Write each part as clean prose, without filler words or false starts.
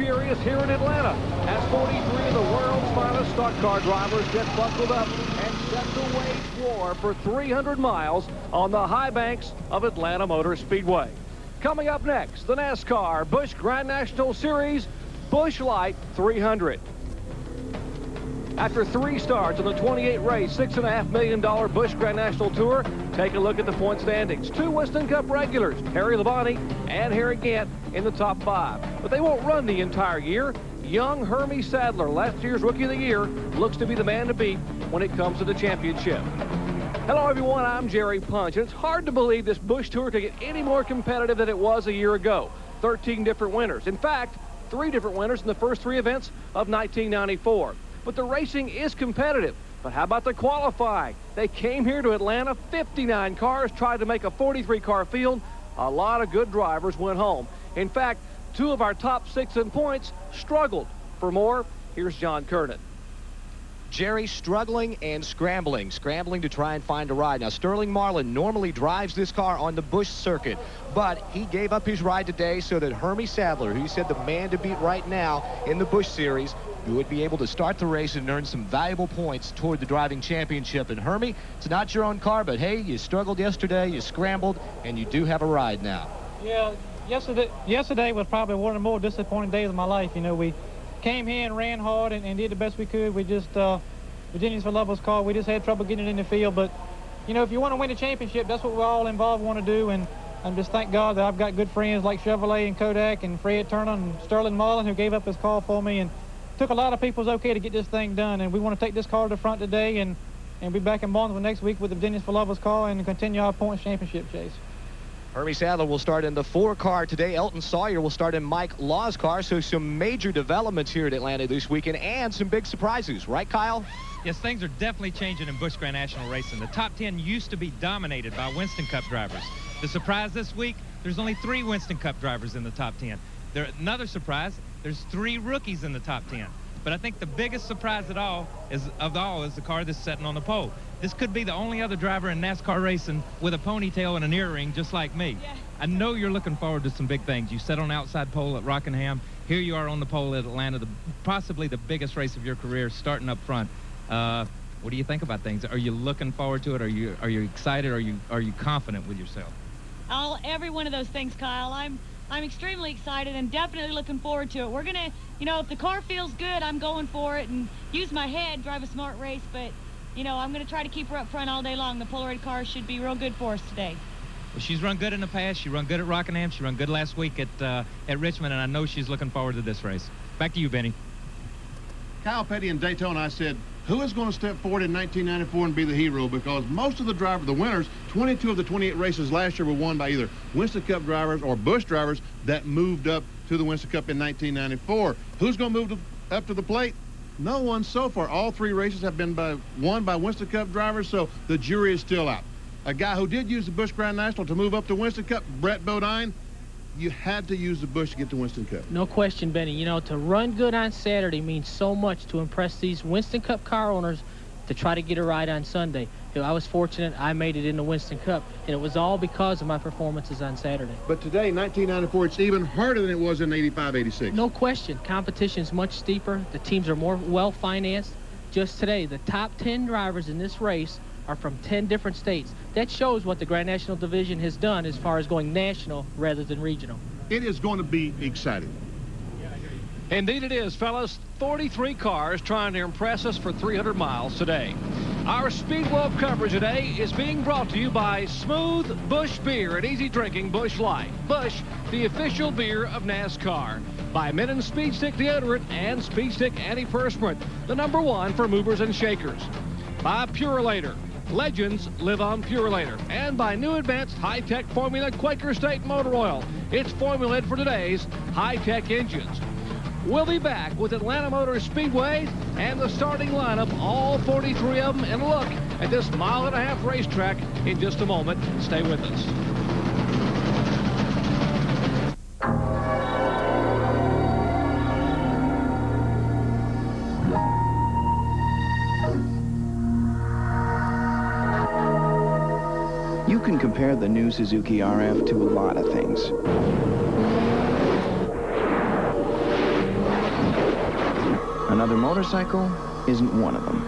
furious here in Atlanta as 43 of the world's finest stock car drivers get buckled up and set to wage war for 300 miles on the high banks of Atlanta Motor Speedway. Coming up next, the NASCAR Busch Grand National Series Busch Light 300. After 3 starts on the 28-race, $6.5 million Busch Grand National Tour, take a look at the point standings. 2 Winston Cup regulars, Terry Labonte and Harry Gant in the top 5. But they won't run the entire year. Young Hermie Sadler, last year's Rookie of the Year, looks to be the man to beat when it comes to the championship. Hello, everyone. I'm Jerry Punch, and it's hard to believe this Busch Tour could get any more competitive than it was a year ago. 13 different winners. In fact, 3 different winners in the first 3 events of 1994. But the racing is competitive. But how about the qualifying? They came here to Atlanta, 59 cars, tried to make a 43-car field. A lot of good drivers went home. In fact, 2 of our top 6 in points struggled. For more, here's John Kernan. Jerry struggling and scrambling to try and find a ride. Now, Sterling Marlin normally drives this car on the Busch circuit, but he gave up his ride today so that Hermie Sadler, who he said the man to beat right now in the Busch Series, would be able to start the race and earn some valuable points toward the driving championship. And Hermie, it's not your own car, but hey, you struggled yesterday, you scrambled, and you do have a ride now. Yeah, yesterday was probably one of the more disappointing days of my life. You know, we came here and ran hard and did the best we could. We just, Virginians for Lovers car, we just had trouble getting it in the field. But, you know, if you want to win a championship, that's what we're all involved want to do. And just thank God that I've got good friends like Chevrolet and Kodak and Fred Turner and Sterling Marlin, who gave up his car for me. And took a lot of people's okay to get this thing done. And we want to take this car to the front today and be back in Barnesville next week with the Virginians for Lovers car and continue our points championship chase. Hermie Sadler will start in the 4 car today. Elton Sawyer will start in Mike Law's car. So some major developments here at Atlanta this weekend and some big surprises. Right, Kyle? Yes, things are definitely changing in Busch Grand National Racing. The top 10 used to be dominated by Winston Cup drivers. The surprise this week, there's only 3 Winston Cup drivers in the top 10. Another surprise, there's 3 rookies in the top 10. But I think the biggest surprise of all is the car that's sitting on the pole. This could be the only other driver in NASCAR racing with a ponytail and an earring just like me. Yeah. I know you're looking forward to some big things. You sat on the outside pole at Rockingham. Here you are on the pole at Atlanta, possibly the biggest race of your career, starting up front. What do you think about things? Are you looking forward to it? Are you excited? Are you confident with yourself? Every one of those things, Kyle. I'm extremely excited and definitely looking forward to it. We're gonna, you know, if the car feels good, I'm going for it and use my head, drive a smart race. But, you know, I'm gonna try to keep her up front all day long. The Polaroid car should be real good for us today. Well, she's run good in the past. She run good at Rockingham. She run good last week at Richmond, and I know she's looking forward to this race. Back to you, Benny. Kyle Petty in Daytona, I said, who is going to step forward in 1994 and be the hero? Because most of the winners, 22 of the 28 races last year were won by either Winston Cup drivers or Busch drivers that moved up to the Winston Cup in 1994. Who's going to move up to the plate? No one so far. All 3 races have been won by Winston Cup drivers, so the jury is still out. A guy who did use the Busch Grand National to move up to Winston Cup, Brett Bodine, you had to use the Busch to get to Winston Cup. No question, Benny. You know, to run good on Saturday means so much to impress these Winston Cup car owners to try to get a ride on Sunday. You know, I was fortunate I made it in the Winston Cup, and it was all because of my performances on Saturday. But today, 1994, it's even harder than it was in 85, 86. No question. Competition is much steeper. The teams are more well-financed. Just today, the top 10 drivers in this race are from 10 different states. That shows what the Grand National Division has done as far as going national rather than regional. It is going to be exciting. Indeed it is, fellas. 43 cars trying to impress us for 300 miles today. Our Speed World coverage today is being brought to you by Smooth Busch Beer and Easy Drinking Busch Light. Busch, the official beer of NASCAR. By Minden Speed Stick Deodorant and Speed Stick Antiperspirant, the #1 for movers and shakers. By Purelator. Legends live on Purelator. And by new advanced high-tech formula Quaker State Motor Oil. It's formulated for today's high-tech engines. We'll be back with Atlanta Motor Speedway and the starting lineup, all 43 of them, and a look at this mile-and-a-half racetrack in just a moment. Stay with us. You can compare the new Suzuki RF to a lot of things. Another motorcycle isn't one of them.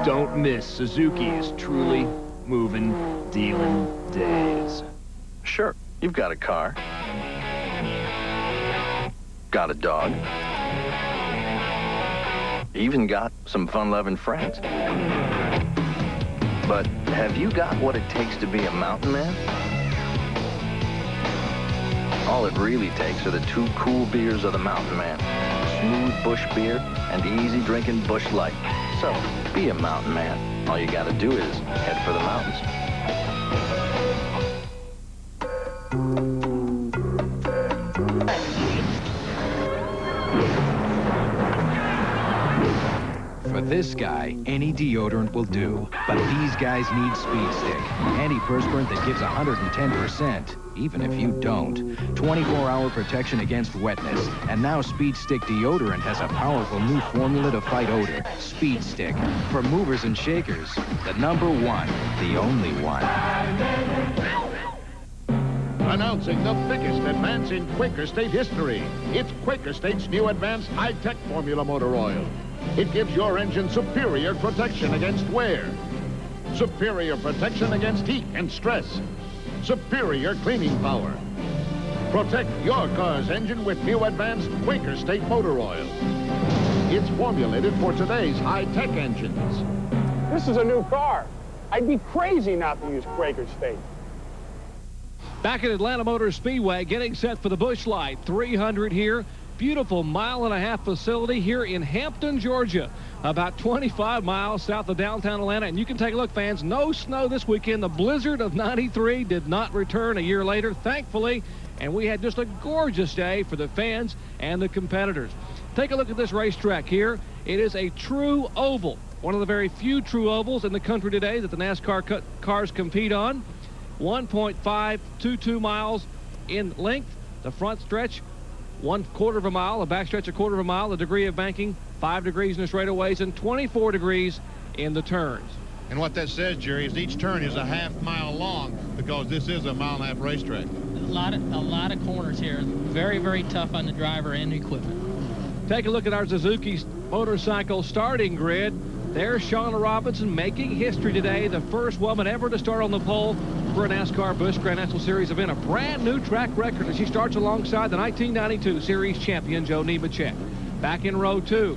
Don't miss Suzuki's truly moving, dealing days. Sure, you've got a car. Got a dog. Even got some fun-loving friends. But have you got what it takes to be a mountain man? All it really takes are the two cool beers of the mountain man. Smooth Busch beer and easy drinking Busch Light. So, be a mountain man. All you gotta do is head for the mountains. For this guy, any deodorant will do. But these guys need Speed Stick. Antiperspirant that gives 110%, even if you don't. 24-hour protection against wetness. And now Speed Stick deodorant has a powerful new formula to fight odor. Speed Stick. For movers and shakers, the #1, the only one. Announcing the biggest advance in Quaker State history. It's Quaker State's new advanced high-tech formula motor oil. It gives your engine superior protection against wear, superior protection against heat and stress, superior cleaning power. Protect your car's engine with new advanced Quaker State motor oil. It's formulated for today's high-tech engines. This is a new car. I'd be crazy not to use Quaker State. Back at Atlanta Motor Speedway, getting set for the Busch Light 300 here. Beautiful 1.5-mile facility here in Hampton, Georgia, about 25 miles south of downtown Atlanta. And you can take a look, fans. No snow this weekend. The blizzard of '93 did not return a year later, thankfully. And we had just a gorgeous day for the fans and the competitors. Take a look at this racetrack here. It is a true oval, one of the very few true ovals in the country today that the NASCAR cars compete on. 1.522 miles in length. The front stretch, 1/4 of a mile, the backstretch 1/4 of a mile, the degree of banking 5 degrees in the straightaways and 24 degrees in the turns. And what that says, Jerry, is each turn is a 1/2 mile long because this is a 1.5-mile racetrack. A lot of corners here. Very, very tough on the driver and the equipment. Take a look at our Suzuki motorcycle starting grid. There's Shauna Robinson making history today, the first woman ever to start on the pole for a NASCAR Busch Grand National Series event. A brand new track record as she starts alongside the 1992 Series champion Joe Nemechek. Back in row 2.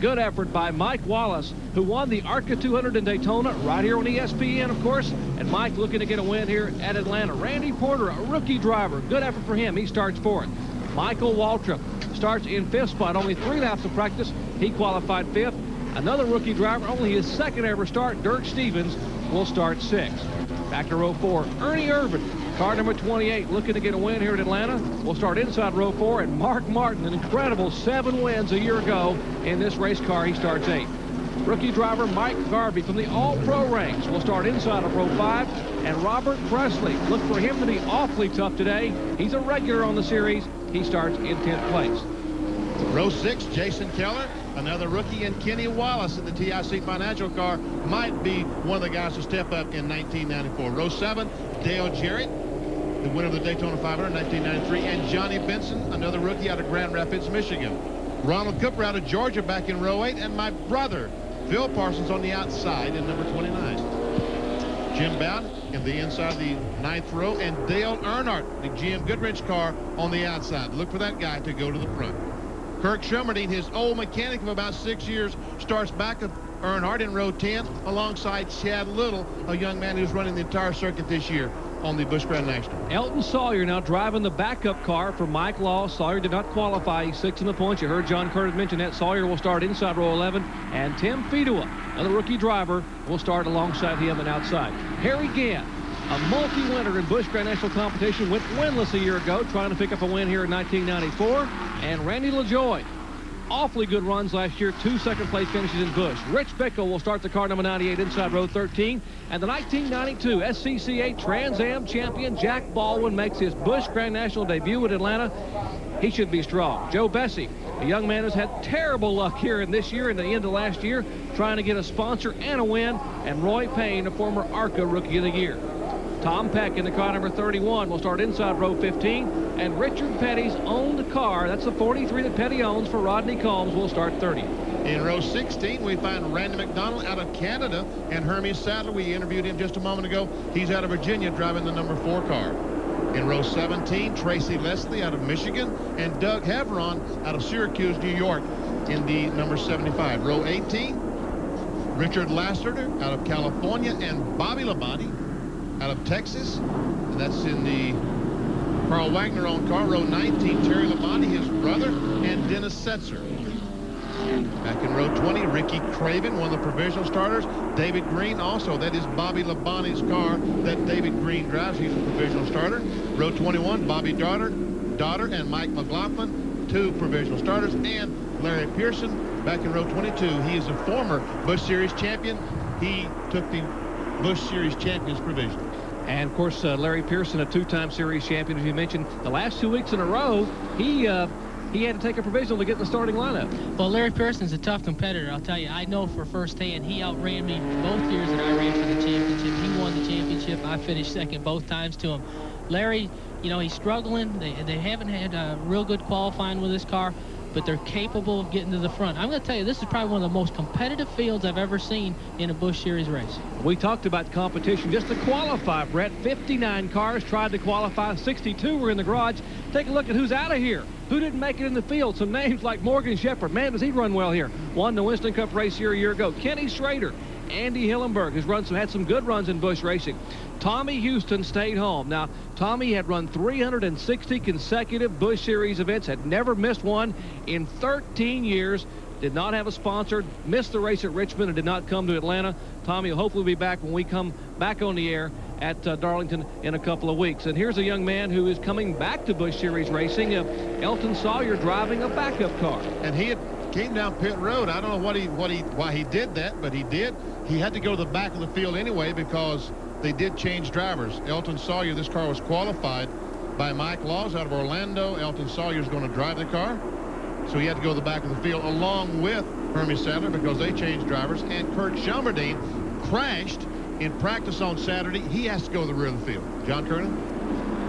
Good effort by Mike Wallace, who won the ARCA 200 in Daytona, right here on ESPN, of course. And Mike looking to get a win here at Atlanta. Randy Porter, a rookie driver. Good effort for him. He starts 4th. Michael Waltrip starts in 5th spot. Only 3 laps of practice. He qualified 5th. Another rookie driver, only his 2nd ever start, Dirk Stevens, will start 6th. Back to row 4, Ernie Irvin, car number 28, looking to get a win here at Atlanta. Will start inside row 4, and Mark Martin, an incredible 7 wins a year ago in this race car. He starts 8th. Rookie driver Mike Garvey from the All-Pro ranks will start inside of row 5, and Robert Presley, look for him to be awfully tough today. He's a regular on the series. He starts in 10th place. Row 6, Jason Keller, another rookie, and Kenny Wallace in the TIC Financial car might be one of the guys to step up in 1994. Row 7, Dale Jarrett, the winner of the Daytona 500 in 1993, and Johnny Benson, another rookie out of Grand Rapids, Michigan. Ronald Cooper out of Georgia back in row 8, and my brother, Phil Parsons, on the outside in number 29. Jim Bowden in the inside of the 9th row, and Dale Earnhardt, the GM Goodrich car, on the outside. Look for that guy to go to the front. Kirk Schummerdine, his old mechanic of about 6 years, starts back of Earnhardt in row 10 alongside Chad Little, a young man who's running the entire circuit this year on the Busch Grand National. Elton Sawyer now driving the backup car for Mike Law. Sawyer did not qualify. He's 6th in the points. You heard John Curtis mention that. Sawyer will start inside row 11. And Tim Fedua, another rookie driver, will start alongside him and outside. Harry Gant, a multi-winner in Busch Grand National competition, went winless a year ago, trying to pick up a win here in 1994. And Randy LaJoie, awfully good runs last year, 2 second-place finishes in Busch. Rich Bickle will start the car number 98 inside row 13. And the 1992 SCCA Trans Am champion Jack Baldwin makes his Busch Grand National debut at Atlanta. He should be strong. Joe Bessie, a young man who's had terrible luck here in this year and the end of last year, trying to get a sponsor and a win. And Roy Payne, a former ARCA Rookie of the Year. Tom Peck in the car number 31 will start inside row 15. And Richard Petty's owned car, that's the 43 that Petty owns for Rodney Combs, will start 30th. In row 16, we find Randy McDonald out of Canada, and Hermes Sadler, we interviewed him just a moment ago. He's out of Virginia driving the number 4 car. In row 17, Tracy Leslie out of Michigan, and Doug Havron out of Syracuse, New York in the number 75. Row 18, Richard Lassiter out of California, and Bobby Labonte out of Texas, and that's in the Carl Wagner owned car. Row 19, Terry Labonte, his brother, and Dennis Setzer. Back in row 20, Ricky Craven, one of the provisional starters. David Green also. That is Bobby Labonte's car that David Green drives. He's a provisional starter. Row 21, Bobby Daughter and Mike McLaughlin, 2 provisional starters. And Larry Pearson, back in row 22. He is a former Busch Series champion. He took the Busch Series champions provision. And, of course, Larry Pearson, a 2-time series champion, as you mentioned. The last 2 weeks in a row, he had to take a provisional to get in the starting lineup. Well, Larry Pearson's a tough competitor. I'll tell you, I know for firsthand, he outran me both years that I ran for the championship. He won the championship. I finished second both times to him. Larry, you know, he's struggling. They haven't had a real good qualifying with this car, but they're capable of getting to the front. I'm going to tell you, this is probably one of the most competitive fields I've ever seen in a Busch Series race. We talked about competition just to qualify, Brett. 59 cars tried to qualify. 62 were in the garage. Take a look at who's out of here. Who didn't make it in the field? Some names like Morgan Shepherd. Man, does he run well here. Won the Winston Cup race here a year ago. Kenny Schrader. Andy Hillenberg has had some good runs in Busch racing. Tommy Houston stayed home. Now, Tommy had run 360 consecutive Busch Series events, had never missed one in 13 years, did not have a sponsor, missed the race at Richmond, and did not come to Atlanta. Tommy will hopefully be back when we come back on the air at Darlington in a couple of weeks. And here's a young man who is coming back to Busch Series racing, Elton Sawyer, driving a backup car. And he came down pit road. I don't know why he did that, but he did. He had to go to the back of the field anyway because they did change drivers. Elton Sawyer, this car was qualified by Mike Laws out of Orlando. Elton Sawyer's going to drive the car, so he had to go to the back of the field along with Hermes Sadler because they changed drivers. And Kurt Shelmerdine crashed in practice on Saturday. He has to go to the rear of the field. John Kernan?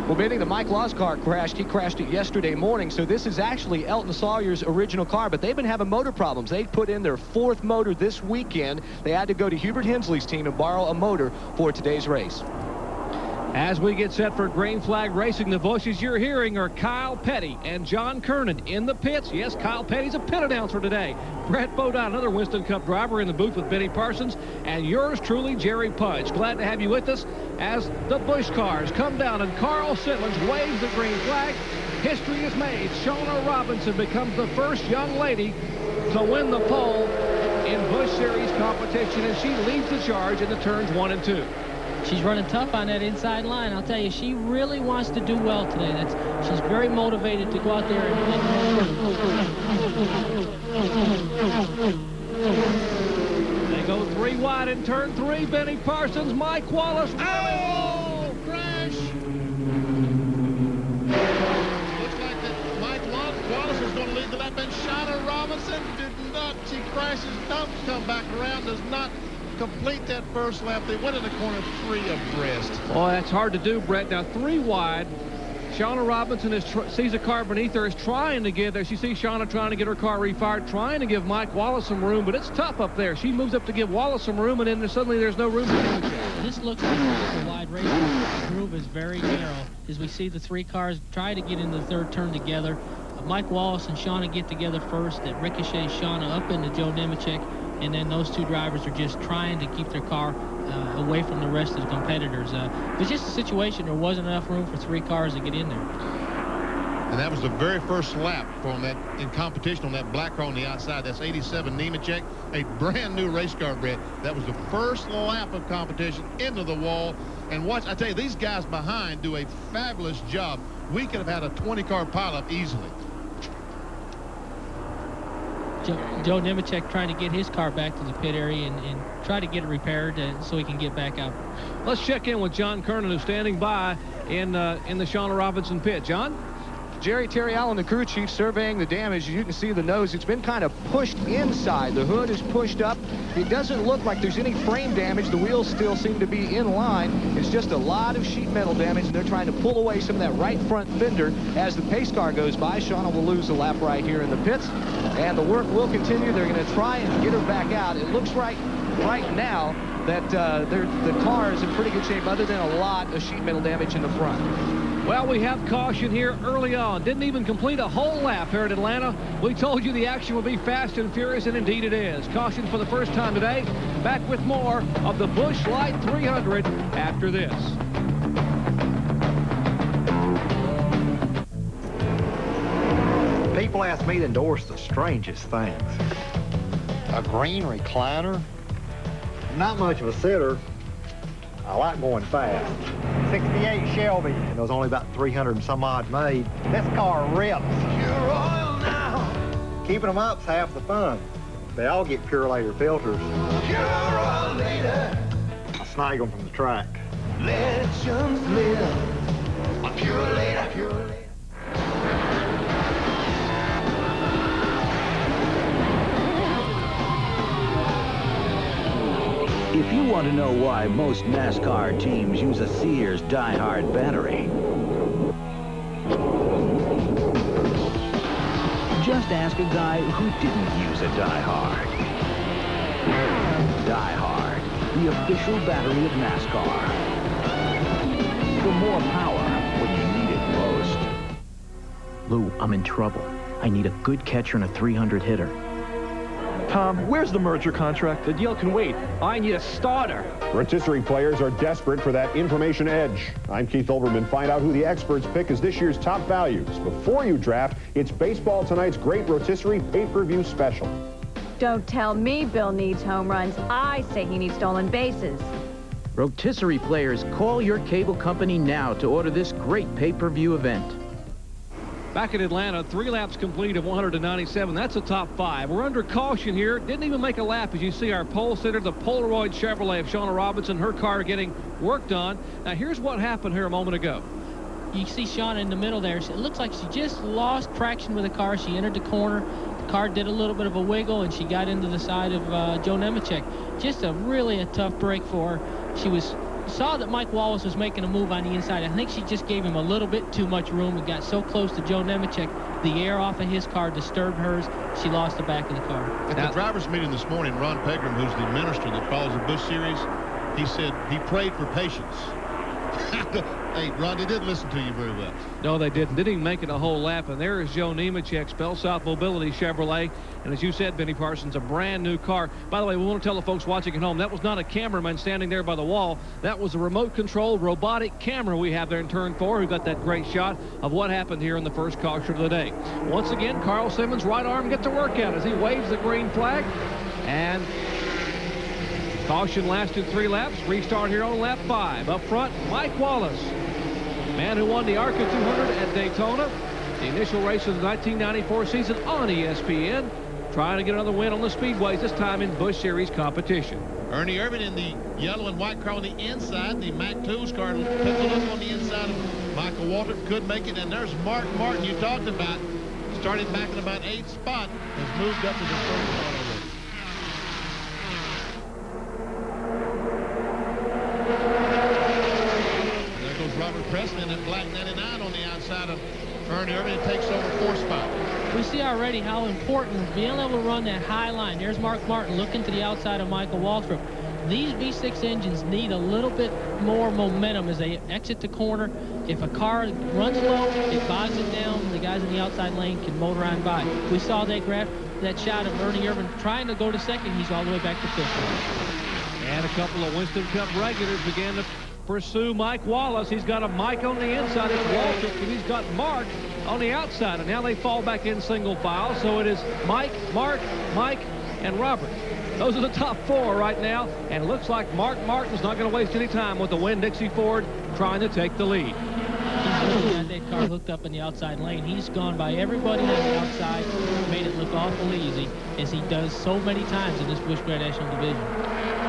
Well, meaning the Mike Laws car crashed. He crashed it yesterday morning, so this is actually Elton Sawyer's original car, but they've been having motor problems. They put in their 4th motor this weekend. They had to go to Hubert Hensley's team and borrow a motor for today's race. As we get set for green flag racing, the voices you're hearing are Kyle Petty and John Kernan in the pits. Yes, Kyle Petty's a pit announcer today. Brett Bodine, another Winston Cup driver, in the booth with Benny Parsons, and yours truly, Jerry Pudge. Glad to have you with us as the Busch cars come down and Carl Simmons waves the green flag. History is made. Shauna Robinson becomes the first young lady to win the pole in Busch Series competition, and she leads the charge in the turns 1 and 2. She's running tough on that inside line. I'll tell you, she really wants to do well today. She's very motivated to go out there and they go 3 wide in turn 3. Benny Parsons, Mike Wallace. Oh, crash! Looks like that Mike Wallace is going to lead the lap, and Shauna Robinson did not. She crashes, don't come back around, does not complete that first lap. They went in the corner 3 abreast. Oh, that's hard to do, Brett. Now 3 wide. Shauna Robinson sees a car beneath her, is trying to get there. She sees Shauna trying to get her car refired, trying to give Mike Wallace some room, but it's tough up there. She moves up to give Wallace some room, and then suddenly there's no room for anything. This looks like a wide race. The groove is very narrow as we see the 3 cars try to get into the 3rd turn together. Mike Wallace and Shauna get together first. That ricochets Shauna up into Joe Nemechek. And then those 2 drivers are just trying to keep their car away from the rest of the competitors. It was just a situation there wasn't enough room for 3 cars to get in there. And that was the very first lap from that in competition on that black car on the outside. That's 87 Nemechek, a brand new race car, Brett. That was the first lap of competition into the wall. And watch, I tell you, these guys behind do a fabulous job. We could have had a 20-car pileup easily. Joe Nemechek trying to get his car back to the pit area and try to get it repaired so he can get back out. Let's check in with John Kernan, who's standing by in the Shauna Robinson pit. John? Jerry Terry Allen, the crew chief, surveying the damage. You can see the nose. It's been kind of pushed inside. The hood is pushed up. It doesn't look like there's any frame damage. The wheels still seem to be in line. It's just a lot of sheet metal damage, and they're trying to pull away some of that right front fender as the pace car goes by. Shauna will lose a lap right here in the pits, and the work will continue. They're going to try and get her back out. It looks right now that the car is in pretty good shape, other than a lot of sheet metal damage in the front. Well, we have caution here early on. Didn't even complete a whole lap here at Atlanta. We told you the action would be fast and furious, and indeed it is. Caution for the first time today. Back with more of the Busch Light 300 after this. People ask me to endorse the strangest things. A green recliner? Not much of a sitter. I like going fast. 68 Shelby, and there's only about 300 and some odd made. This car rips. Pure oil now. Keeping them up's half the fun. They all get Pure Later filters. Pure oil later. I snag them from the track. Legends live on Pure Later. Pure Later. If you want to know why most NASCAR teams use a Sears Die-Hard battery, just ask a guy who didn't use a Die-Hard. Die-Hard, the official battery of NASCAR. For more power when you need it most. Lou, I'm in trouble. I need a good catcher and a 300 hitter. Tom, where's the merger contract? The deal can wait. I need a starter. Rotisserie players are desperate for that information edge. I'm Keith Olbermann. Find out who the experts pick as this year's top values. Before you draft, it's Baseball Tonight's Great Rotisserie Pay-Per-View Special. Don't tell me Bill needs home runs. I say he needs stolen bases. Rotisserie players, call your cable company now to order this great pay-per-view event. Back in Atlanta, 3 laps complete of 197. That's a top 5. We're under caution here. Didn't even make a lap, as you see our pole sitter, the Polaroid Chevrolet of Shauna Robinson, her car getting worked on. Now, here's what happened here a moment ago. You see Shauna in the middle there. It looks like she just lost traction with the car. She entered the corner. The car did a little bit of a wiggle, and she got into the side of Joe Nemechek. Just really a tough break for her. She saw that Mike Wallace was making a move on the inside. I think she just gave him a little bit too much room and got so close to Joe Nemechek, the air off of his car disturbed hers. She lost the back of the car. At the drivers' meeting this morning, Ron Pegram, who's the minister that follows the Busch Series, he said he prayed for patience. Hey, Ron, they didn't listen to you very well. No, they didn't. Didn't even make it a whole lap. And there is Joe Nemechek, Spell South Mobility Chevrolet. And as you said, Benny Parsons, a brand new car. By the way, we want to tell the folks watching at home, that was not a cameraman standing there by the wall. That was a remote-controlled robotic camera we have there in turn 4, who got that great shot of what happened here in the first caution of the day. Once again, Carl Simmons' right arm gets to work out as he waves the green flag. And caution lasted 3 laps. Restart here on lap 5. Up front, Mike Wallace, man who won the ARCA 200 at Daytona, the initial race of the 1994 season on ESPN, trying to get another win on the speedways, this time in Busch Series competition. Ernie Irvin in the yellow and white car on the inside. The Mac 2's car took a look on the inside of Michael Waltrip, could make it. And there's Mark Martin you talked about. Started back in about 8th spot, has moved up to the 3rd spot already. Robert Presley at black 99 on the outside of Ernie Irvin. It takes over 4th spot. We see already how important being able to run that high line. There's Mark Martin looking to the outside of Michael Waltrip. These V6 engines need a little bit more momentum as they exit the corner. If a car runs low, it bogs it down. The guys in the outside lane can motor on by. We saw that shot of Ernie Irvin trying to go to 2nd. He's all the way back to 5th. And a couple of Winston Cup regulars began to pursue Mike Wallace. He's got a Mike on the inside. It's Waltrip, and he's got Mark on the outside. And now they fall back in single file. So it is Mike, Mark, Mike, and Robert. Those are the top 4 right now. And it looks like Mark Martin's not going to waste any time with the Winn-Dixie Ford trying to take the lead. He's really got that car hooked up in the outside lane. He's gone by everybody on the outside, made it look awfully easy, as he does so many times in this Busch Grand National Division.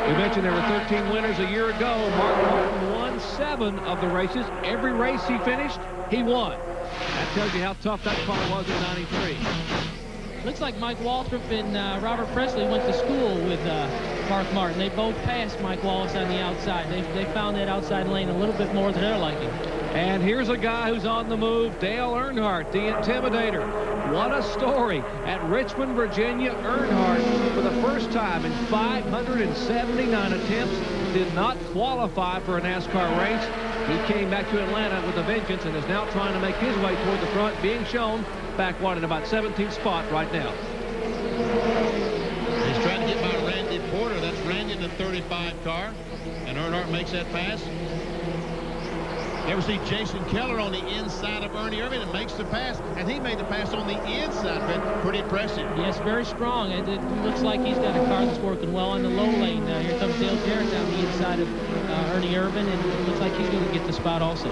We mentioned there were 13 winners a year ago. Mark Martin won 7 of the races. Every race he finished, he won. That tells you how tough that car was in '93. Looks like Mike Waltrip and Robert Presley went to school with Mark Martin. They both passed Mike Wallace on the outside. They found that outside lane a little bit more to their liking. And here's a guy who's on the move, Dale Earnhardt, the Intimidator. What a story. At Richmond, Virginia, Earnhardt, for the first time in 579 attempts, did not qualify for a NASCAR race. He came back to Atlanta with a vengeance and is now trying to make his way toward the front, being shown back, what, in about 17th spot right now. He's trying to get by Randy Porter. That's Randy in the 35 car. And Earnhardt makes that pass. You ever see Jason Keller on the inside of Ernie Irvin and makes the pass? And he made the pass on the inside of it. Pretty impressive. Yes, very strong. It looks like he's got a car that's working well in the low lane. Here comes Dale Jarrett down the inside of Ernie Irvin, and it looks like he's going to get the spot also.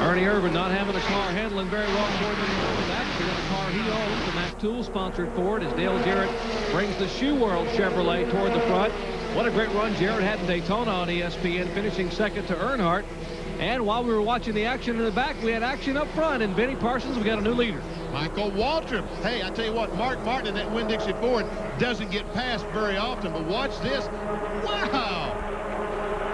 Ernie Irvin not having the car handling very well toward the end. It was actually the car he owns, the Mac Tool sponsored Ford, as Dale Jarrett brings the Shoe World Chevrolet toward the front. What a great run Jarrett had in Daytona on ESPN, finishing second to Earnhardt. And while we were watching the action in the back, we had action up front. And Benny Parsons, we got a new leader. Michael Waltrip. Hey, I tell you what, Mark Martin in that Winn-Dixie Ford doesn't get passed very often. But watch this. Wow!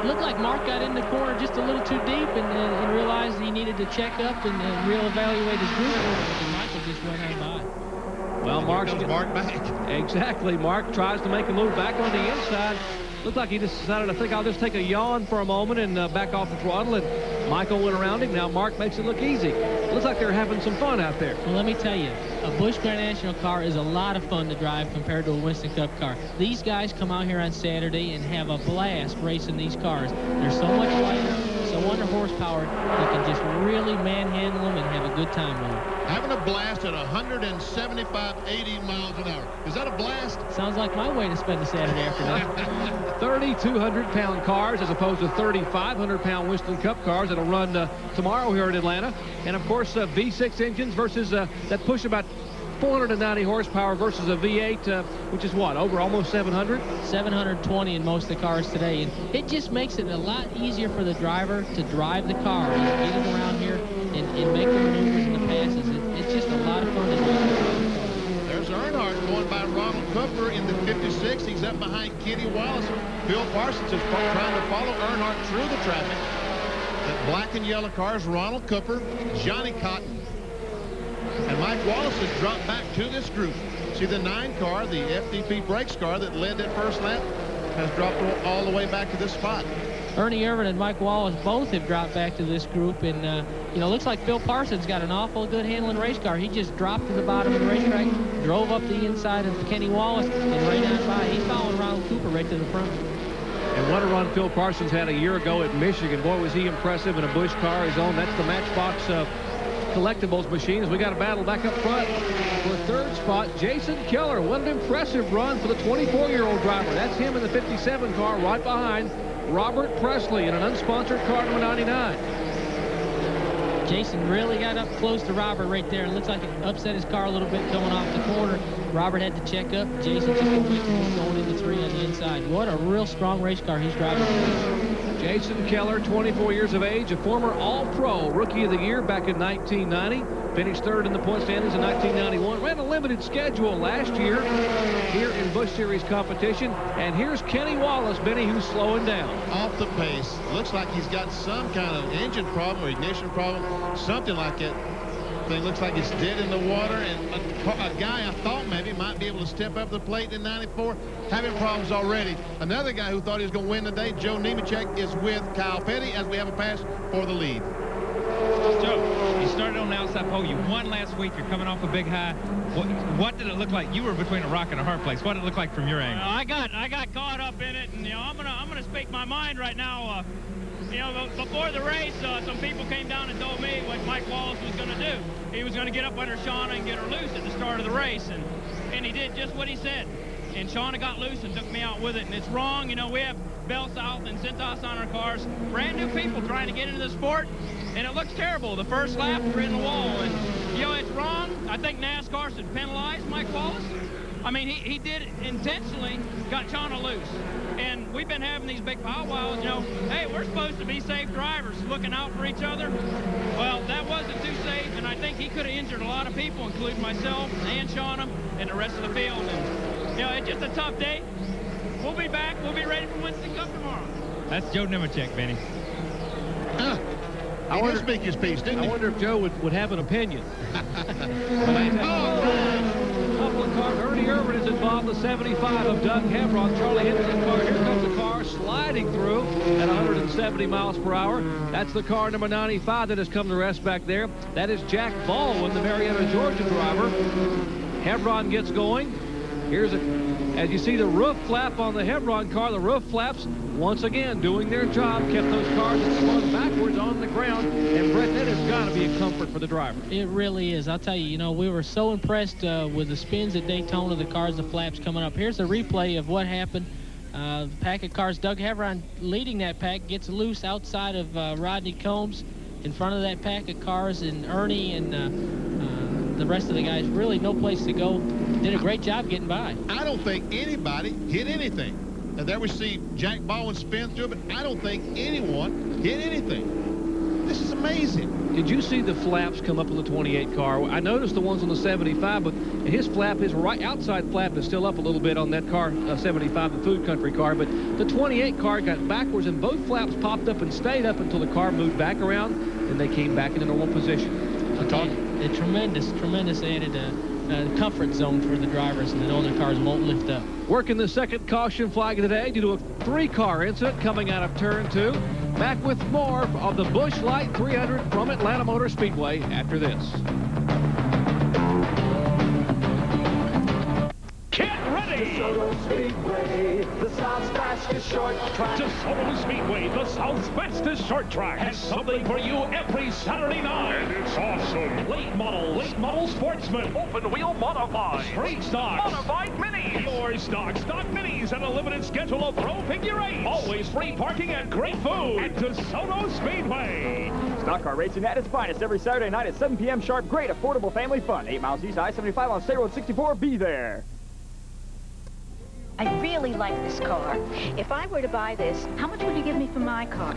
Looked like Mark got in the corner just a little too deep and realized he needed to check up and reevaluate his group. And Michael just went on by. Well, Mark back. Exactly. Mark tries to make a move back on the inside. Looked like he just decided, I think I'll just take a yawn for a moment and back off the throttle, and Michael went around him. Now Mark makes it look easy. Looks like they're having some fun out there. Well, let me tell you, a Busch Grand National car is a lot of fun to drive compared to a Winston Cup car. These guys come out here on Saturday and have a blast racing these cars. They're so much lighter, so under horsepower, you can just really manhandle them and have a good time with them. Having a blast at 175, 80 miles an hour. Is that a blast? Sounds like my way to spend a Saturday afternoon. 3,200-pound cars as opposed to 3,500-pound Winston Cup cars that'll run tomorrow here in Atlanta. And, of course, V6 engines versus that push about 490 horsepower versus a V8, which is what, over almost 700? 720 in most of the cars today. And it just makes it a lot easier for the driver to drive the car. Get him around here and make the maneuvers and the passes. It's just a lot of fun to drive. There's Earnhardt going by Ronald Cooper in the 56. He's up behind Kenny Wallace. Bill Parsons is trying to follow Earnhardt through the traffic. That black and yellow car is Ronald Cooper, Johnny Cotton. And Mike Wallace has dropped back to this group. See the 9 car, the FDP brakes car that led that first lap, has dropped all the way back to this spot. Ernie Irvin and Mike Wallace both have dropped back to this group, and looks like Bill Parsons got an awful good handling race car. He just dropped to the bottom of the racetrack, drove up the inside of Kenny Wallace, and ran on by. He's following Ronald Cooper right to the front. And what a run Phil Parsons had a year ago at Michigan. Boy, was he impressive in a Busch car his own. That's the Matchbox collectibles machines. We got a battle back up front for third spot. Jason Keller. What an impressive run for the 24-year-old driver. That's him in the 57 car right behind Robert Presley in an unsponsored car number 99. Jason really got up close to Robert right there. It looks like it upset his car a little bit coming off the corner. Robert had to check up. Jason just going into 3 on the inside. What a real strong race car he's driving. Jason Keller, 24 years of age, a former All-Pro Rookie of the Year back in 1990. Finished third in the point standings in 1991. Ran a limited schedule last year here in Busch Series competition. And here's Kenny Wallace, Benny, who's slowing down. Off the pace. Looks like he's got some kind of engine problem or ignition problem, something like that. Thing looks like it's dead in the water, and a guy I thought maybe might be able to step up the plate in 94, having problems already. Another guy who thought he was going to win today, Joe Nemechek, is with Kyle Petty as we have a pass for the lead. Joe, you started on the outside pole. You won last week. You're coming off a big high. What did it look like? You were between a rock and a hard place. What did it look like from your angle? I got caught up in it, and I'm gonna speak my mind right now. Before the race, some people came down and told me what Mike Wallace was going to do. He was going to get up under Shauna and get her loose at the start of the race, and he did just what he said. And Shauna got loose and took me out with it, and it's wrong. We have Bell South and Cintas on our cars, brand new people trying to get into the sport, and it looks terrible. The first lap, we're in the wall, and it's wrong. I think NASCAR should penalize Mike Wallace. I mean, he did intentionally got Shauna loose. And we've been having these big powwows, you know, hey, we're supposed to be safe drivers, looking out for each other. Well, that wasn't too safe, and I think he could have injured a lot of people, including myself and Shauna and the rest of the field. And, you know, it's just a tough day. We'll be back. We'll be ready for Winston Cup tomorrow. That's Joe Nemechek, Benny. He did speak his piece, didn't he? I wonder if Joe would have an opinion. Ernie Irvin is involved, the 75 of Doug Hevron. Charlie Henderson's car. Here comes the car sliding through at 170 miles per hour. That's the car number 95 that has come to rest back there. That is Jack Baldwin, the Marietta, Georgia driver. Hevron gets going. Here's as you see the roof flap on the Hevron car, the roof flaps once again doing their job, kept those cars that spun backwards on the ground. And Brett, that has got to be a comfort for the driver. It really is. I'll tell you, you know, we were so impressed with the spins at Daytona, the cars, the flaps coming up. Here's a replay of what happened. The pack of cars, Doug Hevron leading that pack, gets loose outside of Rodney Combs in front of that pack of cars, and Ernie and the rest of the guys, really no place to go. Did a great job getting by. I don't think anybody hit anything. Now, there we see Jack Baldwin spin through, but I don't think anyone hit anything. This is amazing. Did you see the flaps come up on the 28 car? I noticed the ones on the 75, but his flap, his right outside flap is still up a little bit on that car, 75, the Food Country car. But the 28 car got backwards, and both flaps popped up and stayed up until the car moved back around, and they came back into normal position. A tremendous added comfort zone for the drivers, and the other cars won't lift up. Working the second caution flag today due to a 3-car incident coming out of turn 2. Back with more of the Busch Light 300 from Atlanta Motor Speedway after this. Get ready! DeSoto Speedway, the South's fastest short track. DeSoto Speedway, the South's fastest short track, has something for you every Saturday night. And it's awesome. Late model sportsman, open wheel modified, straight stock, modified minis, your stock minis, and a limited schedule of pro figure 8. Always free parking and great food at DeSoto Speedway. Stock car racing at its finest every Saturday night at 7 p.m. sharp. Great affordable family fun. 8 miles east I-75 on State Road 64. Be there. I really like this car. If I were to buy this, how much would you give me for my car?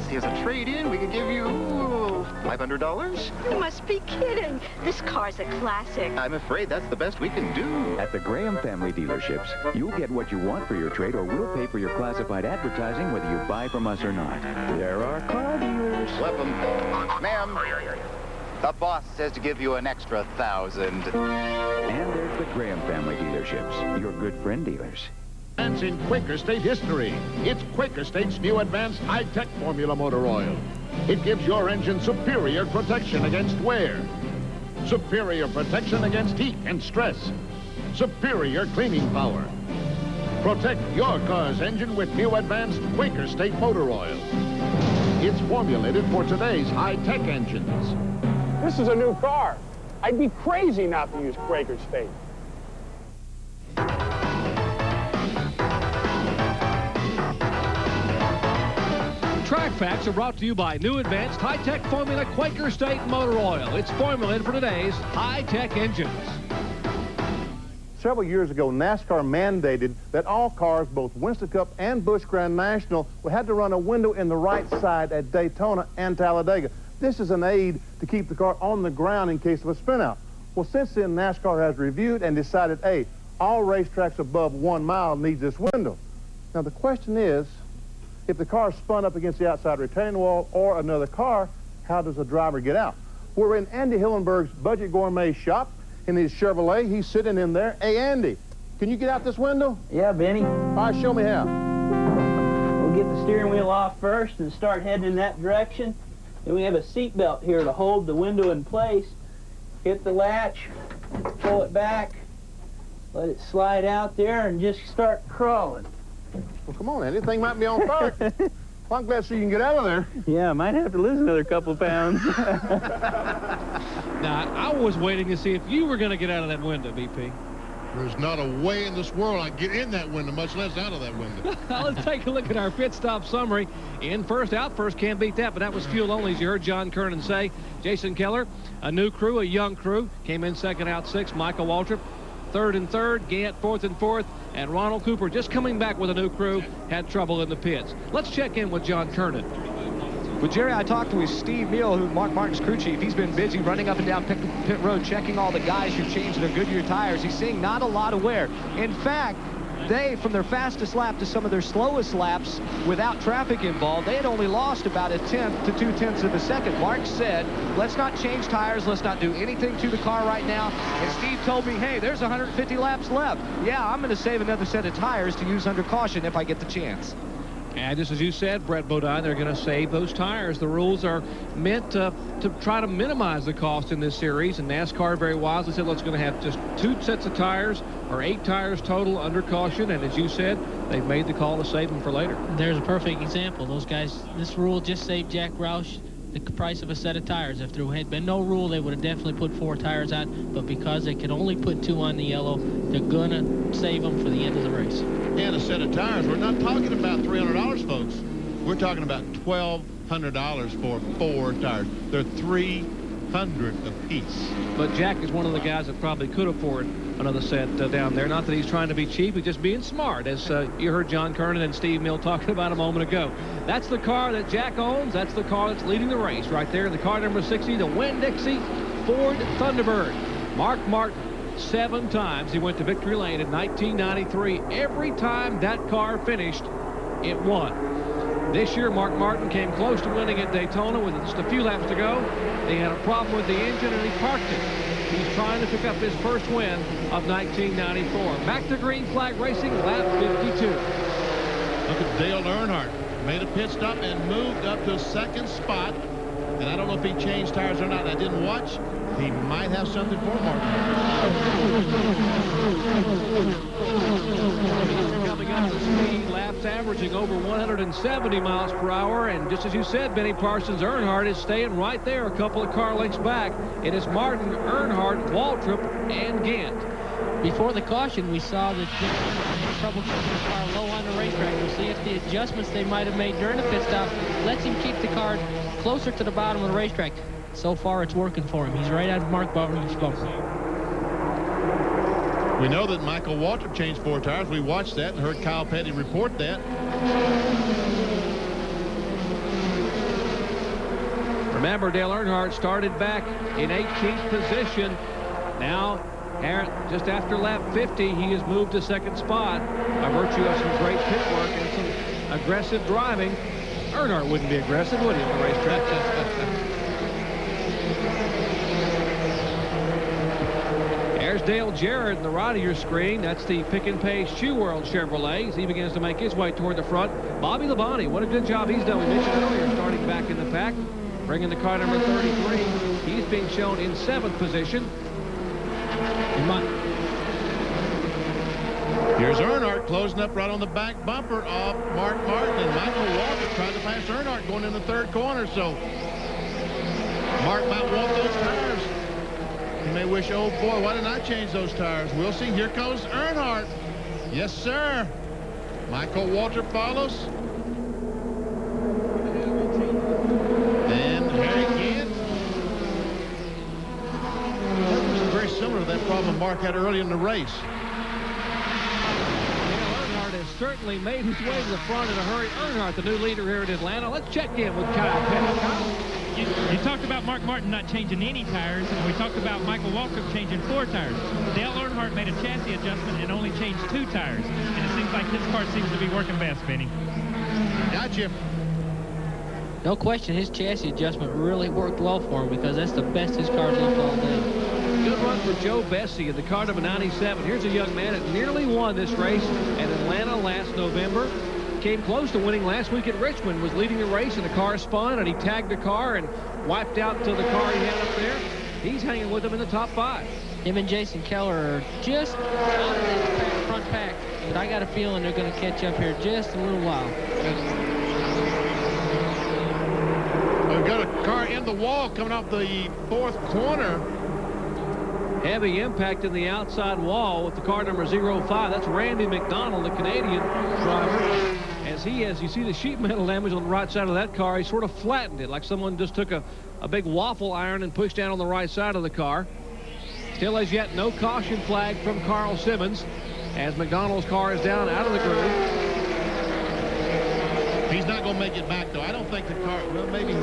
See, as a trade-in, we could give you $500. You must be kidding. This car's a classic. I'm afraid that's the best we can do. At the Graham family dealerships, you'll get what you want for your trade, or we'll pay for your classified advertising whether you buy from us or not. There are car dealers. Welcome. Ma'am, the boss says to give you an extra 1,000. And there's the Graham family dealerships, your good friend dealers. In Quaker State history, it's Quaker State's new advanced high-tech formula motor oil. It gives your engine superior protection against wear, superior protection against heat and stress, superior cleaning power. Protect your car's engine with new advanced Quaker State motor oil. It's formulated for today's high-tech engines. This is a new car. I'd be crazy not to use Quaker State. Track Facts are brought to you by new advanced high-tech formula Quaker State motor oil. It's formulated for today's high-tech engines. Several years ago, NASCAR mandated that all cars, both Winston Cup and Busch Grand National, had to run a window in the right side at Daytona and Talladega. This is an aid to keep the car on the ground in case of a spin-out. Well, since then, NASCAR has reviewed and decided, hey, all racetracks above 1 mile need this window. Now, the question is, if the car is spun up against the outside retaining wall or another car, how does the driver get out? We're in Andy Hillenberg's Budget Gourmet shop in his Chevrolet. He's sitting in there. Hey, Andy, can you get out this window? Yeah, Benny. All right, show me how. We'll get the steering wheel off first and start heading in that direction. Then we have a seat belt here to hold the window in place. Hit the latch, pull it back, let it slide out there, and just start crawling. Well, come on, Andy. The thing might be on fire. Well, I'm glad so you can get out of there. Yeah, I might have to lose another couple pounds. Now, I was waiting to see if you were going to get out of that window, BP. There's not a way in this world I can get in that window, much less out of that window. Let's take a look at our pit stop summary. In first, out first, can't beat that, but that was fuel only, as you heard John Kernan say. Jason Keller, a new crew, a young crew, came in second, out sixth. Michael Waltrip, third and third, Gant fourth and fourth, and Ronald Cooper, just coming back with a new crew, had trouble in the pits. Let's check in with John Kernan. But Jerry, I talked with Steve Neal, who Mark Martin's crew chief. He's been busy running up and down pit road, checking all the guys who changed their Goodyear tires. He's seeing not a lot of wear. In fact, they, from their fastest lap to some of their slowest laps without traffic involved, they had only lost about 1/10 to 2/10 of a second. Mark said, let's not change tires, let's not do anything to the car right now. And Steve told me, hey, there's 150 laps left. Yeah, I'm going to save another set of tires to use under caution if I get the chance. And just as you said, Brett Bodine, they're going to save those tires. The rules are meant to try to minimize the cost in this series. And NASCAR very wisely said, let's going to have just 2 sets of tires, or 8 tires total under caution. And as you said, they've made the call to save them for later. There's a perfect example. Those guys, this rule just saved Jack Roush the price of a set of tires. If there had been no rule, they would have definitely put 4 tires on. But because they could only put 2 on the yellow, they're going to save them for the end of the race. And a set of tires, we're not talking about $300, folks. We're talking about $1,200 for 4 tires. They're $300 a piece. But Jack is one of the guys that probably could afford another set down there. Not that he's trying to be cheap, he's just being smart, as you heard John Kernan and Steve Mill talking about a moment ago. That's the car that Jack owns. That's the car that's leading the race right there. The car number 60, the Winn-Dixie Ford Thunderbird. Mark Martin, 7 times he went to victory lane in 1993. Every time that car finished, it won. This year, Mark Martin came close to winning at Daytona with just a few laps to go. He had a problem with the engine, and he parked it. He's trying to pick up his first win of 1994. Back to Green Flag Racing, lap 52. Look at Dale Earnhardt. Made a pit stop and moved up to 2nd spot. And I don't know if he changed tires or not. I didn't watch. He might have something for Martin. Coming up to speed, laps averaging over 170 miles per hour. And just as you said, Benny Parsons, Earnhardt is staying right there, a couple of car lengths back. It is Martin, Earnhardt, Waltrip, and Gant. Before the caution, we saw that trouble keeping the car low on the racetrack. We'll see if the adjustments they might have made during the pit stop lets him keep the car closer to the bottom of the racetrack. So far, it's working for him. He's right out of Mark Martin's boat. We know that Michael Waltrip changed 4 tires. We watched that and heard Kyle Petty report that. Remember, Dale Earnhardt started back in 18th position. Now, just after lap 50, he has moved to 2nd spot by virtue of some great pit work and some aggressive driving. Earnhardt wouldn't be aggressive, would he, on the racetrack? There's Dale Jarrett in the right of your screen. That's the Pick and Pay Shoe World Chevrolet as he begins to make his way toward the front. Bobby Labonte, what a good job he's done. We mentioned earlier, starting back in the pack, bringing the car number 33. He's being shown in 7th position. Here's Earnhardt closing up right on the back bumper of Mark Martin, and Michael Waltrip trying to pass Earnhardt going in the 3rd corner, so Mark might want those tires. He may wish, oh boy, why didn't I change those tires? We'll see. Here goes Earnhardt. Yes, sir. Michael Waltrip follows. And Harry Gant. That was very similar to that problem Mark had early in the race. Certainly made his way to the front in a hurry. Earnhardt, the new leader here in Atlanta. Let's check in with Kyle Petty. You talked about Mark Martin not changing any tires, and we talked about Michael Waltrip changing 4 tires. Dale Earnhardt made a chassis adjustment and only changed 2 tires. And it seems like his car seems to be working best, Benny. Gotcha. No question, his chassis adjustment really worked well for him because that's the best his car's looked all day. Good run for Joe Bessie in the car number 97. Here's a young man that nearly won this race at Atlanta last November. Came close to winning last week at Richmond, was leading the race, and the car spun, and he tagged the car and wiped out to the car he had up there. He's hanging with him in the top 5. Him and Jason Keller are just out of that front pack, but I got a feeling they're going to catch up here just a little while. We've got a car in the wall coming off the 4th corner. Heavy impact in the outside wall with the car number 05. That's Randy McDonald, the Canadian driver. As you see the sheet metal damage on the right side of that car, he sort of flattened it like someone just took a big waffle iron and pushed down on the right side of the car. Still as yet, no caution flag from Carl Simmons as McDonald's car is down out of the groove. He's not going to make it back, though. I don't think the car, well, maybe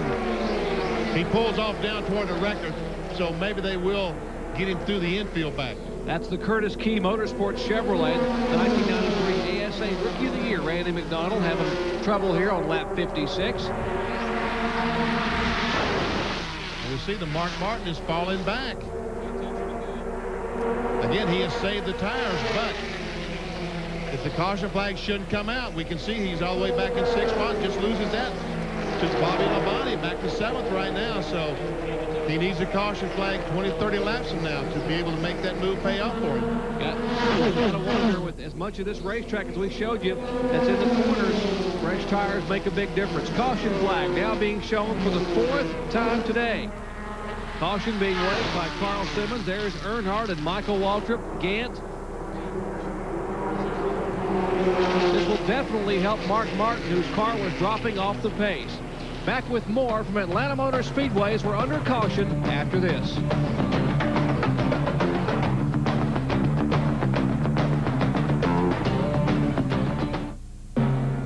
he pulls off down toward the wrecker, so maybe they will get him through the infield back. That's the Curtis Key Motorsports Chevrolet, the 1993 ASA Rookie of the Year. Randy McDonald having trouble here on lap 56. We see the Mark Martin is falling back. Again, he has saved the tires, but if the caution flag shouldn't come out, we can see he's all the way back in 6th spot, just loses that to Bobby Labonte, back to 7th right now. So he needs a caution flag 20, 30 laps from now to be able to make that move pay off for him. Got to wonder, with as much of this racetrack as we showed you that's in the corners, fresh tires make a big difference. Caution flag now being shown for the 4th time today. Caution being waved by Carl Simmons. There's Earnhardt and Michael Waltrip. Gant. This will definitely help Mark Martin, whose car was dropping off the pace. Back with more from Atlanta Motor Speedways. We're under caution after this.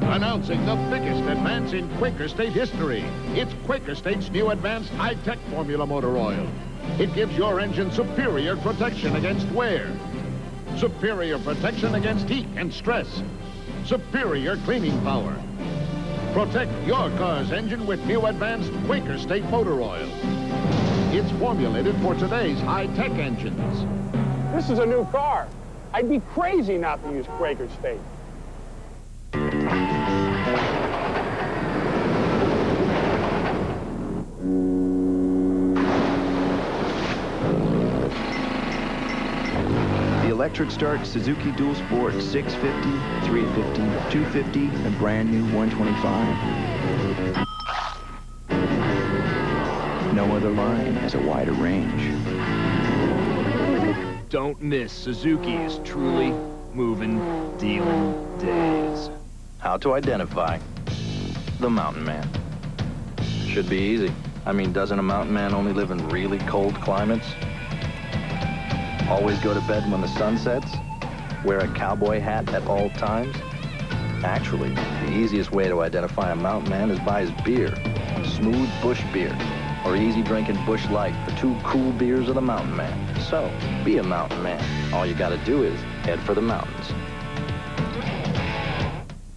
Announcing the biggest advance in Quaker State history. It's Quaker State's new advanced high-tech formula motor oil. It gives your engine superior protection against wear, superior protection against heat and stress, superior cleaning power. Protect your car's engine with new advanced Quaker State motor oil. It's formulated for today's high-tech engines. This is a new car. I'd be crazy not to use Quaker State. Electric Start Suzuki Dual Sport 650, 350, 250, and brand new 125. No other line has a wider range. Don't miss Suzuki's truly moving, dealing days. How to identify the mountain man. Should be easy. I mean, doesn't a mountain man only live in really cold climates? Always go to bed when the sun sets? Wear a cowboy hat at all times? Actually, the easiest way to identify a mountain man is by his beer. Smooth Busch beer, or easy drinking Busch Light, the two cool beers of the mountain man. So, be a mountain man. All you gotta do is head for the mountains.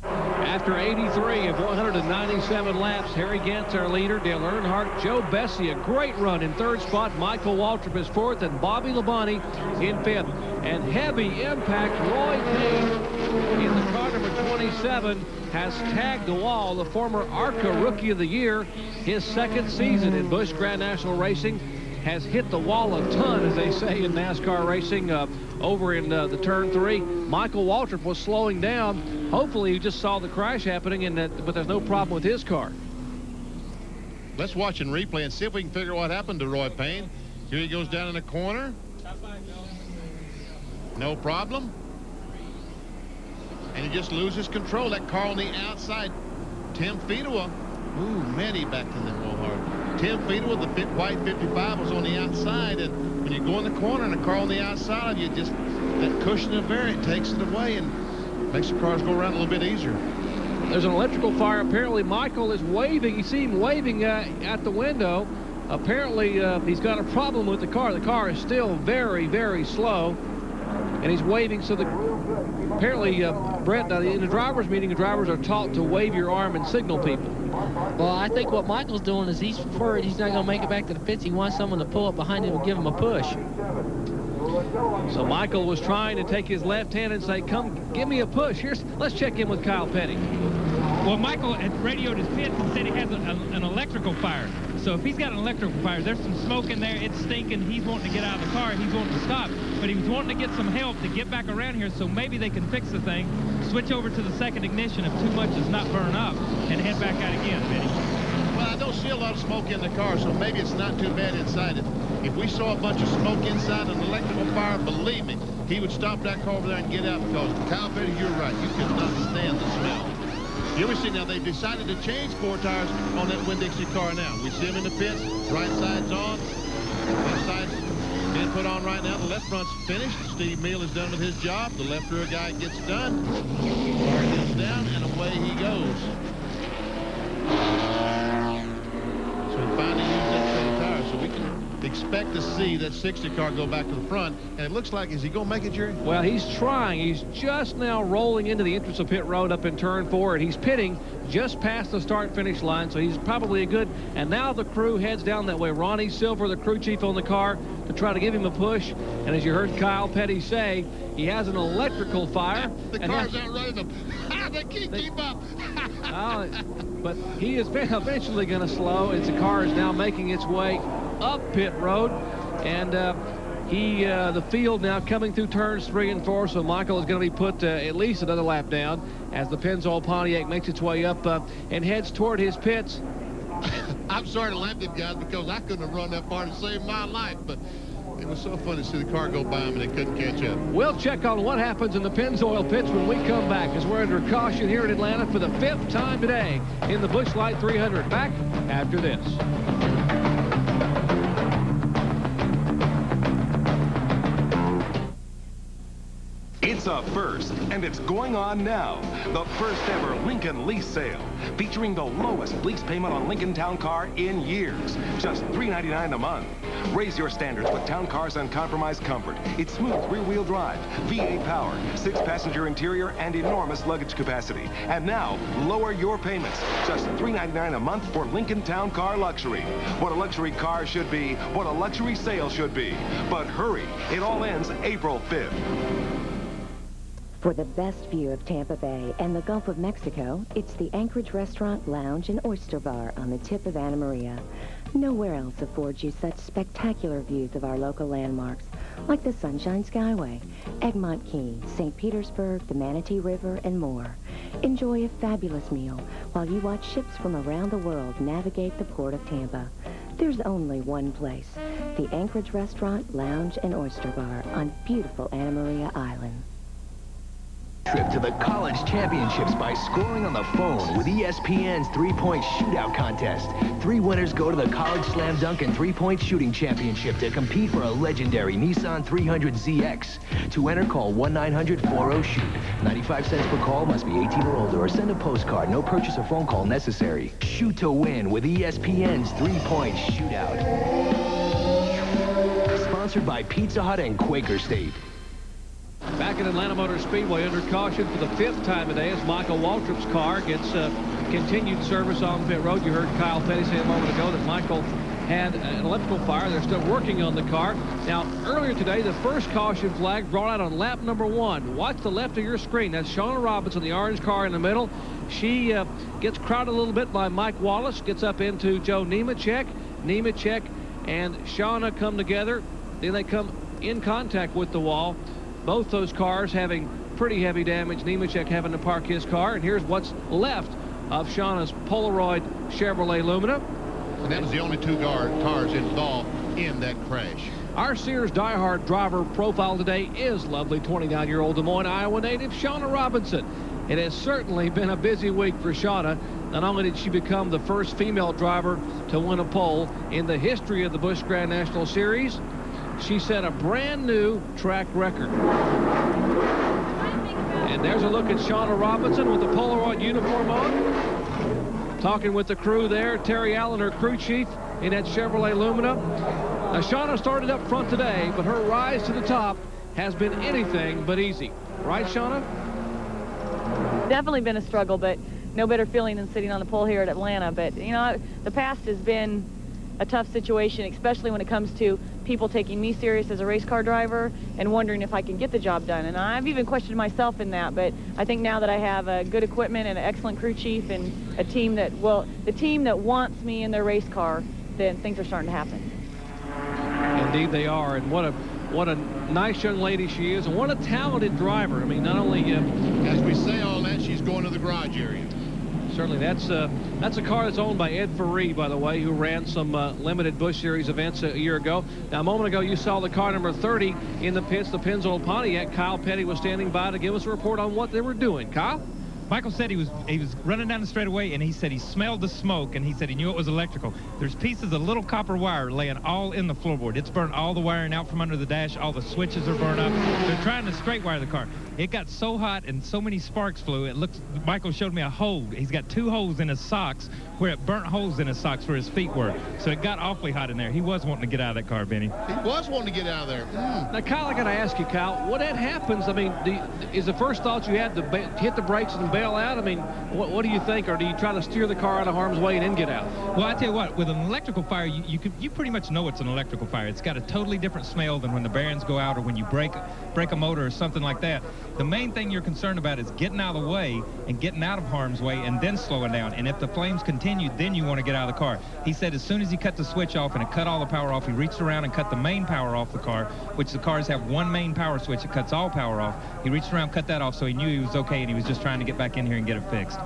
After 83 of 197 laps, Harry Gant's our leader, Dale Earnhardt, Joe Bessie, a great run in 3rd spot, Michael Waltrip is 4th, and Bobby Labonte in 5th. And heavy impact, Roy Payne in the car number 27 has tagged the wall, the former ARCA Rookie of the Year. His 2nd season in Busch Grand National Racing has hit the wall a ton, as they say in NASCAR racing, over in the turn 3. Michael Waltrip was slowing down. Hopefully he just saw the crash happening, but there's no problem with his car. Let's watch and replay and see if we can figure out what happened to Roy Payne. Here he goes down in the corner. No problem. And he just loses control. That car on the outside, Tim Fedewa. Ooh, Manny backed in there real hard. Tim Fedewa, the white 55, was on the outside, and when you go in the corner and the car on the outside of you, just that cushion of air, it takes it away and makes the cars go around a little bit easier. There's an electrical fire. Apparently Michael is waving. You see him waving at the window. Apparently he's got a problem with the car. The car is still very, very slow, and he's waving. So apparently, Brett, in the driver's meeting, the drivers are taught to wave your arm and signal people. Well, I think what Michael's doing is he's worried he's not going to make it back to the pits. He wants someone to pull up behind him and give him a push. So Michael was trying to take his left hand and say, come, give me a push. Let's check in with Kyle Petty. Well, Michael had radioed his pits and said he has an electrical fire. So if he's got an electrical fire, there's some smoke in there, it's stinking, he's wanting to get out of the car, he's wanting to stop. But he was wanting to get some help to get back around here, so maybe they can fix the thing, switch over to the 2nd ignition if too much does not burn up, and head back out again, Benny. Well, I don't see a lot of smoke in the car, so maybe it's not too bad inside it. If we saw a bunch of smoke inside an electrical fire, believe me, he would stop that car over there and get out, because Kyle Petty, you're right, you could not stand the smell. Here we see now they've decided to change 4 tires on that Winn-Dixie car now. We see him in the pits, right side's on, left side's been being put on right now. The left front's finished. Steve Meal is done with his job. The left rear guy gets done. Car goes down, and away he goes. So he finally used up the tire. So we can expect to see that 60 car go back to the front. And it looks like, is he going to make it, Jerry? Well, he's trying. He's just now rolling into the entrance of pit road up in turn 4, and he's pitting just past the start-finish line, so he's probably a good. And now the crew heads down that way. Ronnie Silver, the crew chief on the car, to try to give him a push. And as you heard Kyle Petty say, he has an electrical fire. The car's outrunning them. They can't keep up. But he is eventually going to slow as the car is now making its way up pit road. And the field now coming through turns 3 and 4, so Michael is going to be put at least another lap down as the Pennzoil Pontiac makes its way up and heads toward his pits. I'm sorry to laugh at guys because I couldn't have run that far to save my life, but it was so fun to see the car go by them and they couldn't catch up. We'll check on what happens in the Pennzoil pits when we come back, as we're under caution here in Atlanta for the 5th time today in the Busch Light 300. Back after this. It's a first, and it's going on now. The first ever Lincoln lease sale, featuring the lowest lease payment on Lincoln Town Car in years. Just $3.99 a month. Raise your standards with Town Car's uncompromised comfort. It's smooth rear-wheel drive, V8 power, 6-passenger interior, and enormous luggage capacity. And now, lower your payments. Just $3.99 a month for Lincoln Town Car Luxury. What a luxury car should be, what a luxury sale should be. But hurry, it all ends April 5th. For the best view of Tampa Bay and the Gulf of Mexico, it's the Anchorage Restaurant, Lounge, and Oyster Bar on the tip of Anna Maria. Nowhere else affords you such spectacular views of our local landmarks, like the Sunshine Skyway, Egmont Key, St. Petersburg, the Manatee River, and more. Enjoy a fabulous meal while you watch ships from around the world navigate the port of Tampa. There's only one place, the Anchorage Restaurant, Lounge, and Oyster Bar on beautiful Anna Maria Island. Trip to the college championships by scoring on the phone with ESPN's three-point shootout contest. 3 winners go to the College Slam Dunk and Three-Point Shooting Championship to compete for a legendary Nissan 300ZX. To enter, call 1-900-40-SHOOT. 95 cents per call, must be 18 or older, or send a postcard. No purchase or phone call necessary. Shoot to win with ESPN's Three-Point Shootout. Sponsored by Pizza Hut and Quaker State. Back at Atlanta Motor Speedway under caution for the 5th time today as Michael Waltrip's car gets continued service on pit road. You heard Kyle Petty say a moment ago that Michael had an electrical fire. They're still working on the car. Now, earlier today, the first caution flag brought out on lap number 1. Watch the left of your screen. That's Shauna Robinson, the orange car in the middle. She gets crowded a little bit by Mike Wallace, gets up into Joe Nemechek. Nemechek and Shauna come together. Then they come in contact with the wall. Both those cars having pretty heavy damage. Nemechek having to park his car. And here's what's left of Shauna's Polaroid Chevrolet Lumina. And that was the only 2 cars involved in that crash. Our Sears diehard driver profile today is lovely 29-year-old Des Moines, Iowa native Shauna Robinson. It has certainly been a busy week for Shauna. Not only did she become the first female driver to win a pole in the history of the Busch Grand National Series, she set a brand new track record. And there's a look at Shauna Robinson with the Polaroid uniform on. Talking with the crew there, Terry Allen, her crew chief in that Chevrolet Lumina. Now, Shauna started up front today, but her rise to the top has been anything but easy. Right, Shauna? Definitely been a struggle, but no better feeling than sitting on the pole here at Atlanta. But, you know, the past has been a tough situation, especially when it comes to people taking me serious as a race car driver and wondering if I can get the job done. And I've even questioned myself in that, but I think now that I have good equipment and an excellent crew chief and a team that, well, the team that wants me in their race car, then things are starting to happen. Indeed they are, and what a nice young lady she is, and what a talented driver. I mean, not only as we say all that, she's going to the garage area. Certainly, that's a car that's owned by Ed Ferree, by the way, who ran some limited Busch Series events a year ago. Now, a moment ago, you saw the car number 30 in the pits, the Pennzoil Pontiac. Kyle Petty was standing by to give us a report on what they were doing. Kyle? Michael said he was running down the straightaway, and he said he smelled the smoke, and he said he knew it was electrical. There's pieces of little copper wire laying all in the floorboard. It's burnt all the wiring out from under the dash. All the switches are burnt up. They're trying to straight wire the car. It got so hot and so many sparks flew. It looks. Michael showed me a hole. He's got 2 holes in his socks where it burnt holes in his socks where his feet were. So it got awfully hot in there. He was wanting to get out of that car, Benny. He was wanting to get out of there. Now, Kyle, I got to ask you, Kyle, when that happens, I mean, is the first thought you had to hit the brakes and bail out? I mean, what do you think, or do you try to steer the car out of harm's way and then get out? Well, I tell you what, with an electrical fire, you pretty much know it's an electrical fire. It's got a totally different smell than when the bearings go out or when you break a motor or something like that. The main thing you're concerned about is getting out of the way and getting out of harm's way and then slowing down. And if the flames continue, then you want to get out of the car. He said as soon as he cut the switch off and it cut all the power off, he reached around and cut the main power off the car, which the cars have one main power switch that cuts all power off. He reached around, cut that off, so he knew he was okay, and he was just trying to get back in here and get it fixed.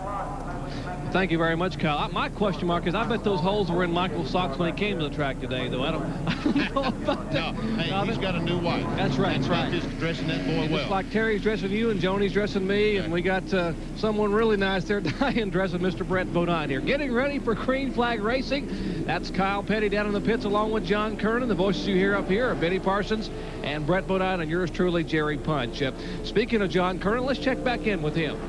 Thank you very much, Kyle. My question mark is, I bet those holes were in Michael's socks when he came to the track today, though. I don't know about that. No, hey, he's got a new wife. That's right. That's right. Just dressing that boy well. It's like Terry's dressing you and Joni's dressing me, and we got someone really nice there, Diane, dressing Mr. Brett Bodine here. Getting ready for Green Flag Racing. That's Kyle Petty down in the pits along with John Kernan. The voices you hear up here are Benny Parsons and Brett Bodine, and yours truly, Jerry Punch. Speaking of John Kernan, let's check back in with him.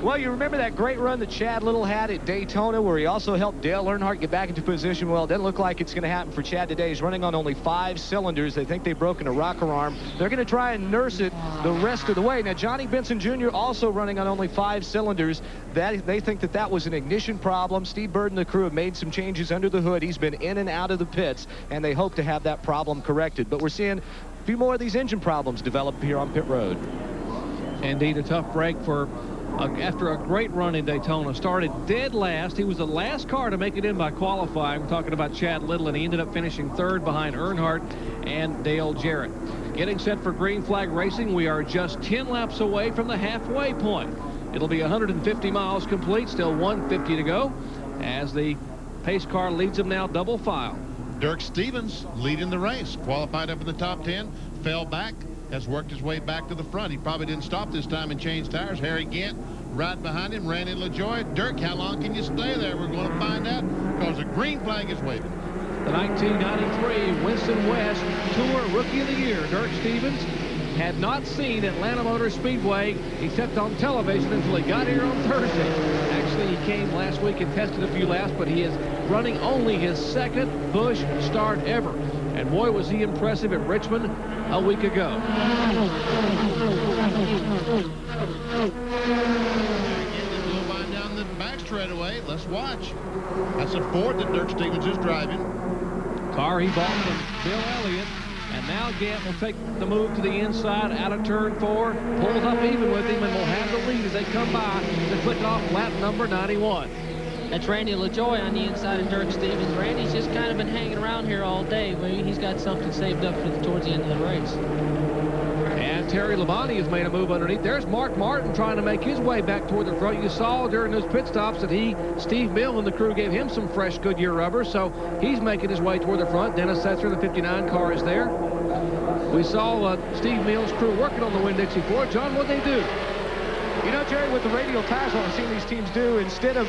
Well, you remember that great run that Chad Little had at Daytona where he also helped Dale Earnhardt get back into position? Well, it doesn't look like it's going to happen for Chad today. He's running on only 5 cylinders. They think they've broken a rocker arm. They're going to try and nurse it the rest of the way. Now, Johnny Benson Jr. also running on only 5 cylinders. They think that was an ignition problem. Steve Bird and the crew have made some changes under the hood. He's been in and out of the pits, and they hope to have that problem corrected. But we're seeing a few more of these engine problems develop here on pit road. Indeed, a tough break for after a great run in Daytona. Started dead last. He was the last car to make it in by qualifying. We're talking about Chad Little, and he ended up finishing 3rd behind Earnhardt and Dale Jarrett. Getting set for Green Flag Racing. We are just 10 laps away from the halfway point. It'll be 150 miles complete, still 150 to go, as the pace car leads them now double file. Dirk Stevens leading the race. Qualified up in the top 10, fell back, has worked his way back to the front. He probably didn't stop this time and change tires. Harry Gant right behind him, Randy LaJoie. Dirk, how long can you stay there? We're going to find out because the green flag is waving. The 1993 Winston West Tour Rookie of the Year, Dirk Stevens, had not seen Atlanta Motor Speedway except on television until he got here on Thursday. Actually, he came last week and tested a few laps, but he is running only his 2nd Busch start ever. And boy, was he impressive at Richmond a week ago. Down the back straightaway. Let's watch. That's a Ford that Dirk Stevens is driving. Car he bought from Bill Elliott. And now Gant will take the move to the inside out of turn 4. Pulls up even with him and will have the lead as they come by to click off lap number 91. That's Randy LaJoie on the inside of Dirk Stevens. Randy's just kind of been hanging around here all day. Maybe he's got something saved up towards the end of the race. And Terry Labonte has made a move underneath. There's Mark Martin trying to make his way back toward the front. You saw during those pit stops that Steve Mill and the crew gave him some fresh Goodyear rubber, so he's making his way toward the front. Dennis Setzer, the 59 car, is there. We saw Steve Mill's crew working on the Winn-Dixie Ford. John, what'd they do? You know, Jerry, with the radial tires, what I've seen these teams do, instead of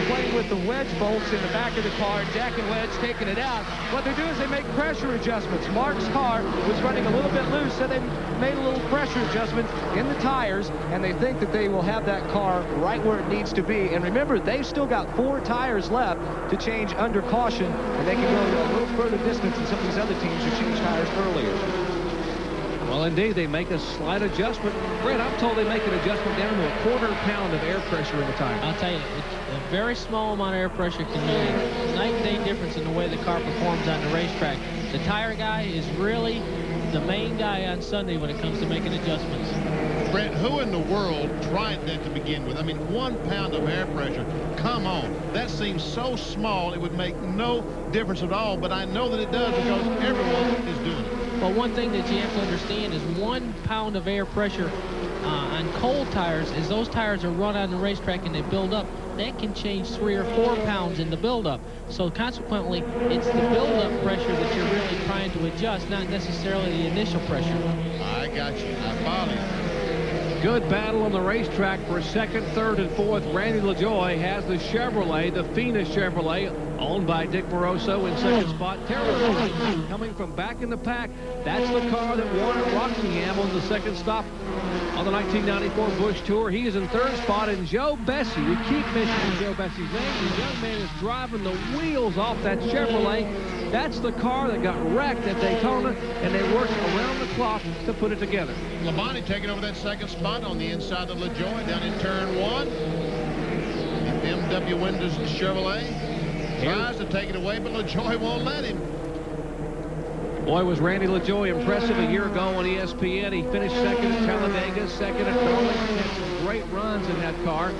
playing with the wedge bolts in the back of the car, jack and wedge, taking it out, what they do is they make pressure adjustments. Mark's car was running a little bit loose, so they made a little pressure adjustment in the tires, and they think that they will have that car right where it needs to be. And remember, they've still got 4 tires left to change under caution, and they can go a little further distance than some of these other teams who changed tires earlier. Well, indeed, they make a slight adjustment. Brett, I'm told they make an adjustment down to a 1/4 pound of air pressure in the tire. I'll tell you, a very small amount of air pressure can make a night and day difference in the way the car performs on the racetrack. The tire guy is really the main guy on Sunday when it comes to making adjustments. Brett, who in the world tried that to begin with? I mean, 1 pound of air pressure. Come on. That seems so small, it would make no difference at all, but I know that it does because everyone is doing it. Well, one thing that you have to understand is 1 pound of air pressure on cold tires, as those tires are run on the racetrack and they build up, that can change 3 or 4 pounds in the buildup. So consequently, it's the buildup pressure that you're really trying to adjust, not necessarily the initial pressure. I got you. I follow you. good battle on the racetrack for second, third, and fourth. Randy LaJoie has the Chevrolet, the Fina Chevrolet, owned by Dick Moroso in second spot. Terry LaVon coming from back in the pack. That's the car that won at Rockingham on the second stop on the 1994 Busch Tour. He is in third spot, and Joe Bessie, we keep mentioning Joe Bessie's name. The young man is driving the wheels off that Chevrolet. That's the car that got wrecked at Daytona, and they worked around the clock to put it together. Labonte taking over that second spot on the inside of LaJoie down in turn one. The BMW Windows Chevrolet tries to take it away, but LaJoie won't let him. Boy, was Randy LaJoie impressive a year ago on ESPN. He finished second at Talladega, second at Darlington. Had some great runs in that car.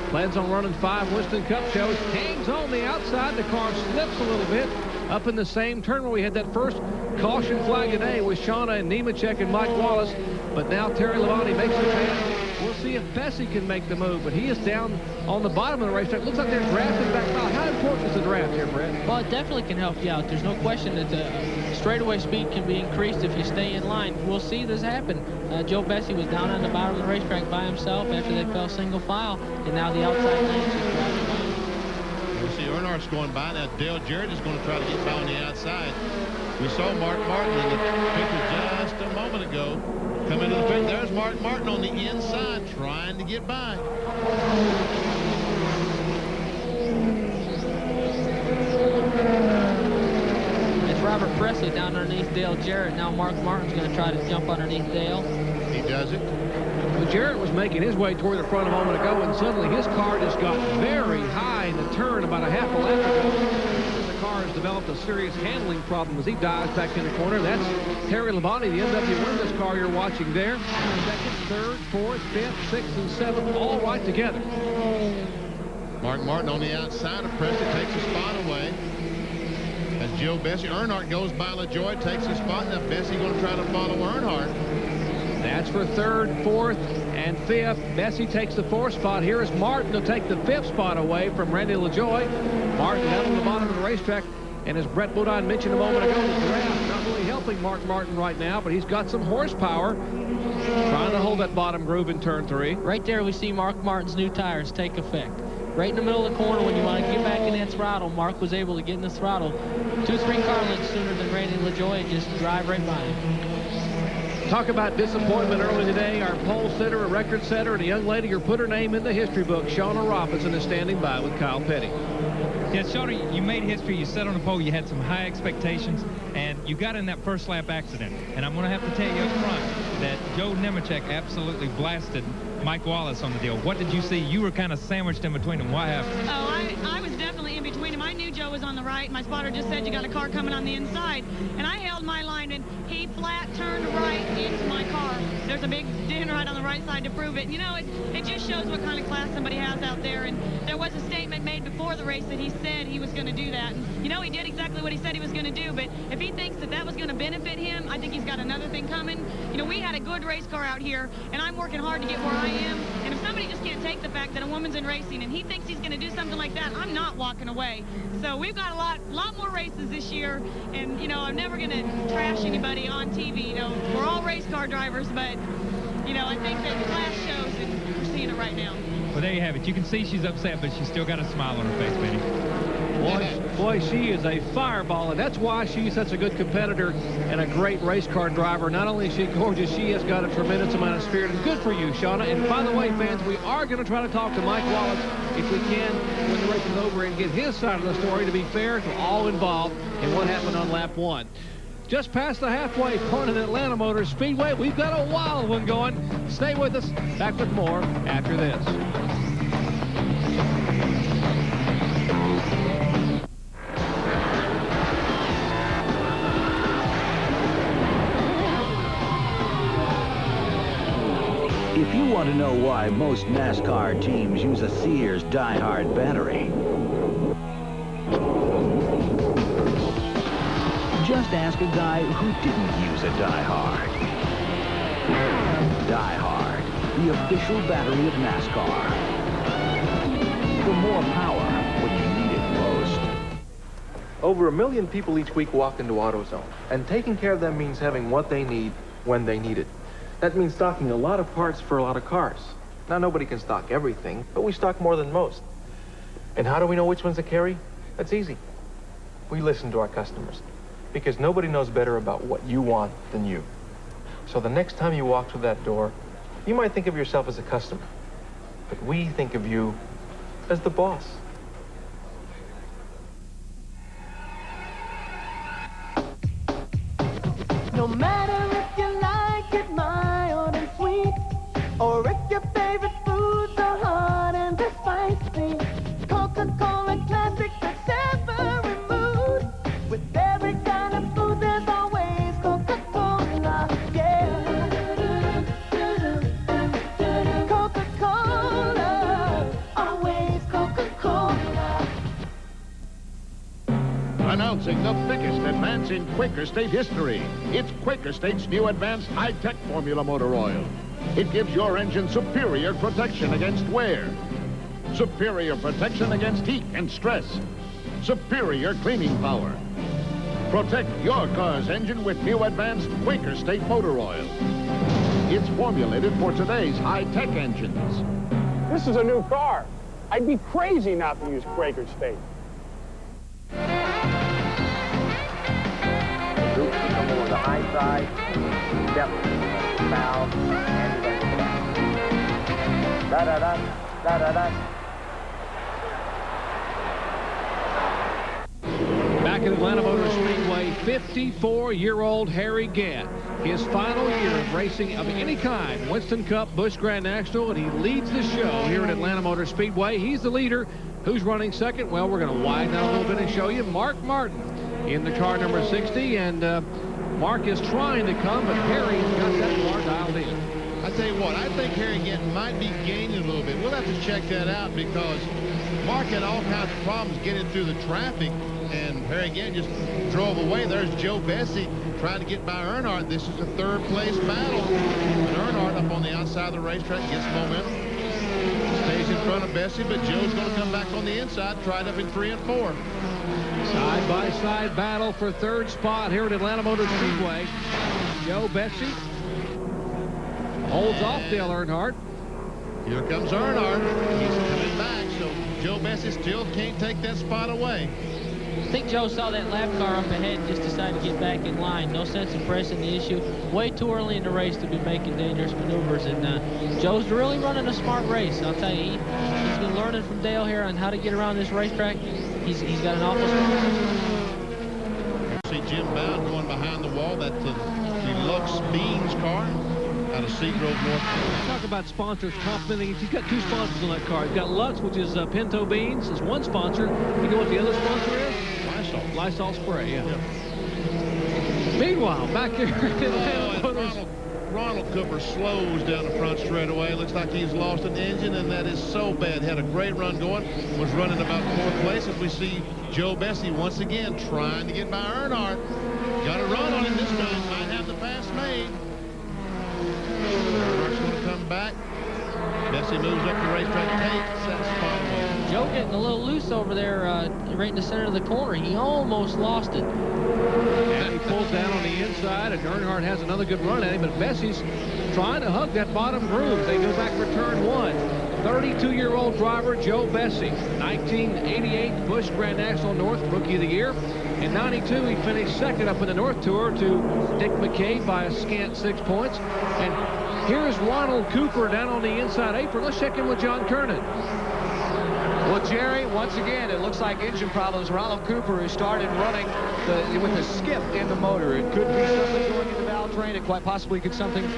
Plans on running 5 Winston Cup shows. Hangs on the outside. The car slips a little bit up in the same turn where we had that first caution flag today with Shauna and Nemechek and Mike Wallace. But now Terry Labonte makes the pass. We'll see if Bessie can make the move, but he is down on the bottom of the racetrack. Looks like they're drafting back now. How important is the draft here, Brett? Well, it definitely can help you out. There's no question that the straightaway speed can be increased if you stay in line. We'll see this happen. Joe Bessie was down on the bottom of the racetrack by himself after they fell single file, and now the outside lane's just driving by. We see Earnhardt's going by. Now Dale Jarrett is going to try to get by on the outside. We saw Mark Martin in the picture just a moment ago come into the pit. There's Mark Martin on the inside trying to get by. It's Robert Presley down underneath Dale Jarrett. Now Mark Martin's going to try to jump underneath Dale. He does it. Well, Jarrett was making his way toward the front a moment ago, and suddenly his car just got very high in the turn about a half a lap ago. The car has developed a serious handling problem as he dives back in the corner. That's Terry Labonte, the MW Windows car you're watching there. Second, third, fourth, fifth, sixth, and seventh, all right together. Mark Martin on the outside of Presley takes his spot away. As Joe Bessie, Earnhardt goes by LaJoie, takes his spot. Now Bessie going to try to follow Earnhardt. That's for third, fourth, and fifth. Bessie takes the fourth spot. Here is Martin to take the fifth spot away from Randy LaJoie. Martin down on the bottom of the racetrack. And as Brett Bodine mentioned a moment ago, the draft not really helping Mark Martin right now, but he's got some horsepower trying to hold that bottom groove in turn 3. Right there we see Mark Martin's new tires take effect. Right in the middle of the corner when you want to get back in that throttle, Mark was able to get in the throttle 2-3 car lengths sooner than Randy LaJoie and just drive right by him. Talk about disappointment early today. Our pole sitter, a record setter, and a young lady who put her name in the history book. Shauna Robinson is standing by with Kyle Petty. Yeah, Shauna, you made history. You sat on the pole. You had some high expectations, and you got in that first lap accident. And I'm going to have to tell you up front that Joe Nemechek absolutely blasted Mike Wallace on the deal. What did you see? You were kind of sandwiched in between them. What happened? Oh, I was definitely in between him. I knew Joe was on the right. My spotter just said you got a car coming on the inside. And I held my line, and he flat turned right into my car. There's a big dent right on the right side to prove it. You know, it just shows what kind of class somebody has out there. And there was a statement made before the race that he said he was going to do that. And, you know, he did exactly what he said he was going to do. But if he thinks that that was going to benefit him, I think he's got another thing coming. You know, we had a good race car out here, and I'm working hard to get where I am. And if somebody just can't take the fact that a woman's in racing and he thinks he's going to do something like that, I'm not walking away. So we've got a lot more races this year. And, you know, I'm never going to trash anybody on TV. You know, we're all race car drivers, but, you know, I think that the class shows, and we're seeing it right now. Well, there you have it. You can see she's upset, but she's still got a smile on her face, Benny. Boy, she is a fireball, and that's why she's such a good competitor and a great race car driver. Not only is she gorgeous, she has got a tremendous amount of spirit, and good for you, Shauna. And by the way, fans, we are going to try to talk to Mike Wallace if we can when the race is over and get his side of the story to be fair to all involved in what happened on lap 1. Just past the halfway point at Atlanta Motor Speedway, we've got a wild one going. Stay with us. Back with more after this. If you want to know why most NASCAR teams use a Sears Die-Hard battery, just ask a guy who didn't use a Die-Hard. Die-Hard, the official battery of NASCAR. For more power when you need it most. Over 1 million people each week walk into AutoZone, and taking care of them means having what they need when they need it. That means stocking a lot of parts for a lot of cars. Now, nobody can stock everything, but we stock more than most. And how do we know which ones to carry? That's easy. We listen to our customers, because nobody knows better about what you want than you. So the next time you walk through that door, you might think of yourself as a customer, but we think of you as the boss. No matter if you like it mild and sweet, or if your favorite foods are hot and they're spicy, Coca-Cola Classic fits every mood. With every kind of food, there's always Coca-Cola, yeah. Coca-Cola, always Coca-Cola. Announcing the biggest advance in Quaker State history. It's Quaker State's new advanced high-tech formula motor oil. It gives your engine superior protection against wear, superior protection against heat and stress, superior cleaning power. Protect your car's engine with new advanced Quaker State motor oil. It's formulated for today's high-tech engines. This is a new car. I'd be crazy not to use Quaker State. Come over the high side, step, bow, and da-da-da, da-da-da. Back at Atlanta Motor Speedway, 54-year-old Harry Gant. His final year of racing of any kind, Winston Cup, Busch Grand National, and he leads the show here at Atlanta Motor Speedway. He's the leader. Who's running second? Well, we're going to widen out a little bit and show you Mark Martin in the car number 60, and Mark is trying to come, but Harry's got that car dialed in. I tell you what, I think Harry Gant might be gaining a little bit. We'll have to check that out because Mark had all kinds of problems getting through the traffic, and Harry Gant just drove away. There's Joe Bessie trying to get by Earnhardt. This is a third-place battle. And Earnhardt up on the outside of the racetrack gets momentum. Stays in front of Bessie, but Joe's going to come back on the inside, tried up in 3 and 4. Side-by-side battle for third spot here at Atlanta Motor Speedway. Joe Bessie holds off Dale Earnhardt. Here comes Earnhardt. He's coming back, so Joe Bessie still can't take that spot away. I think Joe saw that lap car up ahead and just decided to get back in line. No sense in pressing the issue. Way too early in the race to be making dangerous maneuvers. And Joe's really running a smart race. I'll tell you, he's been learning from Dale here on how to get around this racetrack. He's got an awful smart. See Jim Bound going behind the wall. That's the Lux Beans car out of Seagrove, North Carolina. Talk about sponsors complimenting. He's got two sponsors on that car. He's got Lux, which is Pinto Beans, is one sponsor. You know what the other sponsor is? Lysol spray, yeah. Meanwhile, back here Ronald Cooper slows down the front straightaway. Looks like he's lost an engine, and that is so bad. Had a great run going. Was running about 4th place as we see Joe Bessie once again trying to get by Earnhardt. Got a run on him this time. Might have the pass made. Earnhardt's going to come back. Bessie moves up the racetrack, takes that spot away. Joe getting a little loose over there right in the center of the corner. He almost lost it. And he pulls down on the inside, and Earnhardt has another good run at him, but Bessie's trying to hug that bottom groove. They go back for turn 1. 32-year-old driver Joe Bessie, 1988 Busch Grand National North Rookie of the Year. In 92, he finished second up in the North Tour to Dick McKay by a scant 6 points. And here's Ronald Cooper down on the inside apron. Let's check in with John Kernan. Well, Jerry, once again, it looks like engine problems. Ronald Cooper, who started running with a skip in the motor. It could be something going in the valve train. It quite possibly could something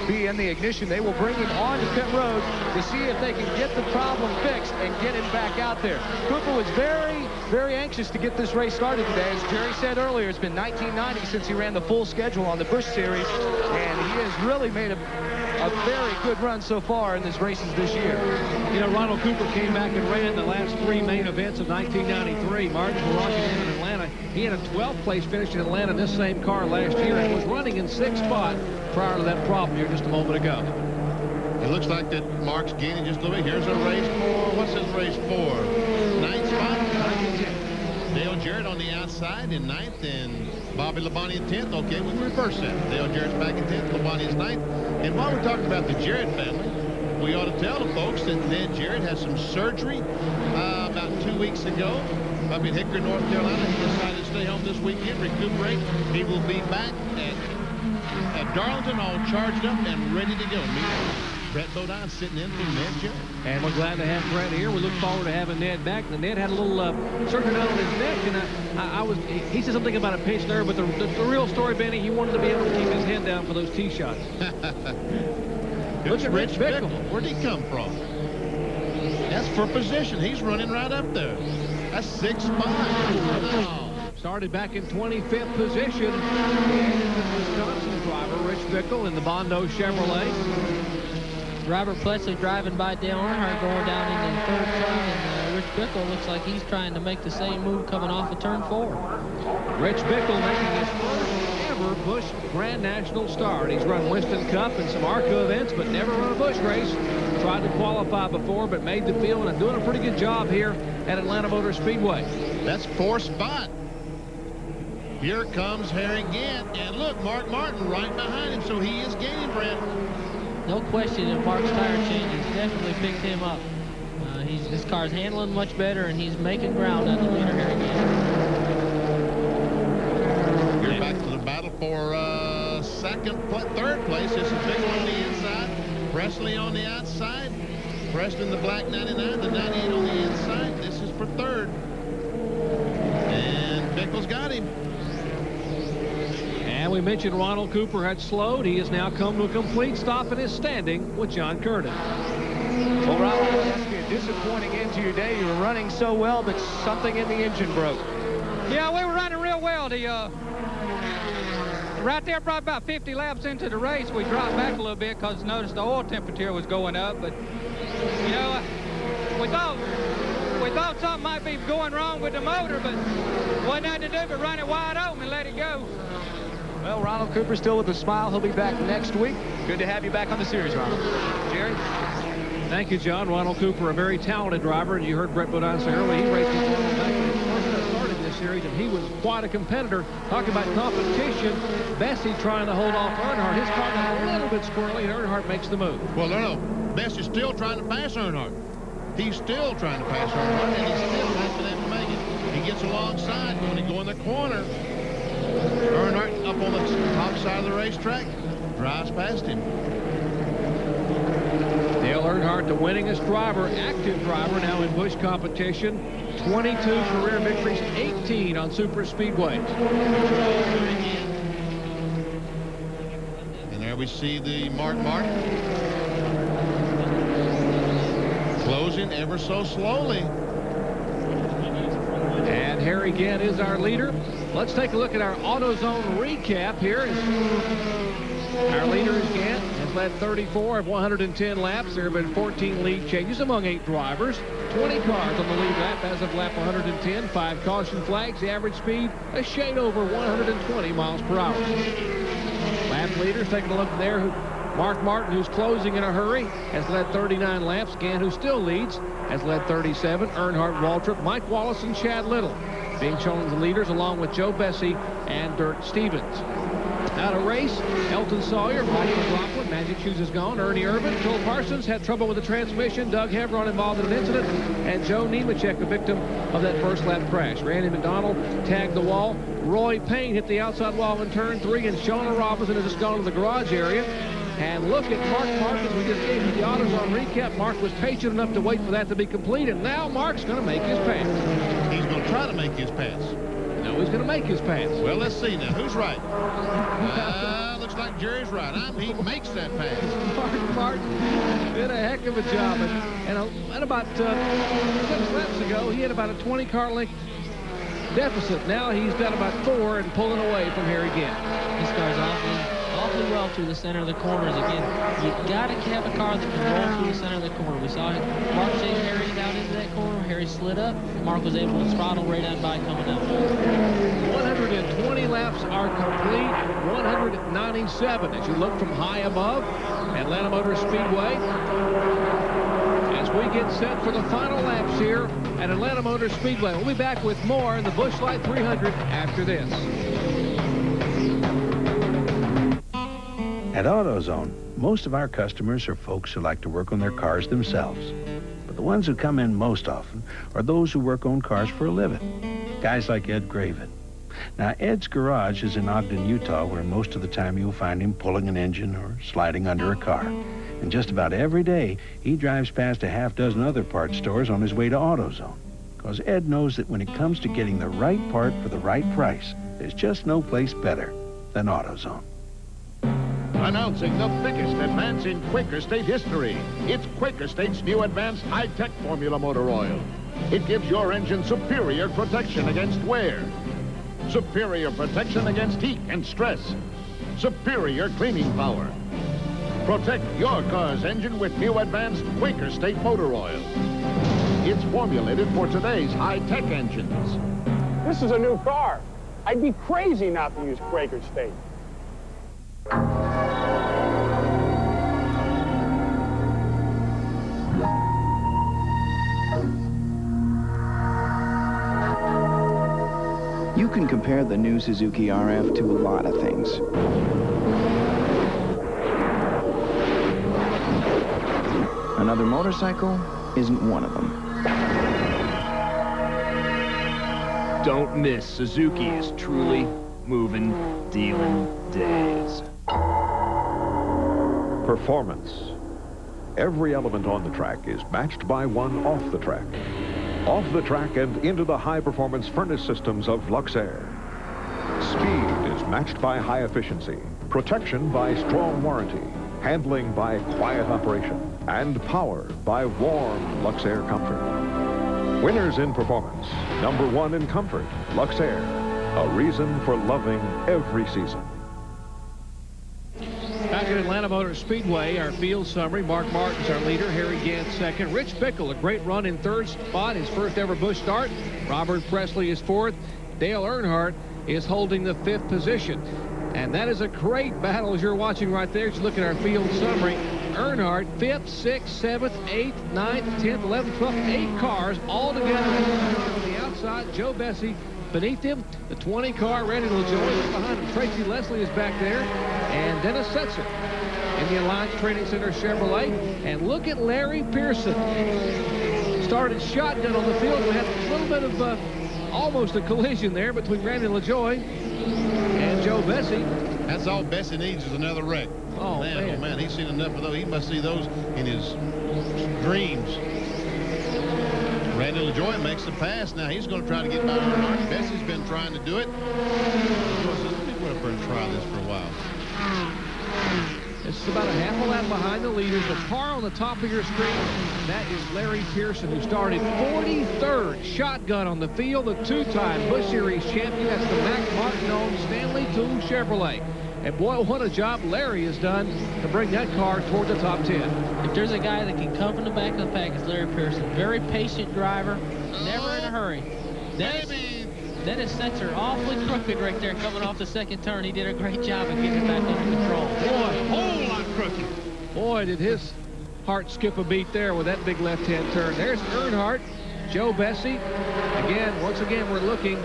be in the ignition. They will bring him on to pit road to see if they can get the problem fixed and get him back out there. Cooper was very, very anxious to get this race started today. As Jerry said earlier, it's been 1990 since he ran the full schedule on the Busch Series, and he has really made a very good run so far in his races this year. You know, Ronald Cooper came back and ran the last 3 main events of 1993. Martinsville, Washington, and Atlanta. He had a 12th place finish in Atlanta in this same car last year and was running in 6th spot prior to that problem here just a moment ago. It looks like that Mark's gaining just a little bit. Here's a race for, what's his race for? 9th spot? Dale Jarrett on the outside in 9th, and Bobby Labonte in 10th. Okay, we reverse that. Dale Jarrett's back in 10th, Labonte is 9th. And while we're talking about the Jarrett family, we ought to tell the folks that Ned Jarrett had some surgery about 2 weeks ago up in Hickory, North Carolina. He decided to stay home this weekend, recuperate. He will be back at Darlington, all charged up and ready to go. Brett Bodine sitting in for Ned Jarrett. And we're glad to have Brett here. We look forward to having Ned back. The Ned had a little surgery down on his neck, and he said something about a pinched nerve, but the real story, Benny, he wanted to be able to keep his head down for those tee shots. Look at Rich Bickle. Where'd he come from? That's for position. He's running right up there. That's 6'5". Wow. Started back in 25th position. And the Wisconsin driver, Rich Bickle, in the Bondo Chevrolet. Robert Plessley driving by Dale Earnhardt going down into the third turn, and Rich Bickle looks like he's trying to make the same move coming off of turn 4. Rich Bickle making his first ever Busch Grand National start. He's run Winston Cup and some ARCA events, but never run a Busch race. Tried to qualify before, but made the field and doing a pretty good job here at Atlanta Motor Speedway. That's 4th spot. Here comes Harry Gant, and look, Mark Martin right behind him, so he is gaining, Brent. No question that Mark's tire changes definitely picked him up. His car's handling much better, and he's making ground on the leader here again. We're back to the battle for third place. This is Bickle on the inside, Presley on the outside, Preston the black 99, the 98 on the inside. This is for third. And Bickle's got him. And we mentioned Ronald Cooper had slowed. He has now come to a complete stop in his standing with John Curtin. Well, Ronald, it must be a disappointing end to your day. You were running so well, but something in the engine broke. Yeah, we were running real well. Right there, probably about 50 laps into the race, we dropped back a little bit because noticed the oil temperature was going up. But, you know, we thought something might be going wrong with the motor, but wasn't nothing to do but run it wide open and let it go. Well, Ronald Cooper still with a smile. He'll be back next week. Good to have you back on the series, Ronald. Jerry? Thank you, John. Ronald Cooper, a very talented driver, and you heard Brett Bodine say earlier, he raced with Ronald back when he first started this series, and he was quite a competitor. Talking about competition, Bessie trying to hold off Earnhardt. His car got a little bit squirrely, and Earnhardt makes the move. Well, no. Bessie's still trying to pass Earnhardt. He's still trying to pass Earnhardt, and he still hasn't been able to make it. He gets alongside, but when he go in the corner, Earnhardt up on the top side of the racetrack, drives past him. Dale Earnhardt, the winningest driver, active driver now in Busch competition. 22 career victories, 18 on super speedways. And there we see the Mark Martin closing ever so slowly. And Harry Gant is our leader. Let's take a look at our AutoZone recap here. Our leader is Gant, has led 34 of 110 laps. There have been 14 lead changes among 8 drivers. 20 cars on the lead lap as of lap 110. 5 caution flags. The average speed a shade over 120 miles per hour. Lap leaders, taking a look there. Mark Martin, who's closing in a hurry, has led 39 laps. Gant, who still leads, has led 37. Earnhardt, Waltrip, Mike Wallace, and Chad Little being shown as the leaders, along with Joe Bessie and Dirk Stevens. Out of race, Elton Sawyer, Mike McLaughlin, Magic Shoes is gone. Ernie Irvin, Phil Parsons had trouble with the transmission. Doug Hevron involved in an incident. And Joe Nemechek, a victim of that first lap crash. Randy McDonald tagged the wall. Roy Payne hit the outside wall in turn 3. And Shauna Robinson has just gone to the garage area. And look at Mark Martin. We just gave you the AutoZone recap. Mark was patient enough to wait for that to be complete. And now Mark's going to make his pass. He's going to try to make his pass. No, he's going to make his pass. Well, let's see now. Who's right? Looks like Jerry's right. He makes that pass. Mark Martin did a heck of a job. And about 6 laps ago, he had about a 20-car length deficit. Now he's got about 4 and pulling away from here again. This car's awfully well through the center of the corners. Again, you got to have a car that can roll through the center of the corner. We saw Mark chase Harry down into that corner. Harry slid up. Mark was able to throttle right on by coming up. 120 laps are complete. 197 as you look from high above Atlanta Motor Speedway. As we get set for the final laps here at Atlanta Motor Speedway. We'll be back with more in the Busch Light 300 after this. At AutoZone, most of our customers are folks who like to work on their cars themselves. But the ones who come in most often are those who work on cars for a living. Guys like Ed Graven. Now, Ed's garage is in Ogden, Utah, where most of the time you'll find him pulling an engine or sliding under a car. And just about every day, he drives past a half dozen other parts stores on his way to AutoZone. Because Ed knows that when it comes to getting the right part for the right price, there's just no place better than AutoZone. Announcing the biggest advance in Quaker State history. It's Quaker State's new advanced high-tech formula motor oil. It gives your engine superior protection against wear, superior protection against heat and stress, superior cleaning power. Protect your car's engine with new advanced Quaker State motor oil. It's formulated for today's high-tech engines. This is a new car. I'd be crazy not to use Quaker State. You can compare the new Suzuki RF to a lot of things. Another motorcycle isn't one of them. Don't miss Suzuki's truly moving, dealing days. Performance. Every element on the track is matched by one off the track. Off the track and into the high-performance furnace systems of Luxair. Speed is matched by high efficiency, protection by strong warranty, handling by quiet operation, and power by warm Luxair comfort. Winners in performance, #1 in comfort, Luxair. A reason for loving every season. Back at Atlanta Motor Speedway, our field summary. Mark Martin's our leader. Harry Gant second. Rich Bickle, a great run in third spot. His first ever Busch start. Robert Presley is fourth. Dale Earnhardt is holding the fifth position. And that is a great battle as you're watching right there. As you look at our field summary. Earnhardt, 5th, 6th, 7th, 8th, 9th, 10th, 11th, 12th, 8 cars all together on the outside. Joe Bessie beneath him. The 20 car, Randy LaJoie is behind him. Tracy Leslie is back there. And Dennis Setzer in the Alliance Training Center Chevrolet. And look at Larry Pearson. Started shotgun on the field. We had a little bit of almost a collision there between Randy LaJoie and Joe Bessie. That's all Bessie needs is another wreck. Oh, man. Oh, man. He's seen enough of those. He must see those in his dreams. Randy LaJoie makes the pass. Now he's going to try to get by Earnhardt. Bessie's been trying to do it. LaJoie says, let me go up there and try this for a while. It's about a half a lap behind the leaders. The car on the top of your screen, that is Larry Pearson, who started 43rd shotgun on the field, the two-time Busch Series champion. That's the Mac Martin-owned Stanley Tool Chevrolet. And boy, what a job Larry has done to bring that car toward the top 10. If there's a guy that can come from the back of the pack, it's Larry Pearson. Very patient driver, never in a hurry. Dennis Setzer awfully crooked right there coming off the second turn. He did a great job of getting it back under control. Boy, whole lot crooked. Boy, did his heart skip a beat there with that big left-hand turn. There's Earnhardt, Joe Bessie. Once again, we're looking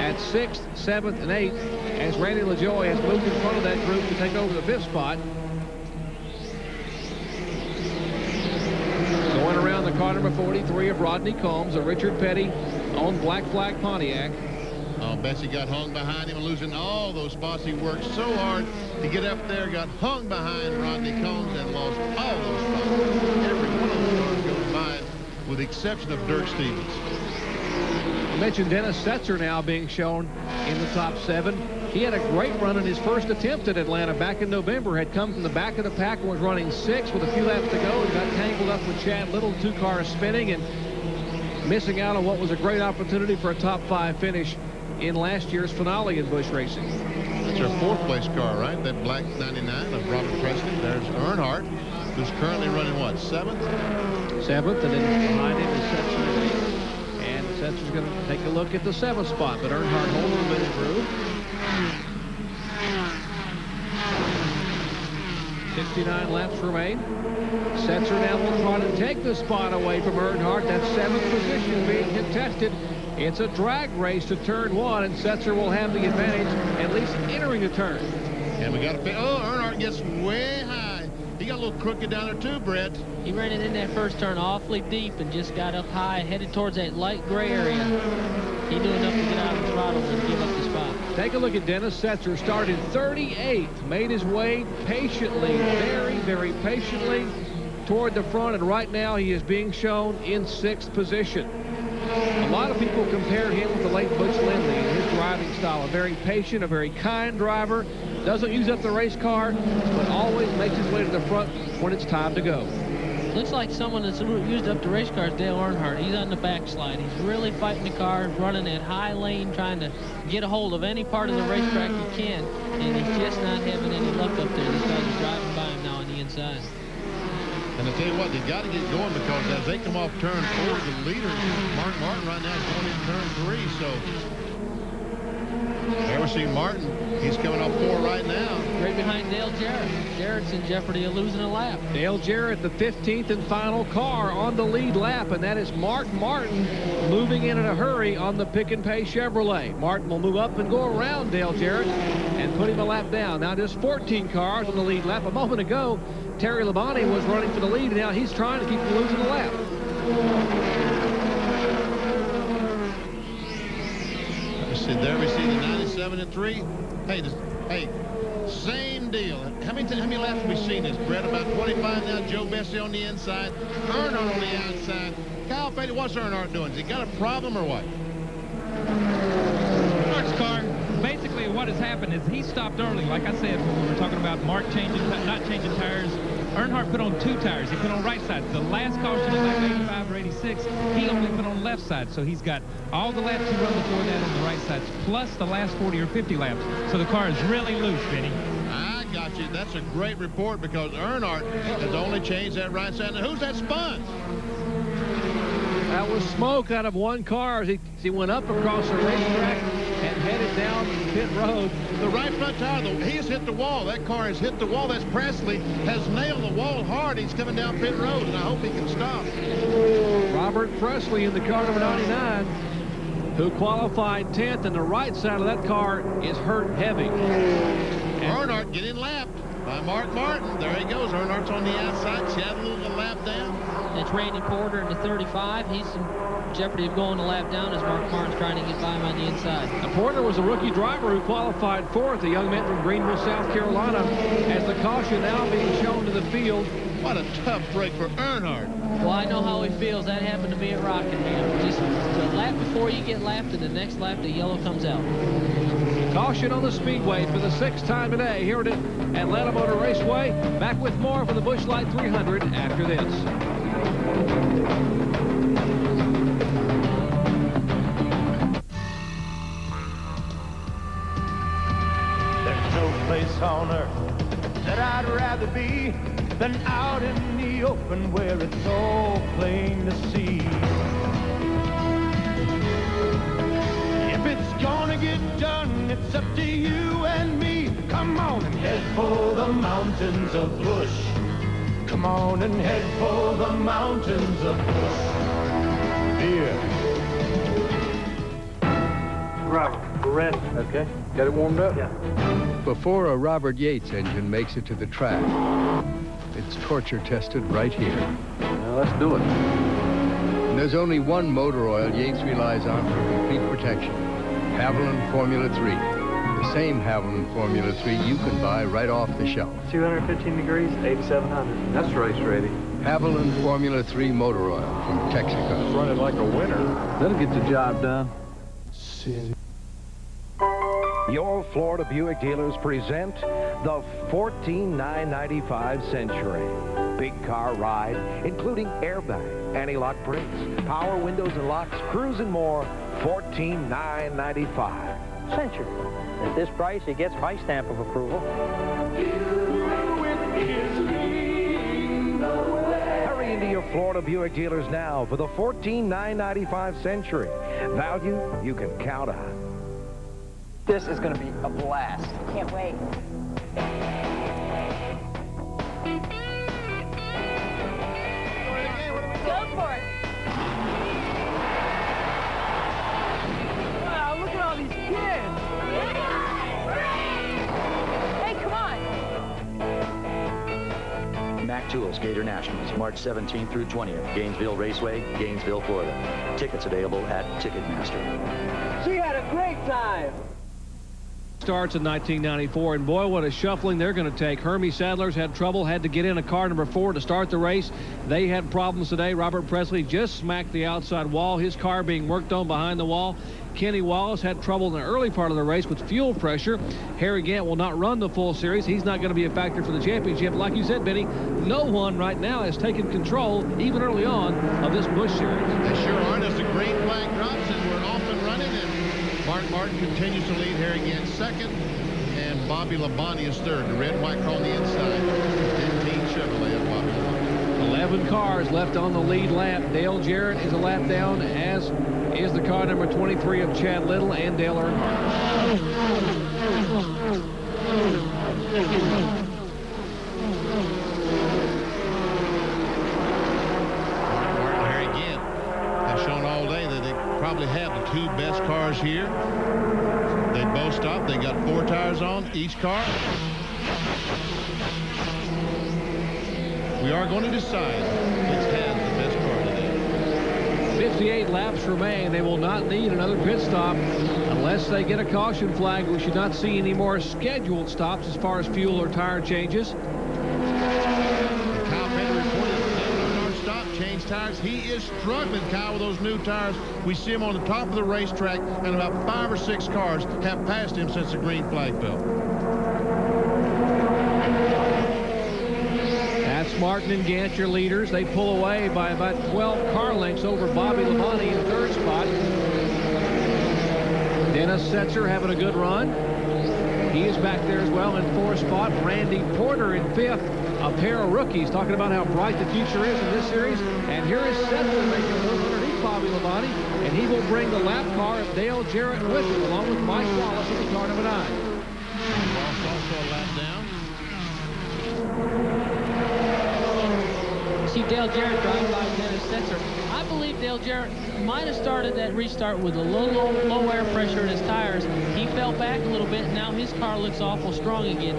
at 6th, 7th, and 8th as Randy LaJoie has moved in front of that group to take over the 5th spot. Going around the car number 43 of Rodney Combs, a Richard Petty on Black Flag Pontiac. Oh, Bessie got hung behind him and losing all those spots. He worked so hard to get up there, got hung behind Rodney Combs and lost all those spots. Every one of those cars goes by with the exception of Dirk Stevens. I mentioned Dennis Setzer now being shown in the top 7. He had a great run in his first attempt at Atlanta back in November. Had come from the back of the pack and was running 6th with a few laps to go and got tangled up with Chad Little. 2 cars spinning and missing out on what was a great opportunity for a top 5 finish in last year's finale in Busch Racing. That's our 4th place car, right? That black 99 of Robert Presley. There's Earnhardt, who's currently running what, 7th? 7th, and then behind him is Setzer. And Setzer's going to take a look at the 7th spot, but Earnhardt holding him in his groove. 69 laps remain. Setzer now will try to take the spot away from Earnhardt. That 7th position being contested. It's a drag race to turn 1, and Setzer will have the advantage, at least entering the turn. And we got a bit. Oh, Earnhardt gets way high. He got a little crooked down there too, Brett. He ran it in that first turn awfully deep and just got up high, headed towards that light gray area. He knew enough to get out of the throttle and give up the spot. Take a look at Dennis Setzer. Started 38th, made his way patiently, very, very patiently toward the front, and right now he is being shown in 6th position. A lot of people compare him with the late Butch Lindley in his driving style. A very patient, a very kind driver. Doesn't use up the race car, but always makes his way to the front when it's time to go. Looks like someone that's used up the race car is Dale Earnhardt. He's on the backslide. He's really fighting the car, running that high lane, trying to get a hold of any part of the racetrack he can, and he's just not having any luck up there. These guys are driving by him now on the inside. And I tell you what, they got to get going, because as they come off turn 4, the leader, Mark Martin, right now is going in turn 3. So there we see Martin. He's coming off 4 right now. Right behind Dale Jarrett. Jarrett's in jeopardy of losing a lap. Dale Jarrett, the 15th and final car on the lead lap, and that is Mark Martin moving in a hurry on the Pick and Pay Chevrolet. Martin will move up and go around Dale Jarrett and put him a lap down. Now just 14 cars on the lead lap. A moment ago, Terry Labonte was running for the lead, and now he's trying to keep from losing a lap. There we see the 97 and 3. Hey, same deal. How many laps have we seen this, Brett? About 25 now. Joe Bessie on the inside. Earnhardt on the outside. Kyle Petty, what's Earnhardt doing? Has he got a problem or what? Earnhardt's car, basically what has happened is he stopped early. Like I said, when we were talking about Mark not changing tires, Earnhardt put on 2 tires. He put on right side. The last caution in lap 85 or 86, he only put on left side. So he's got all the laps he run before that on the right side, plus the last 40 or 50 laps. So the car is really loose, Vinny. I got you. That's a great report, because Earnhardt has only changed that right side. Now, who's that spun? That was smoke out of one car as he went up across the racetrack and headed down pit road. The right front tire, he has hit the wall. That car has hit the wall. That's Presley, has nailed the wall hard. He's coming down pit road, and I hope he can stop. Robert Presley in the car number 99, who qualified 10th, and the right side of that car is hurt heavy. Earnhardt getting lapped by Mark Martin. There he goes. Earnhardt's on the outside. Shadow a lap down. It's Randy Porter in the 35. He's in jeopardy of going a lap down as Mark Martin's trying to get by him on the inside. Now, Porter was a rookie driver who qualified 4th, a young man from Greenville, South Carolina, as the caution now being shown to the field. What a tough break for Earnhardt. Well, I know how he feels. That happened to me at Rockingham. Just the lap before you get lapped, and the next lap the yellow comes out. Caution on the speedway for the 6th time today here at Atlanta Motor Raceway. Back with more for the Busch Light 300 after this. There's no place on earth that I'd rather be than out in the open where it's all plain to see. If it's gonna get done, it's up to you and me. Come on and head for the mountains of Busch. Come on and head for the mountains of Busch. Here. Robert, we're ready. Okay. Got it warmed up? Yeah. Before a Robert Yates engine makes it to the track, it's torture tested right here. Well, let's do it. And there's only one motor oil Yates relies on for complete protection. Haviland Formula 3. The same Haviland Formula 3 you can buy right off the shelf. 215 degrees, 8,700. That's race ready. Haviland Formula 3 motor oil from Texaco. Running like a winner. That'll get the job done. Your Florida Buick dealers present the 14,995 Century. Big car ride, including airbag, anti-lock brakes, power windows and locks, cruise and more. 14,995. Century. At this price, it gets my stamp of approval. Hurry into your Florida Buick dealers now for the 14,995 Century. Value you can count on. This is going to be a blast. Can't wait. Go for it. Wow, look at all these kids. Hey, come on. Mack Tools Gator Nationals, March 17th through 20th, Gainesville Raceway, Gainesville, Florida. Tickets available at Ticketmaster. She had a great time. Starts in 1994, and boy, what a shuffling they're going to take. Hermie Sadler's had trouble, had to get in a car number 4 to start the race. They had problems today. Robert Presley just smacked the outside wall, his car being worked on behind the wall. Kenny Wallace had trouble in the early part of the race with fuel pressure. Harry Gant will not run the full series. He's not going to be a factor for the championship. Like you said, Benny, no one right now has taken control, even early on, of this Busch series. They sure aren't, as the green flag drops and we're off and running, and Mark Martin continues to lead. Harry Gant second, and Bobby Labonte is third. The red white car on the inside. 15 Chevrolet of Bobby Labonte. 11 cars left on the lead lap. Dale Jarrett is a lap down, as is the car number 23 of Chad Little and Dale Earnhardt. Martin and Harry Gant have shown all day that they probably have the 2 best cars here. They both stopped. They got 4 tires on each car. We are going to decide which has the best car today. 58 laps remain. They will not need another pit stop unless they get a caution flag. We should not see any more scheduled stops as far as fuel or tire changes. Kyle Petty reported stop, change tires. He is struggling, Kyle, with those new tires. We see him on the top of the racetrack, and about 5 or 6 cars have passed him since the green flag fell. That's Martin and Gant, your leaders. They pull away by about 12 car lengths over Bobby Labonte in 3rd spot. Dennis Setzer having a good run. He is back there as well in 4th spot. Randy Porter in 5th. A pair of rookies talking about how bright the future is in this series. And here is Setzer making a move underneath Bobby Labonte. And he will bring the lap car of Dale Jarrett with him, along with Mike Wallace in the car number 9. Wallace also a lap down. See Dale Jarrett drive by Dennis Setzer. I believe Dale Jarrett might have started that restart with a low air pressure in his tires. He fell back a little bit. Now his car looks awful strong again.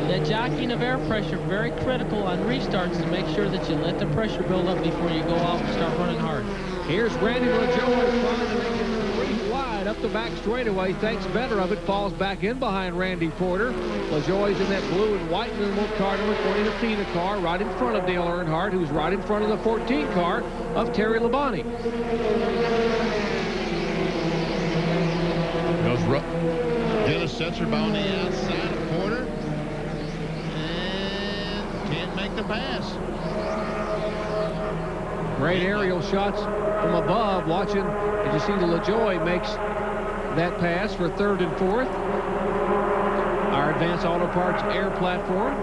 That jockeying of air pressure, very critical on restarts to make sure that you let the pressure build up before you go off and start running hard. Here's Randy LaJoie trying to make it 3 wide up the back straightaway. Thanks better of it. Falls back in behind Randy Porter. LaJoie's in that blue and white minimal car number 20 Athena car right in front of Dale Earnhardt, who's right in front of the 14 car of Terry Labonte. Goes Dennis Setzer by on the outside of Porter. And can't make the pass. Great aerial shots from above. Watching as you see the LaJoie makes that pass for 3rd and 4th. Our Advanced Auto Parts air platform.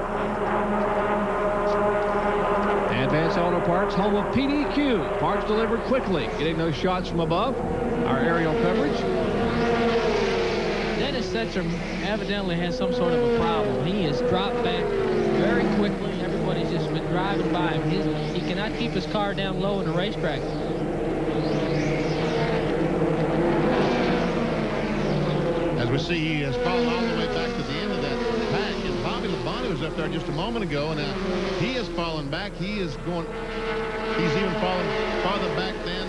Advanced Auto Parts, home of PDQ. Parts delivered quickly. Getting those shots from above. Our aerial coverage. Dennis Setzer evidently has some sort of a problem. He has dropped back very quickly. Everybody's just been driving by him. He cannot keep his car down low in the racetrack. As we see, he has fallen all the way back to the end of that pack, and Bobby Labonte was up there just a moment ago. Now he has fallen back. He's even fallen farther back than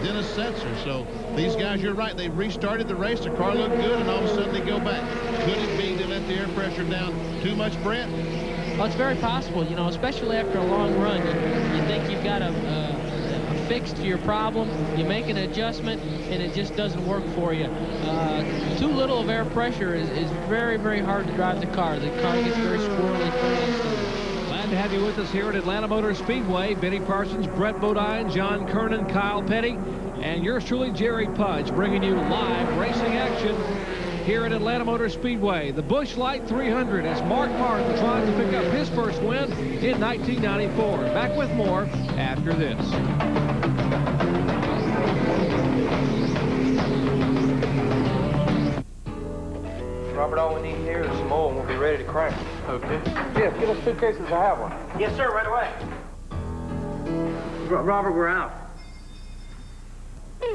Dennis Setzer. So these guys, you're right, they restarted the race. The car looked good, and all of a sudden they go back. Could it be they let the air pressure down too much, Brett? Well, it's very possible, you know, especially after a long run. You think you've got a fix to your problem, you make an adjustment, and it just doesn't work for you. Too little of air pressure is very, very hard to drive the car. The car gets very squirrely. Glad to have you with us here at Atlanta Motor Speedway. Benny Parsons, Brett Bodine, John Kernan, Kyle Petty, and yours truly, Jerry Pudge, bringing you live racing action here at Atlanta Motor Speedway. The Busch Light 300 as Mark Martin trying to pick up his first win in 1994. Back with more after this. Robert, all we need here is some oil and we'll be ready to crank. Okay. Yes, get us suitcases. I have one. Yes, sir, right away. Robert, we're out.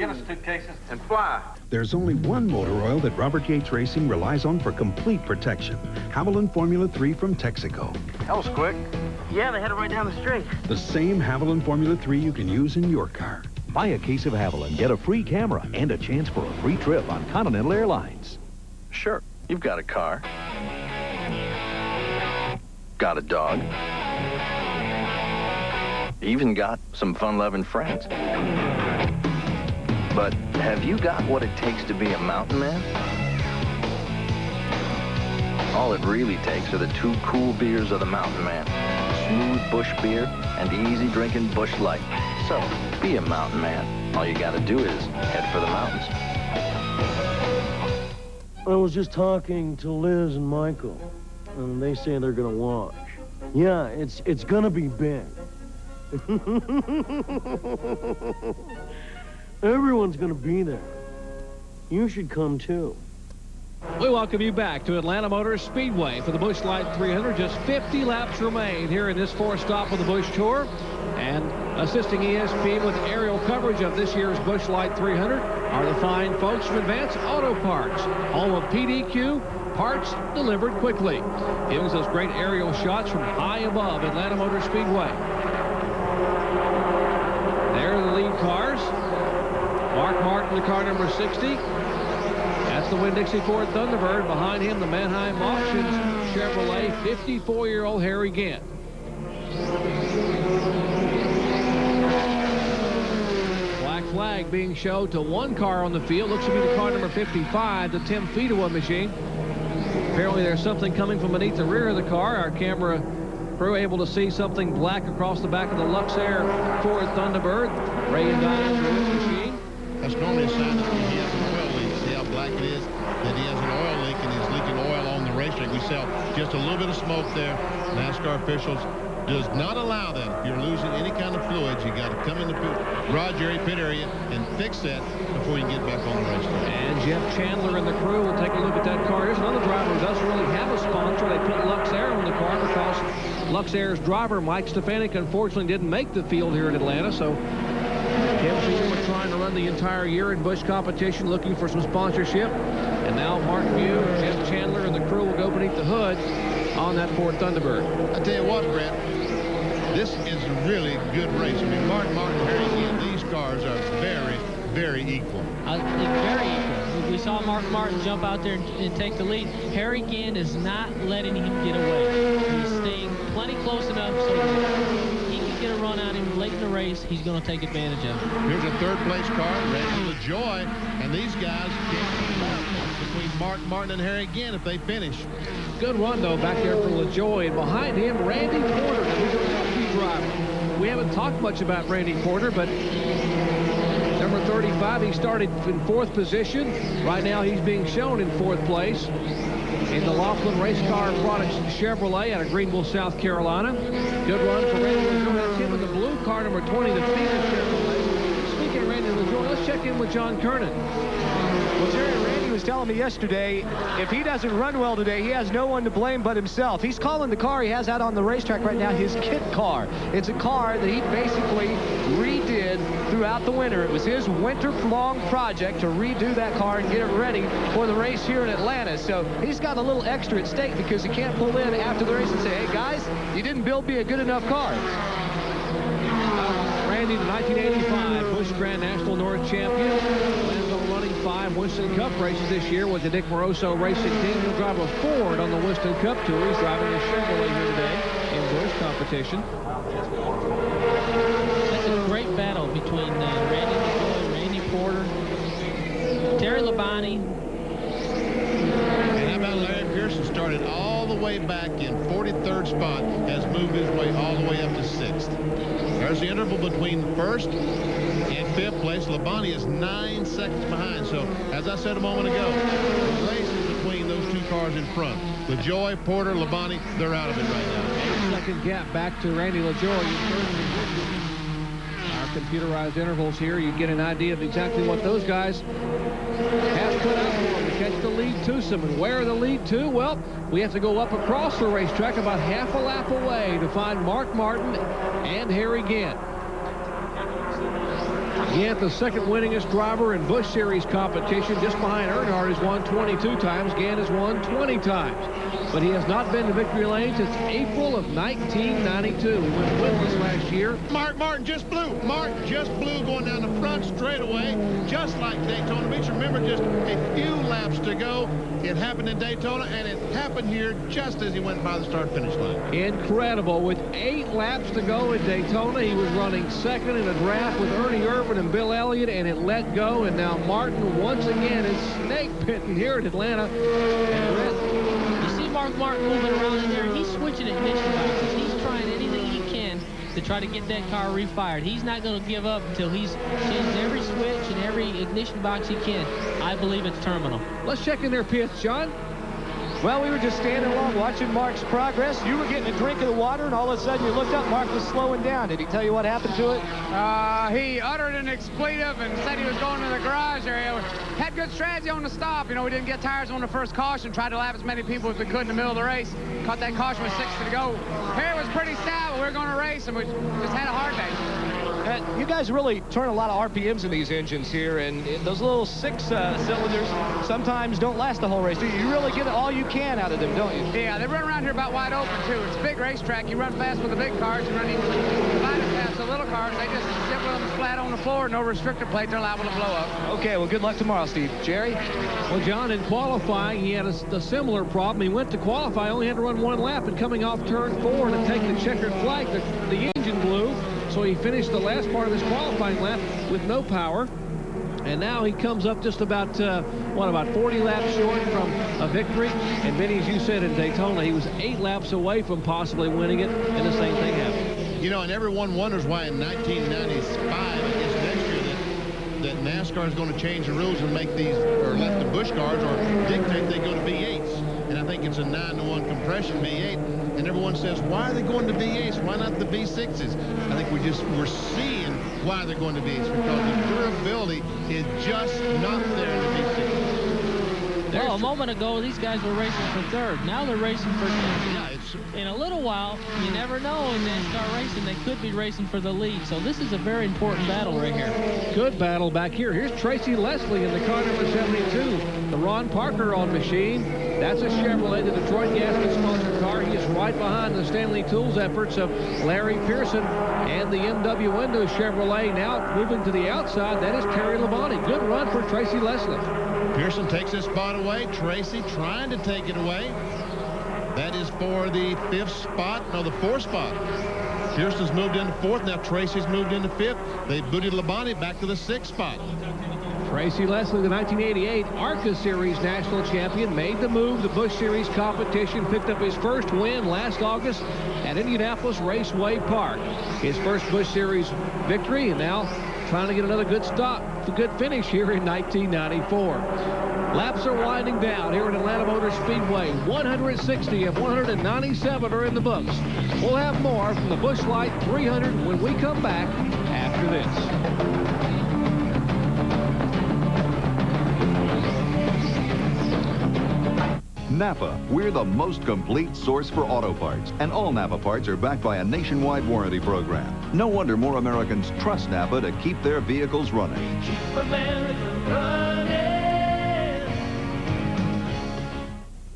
Get us suitcases and fly. There's only one motor oil that Robert Yates Racing relies on for complete protection. Haviland Formula 3 from Texaco. That was quick. Yeah, they had it right down the street. The same Haviland Formula 3 you can use in your car. Buy a case of Haviland, get a free camera, and a chance for a free trip on Continental Airlines. Sure, you've got a car. Got a dog. Even got some fun-loving friends. But have you got what it takes to be a mountain man? All it really takes are the two cool beers of the mountain man. Smooth Busch beer and easy drinking Busch Light. So, be a mountain man. All you gotta do is head for the mountains. I was just talking to Liz and Michael, and they say they're gonna watch. Yeah, it's gonna be big. Everyone's gonna be there. You should come too. We welcome you back to Atlanta Motor Speedway for the Busch Light 300. Just 50 laps remain here in this fourth stop of the Busch Tour. And assisting ESPN with aerial coverage of this year's Busch Light 300 are the fine folks from Advanced Auto Parts, home of PDQ, parts delivered quickly. Giving us those great aerial shots from high above Atlanta Motor Speedway. There are the lead cars. Mark Martin, the car number 60. That's the Winn-Dixie Ford Thunderbird. Behind him, the Manheim Auctions Chevrolet 54-year-old Harry Gant. Black flag being showed to one car on the field. Looks to be the car number 55, the Tim Fedewa machine. Apparently there's something coming from beneath the rear of the car. Our camera crew able to see something black across the back of the Luxair Ford Thunderbird. Ray and Diane machine. That's normally a sign that he has an oil leak. See how black it is? That he has an oil leak and he's leaking oil on the racetrack. We saw just a little bit of smoke there. NASCAR officials does not allow that. If you're losing any kind of fluids, you got to come in the garage area, pit area, and fix that before you get back on the racetrack. And Jeff Chandler and the crew will take a look at that car. Here's another driver who doesn't really have a sponsor. They put Luxair on the car because Luxair's driver, Mike Stefanik, unfortunately didn't make the field here in Atlanta. So Tim Fedewa trying to run the entire year in Busch competition, looking for some sponsorship. And now Mark Mew, Jeff Chandler, and the crew will go beneath the hood on that Ford Thunderbird. I tell you what, Brett, this is a really good race. I mean, Martin, Harry Gant, these cars are very, very equal. Very equal. We saw Mark Martin jump out there and take the lead. Harry Gant is not letting him get away. He's staying plenty close enough so that he can get a run at him late in the race. He's going to take advantage of it. Here's a third-place car, Randy LaJoy, and these guys can't between Martin and Harry Gant if they finish. Good run, though, back there for LaJoy. And behind him, Randy Porter, who's a rookie driver. We haven't talked much about Randy Porter, but number 35, he started in 4th position. Right now, he's being shown in 4th place in the Laughlin Race Car Products Chevrolet out of Greenville, South Carolina. Good run for Randy LaJoy. That's him in the blue car, number 20, the Phoenix Chevrolet. Speaking of Randy LaJoy, let's check in with John Kernan. Well, Jerry, Randy was telling me yesterday, if he doesn't run well today, he has no one to blame but himself. He's calling the car he has out on the racetrack right now his kit car. It's a car that he basically redid throughout the winter. It was his winter-long project to redo that car and get it ready for the race here in Atlanta. So he's got a little extra at stake because he can't pull in after the race and say, hey, guys, you didn't build me a good enough car. Randy, the 1985 Busch Grand National North champion. Plans on running 5 Winston Cup races this year with the Dick Moroso Racing Team. He'll drive a Ford on the Winston Cup Tour. He's driving a Chevrolet here today in Busch competition. That's a great battle between Randy LaJoy, Randy Porter, Terry Labonte. And how about Larry Pearson started all the way back in 43rd spot, has moved his way all the way up to 6th. There's the interval between 1st and 5th place. Labonte is 9 seconds behind. So, as I said a moment ago, the race is between those two cars in front. LaJoy, Porter, Labonte, they're out of it right now. 8-second gap back to Randy LaJoy. Our computerized intervals here, you get an idea of exactly what those guys have put out for them to catch the lead twosome. And where are the lead to? Well, we have to go up across the racetrack about half a lap away to find Mark Martin and Harry Gant. Gant, the second winningest driver in Busch Series competition, just behind Earnhardt, has won 22 times. Gant has won 20 times. But he has not been to victory lane since April of 1992. He went winless last year. Martin just blew. Martin just blew going down the front straightaway, just like Daytona Beach. Remember, just a few laps to go. It happened in Daytona, and it happened here just as he went by the start-finish line. Incredible. With 8 laps to go in Daytona, he was running second in a draft with Ernie Irvan and Bill Elliott, and it let go. And now Martin once again is snake pitting here at Atlanta. Mark Martin moving around in there. He's switching ignition boxes. He's trying anything he can to try to get that car refired. He's not going to give up until he's changed every switch and every ignition box he can. I believe it's terminal. Let's check in their pits, John. Well, we were just standing along watching Mark's progress. You were getting a drink of the water, and all of a sudden you looked up, Mark was slowing down. Did he tell you what happened to it? He uttered an expletive and said he was going to the garage area. Had good strategy on the stop. You know, we didn't get tires on the first caution. Tried to lap as many people as we could in the middle of the race. Caught that caution with 60 to go. Hair was pretty stout, but we were going to race, and we just had a hard day. You guys really turn a lot of RPMs in these engines here, and those little 6 cylinders sometimes don't last the whole race. You really get all you can out of them, don't you? Yeah, they run around here about wide open, too. It's a big racetrack. You run fast with the big cars. You run even divided fast. The little cars, they just sit with them flat on the floor, no restrictor plate. They're liable to blow up. Okay, well, good luck tomorrow, Steve. Jerry? Well, John, in qualifying, he had a similar problem. He went to qualify, only had to run 1 lap, and coming off turn 4 to take the checkered flag, the engine blew. So he finished the last part of his qualifying lap with no power. And now he comes up just about, about 40 laps short from a victory. And Benny, as you said, in Daytona, he was 8 laps away from possibly winning it, and the same thing happened. You know, and everyone wonders why in 1995, I guess next year, that NASCAR is going to change the rules and make these, or let the Busch cars, or dictate they go to V8s. And I think it's a 9-to-1 compression V8. And everyone says, why are they going to V8s? Why not the V6s? I think we're seeing why they're going to V8s, because the durability is just not there in the V6s. Well, a moment ago, these guys were racing for third. Now they're racing for in a little while, you never know in NASCAR racing, they could be racing for the lead. So this is a very important battle right here. Good battle back here. Here's Tracy Leslie in the car number 72. The Ron Parker on machine. That's a Chevrolet, the Detroit Gasket-sponsored car. He is right behind the Stanley Tools efforts of Larry Pearson and the MW Windows Chevrolet. Now moving to the outside, that is Terry Labonte. Good run for Tracy Leslie. Pearson takes his spot away. Tracy trying to take it away. That is for the 5th spot. No, the 4th spot. Pearson's moved into 4th. Now Tracy's moved into 5th. They booted Labonte back to the 6th spot. Tracy Leslie, the 1988 ARCA Series national champion, made the move. The Busch Series competition, picked up his first win last August at Indianapolis Raceway Park. His first Busch Series victory, and now trying to get another good stop, a good finish here in 1994. Laps are winding down here at Atlanta Motor Speedway. 160 of 197 are in the books. We'll have more from the Busch Light 300 when we come back after this. Napa, we're the most complete source for auto parts, and all Napa parts are backed by a nationwide warranty program. No wonder more Americans trust Napa to keep their vehicles running. Keep America running.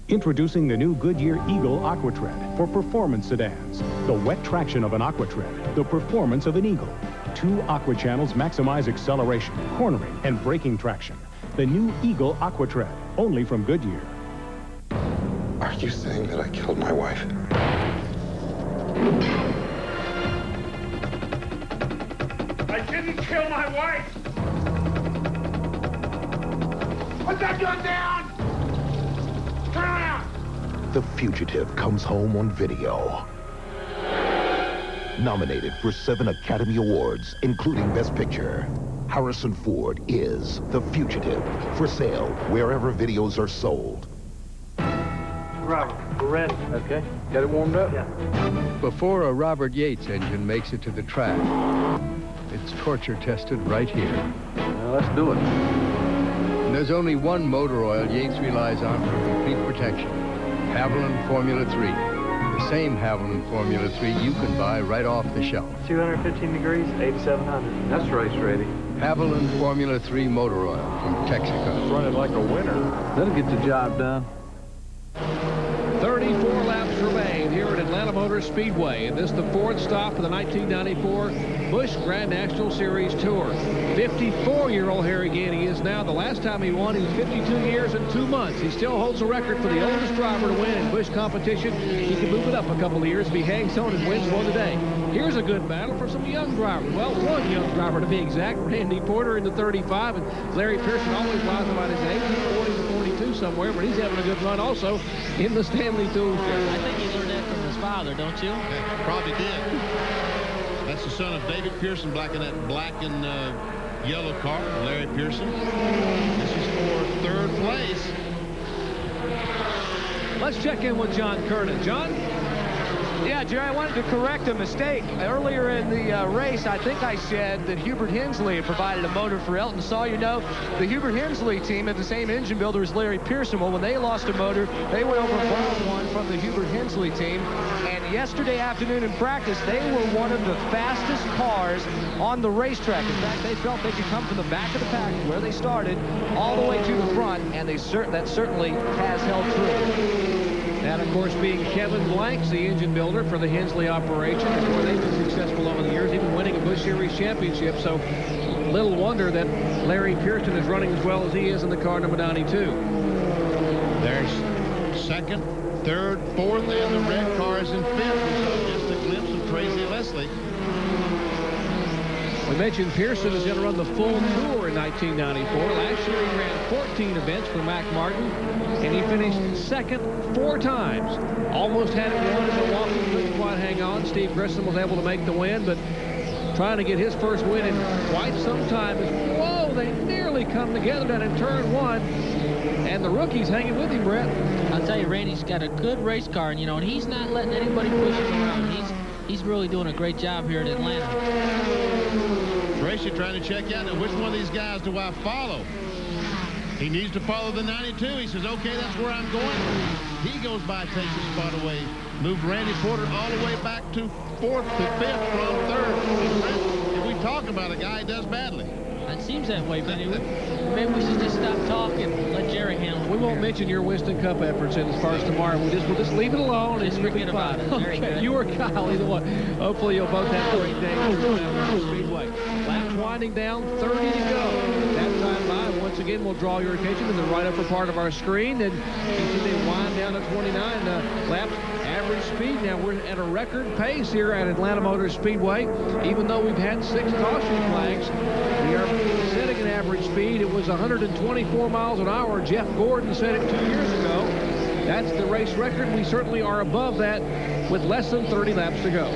Introducing the new Goodyear Eagle AquaTread for performance sedans. The wet traction of an AquaTread, the performance of an Eagle. 2 aqua channels maximize acceleration, cornering, and braking traction. The new Eagle AquaTread, only from Goodyear. Are you saying that I killed my wife? I didn't kill my wife! Put that gun down! Turn around! The Fugitive comes home on video. Nominated for 7 Academy Awards, including Best Picture. Harrison Ford is The Fugitive, for sale wherever videos are sold. Robert, we're ready. Okay. Got it warmed up? Yeah. Before a Robert Yates engine makes it to the track, it's torture tested right here. Well, let's do it. And there's only one motor oil Yates relies on for complete protection. Haviland Formula 3. The same Haviland Formula 3 you can buy right off the shelf. 215 degrees, 8,700. That's race ready. Haviland Formula 3 motor oil from Texaco. Run it like a winner. That'll get the job done. 34 laps remain here at Atlanta Motor Speedway, and this is the fourth stop of the 1994 Busch Grand National Series Tour. 54-year-old Harry Gainey is now. The last time he won, he was 52 years and 2 months. He still holds the record for the oldest driver to win in Busch competition. He can move it up a couple of years if he hangs on and wins one today. Here's a good battle for some young drivers. Well, one young driver to be exact, Randy Porter in the 35, and Larry Pearson always lies about his age. He's 40 to 42 somewhere, but he's having a good run also in the Stanley Tool Show. I think he learned that from his father, don't you? Yeah, probably did. That's the son of David Pearson, black in that black and yellow car, Larry Pearson. This is for third place. Let's check in with John Kernan. John? Yeah, Jerry, I wanted to correct a mistake. Earlier in the race, I think I said that Hubert Hensley had provided a motor for Elton Sawyer. No, the Hubert Hensley team had the same engine builder as Larry Pearson. Well, when they lost a motor, they went over and borrowed one from the Hubert Hensley team. And yesterday afternoon in practice, they were one of the fastest cars on the racetrack. In fact, they felt they could come from the back of the pack where they started all the way to the front, and that certainly has held true. That, of course, being Kevin Blanks, the engine builder for the Hensley operation. Of course, they've been successful over the years, even winning a Busch Series championship. So, little wonder that Larry Pearson is running as well as he is in the car number 92. There's second, third, fourth, and the red car is in fifth. We saw just a glimpse of Tracy Leslie. We mentioned Pearson is going to run the full tour in 1994. Last year he ran 14 events for Mac Martin, and he finished second 4 times. Almost had it won in Milwaukee, couldn't quite hang on. Steve Grissom was able to make the win, but trying to get his first win in quite some time. Whoa, they nearly come together down in turn 1, and the rookie's hanging with him, Brett. I'll tell you, Randy's got a good race car, and, and he's not letting anybody push him around. He's really doing a great job here at Atlanta. Tracy trying to check out now, which one of these guys do I follow? He needs to follow the 92. He says, okay, that's where I'm going. He goes by, takes his spot away. Moved Randy Porter all the way back to 4th to 5th from 3rd. And we talk about a guy who does badly. It seems that way, but maybe we should just stop talking and let Jerry handle it. We won't mention your Winston Cup efforts in as far as tomorrow. We'll just leave it alone. Just forget about it. Very good. You or Kyle, either one. Hopefully you'll both have a great day at Speedway. Laps winding down, 30 to go. That time by, once again, we'll draw your attention to the right upper part of our screen. And you see they wind down to 29 laps. Average speed. Now we're at a record pace here at Atlanta Motor Speedway. Even though we've had 6 caution flags, we are setting an average speed. It was 124 miles an hour. Jeff Gordon set it 2 years ago. That's the race record. We certainly are above that with less than 30 laps to go.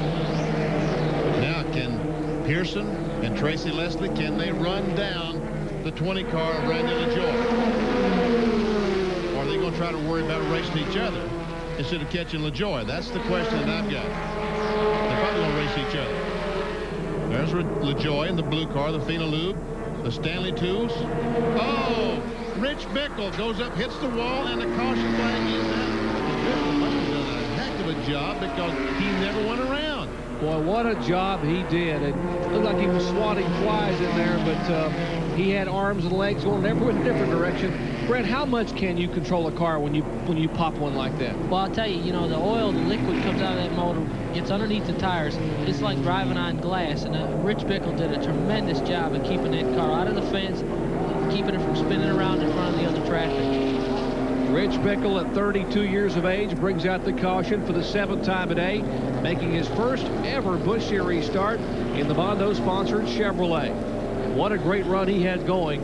Now, can Pearson and Tracy Leslie, can they run down the 20 car of Randy LaJoie? Or are they going to try to worry about racing each other instead of catching LaJoie? That's the question that I've got. They're probably going to race each other. There's LaJoie in the blue car, the Fina Lube, the Stanley Tools. Oh, Rich Bickle goes up, hits the wall, and the caution flag is out. Bickle must have done a heck of a job because he never went around. Boy, what a job he did. It looked like he was swatting flies in there, but he had arms and legs going every different direction. Brett, how much can you control a car when you pop one like that? Well, I'll tell you, the oil, the liquid comes out of that motor, gets underneath the tires. It's like driving on glass, and Rich Bickle did a tremendous job of keeping that car out of the fence, keeping it from spinning around in front of the other traffic. Rich Bickle, at 32 years of age, brings out the caution for the 7th time today, making his first ever Busch Series start in the Bondo-sponsored Chevrolet. What a great run he had going.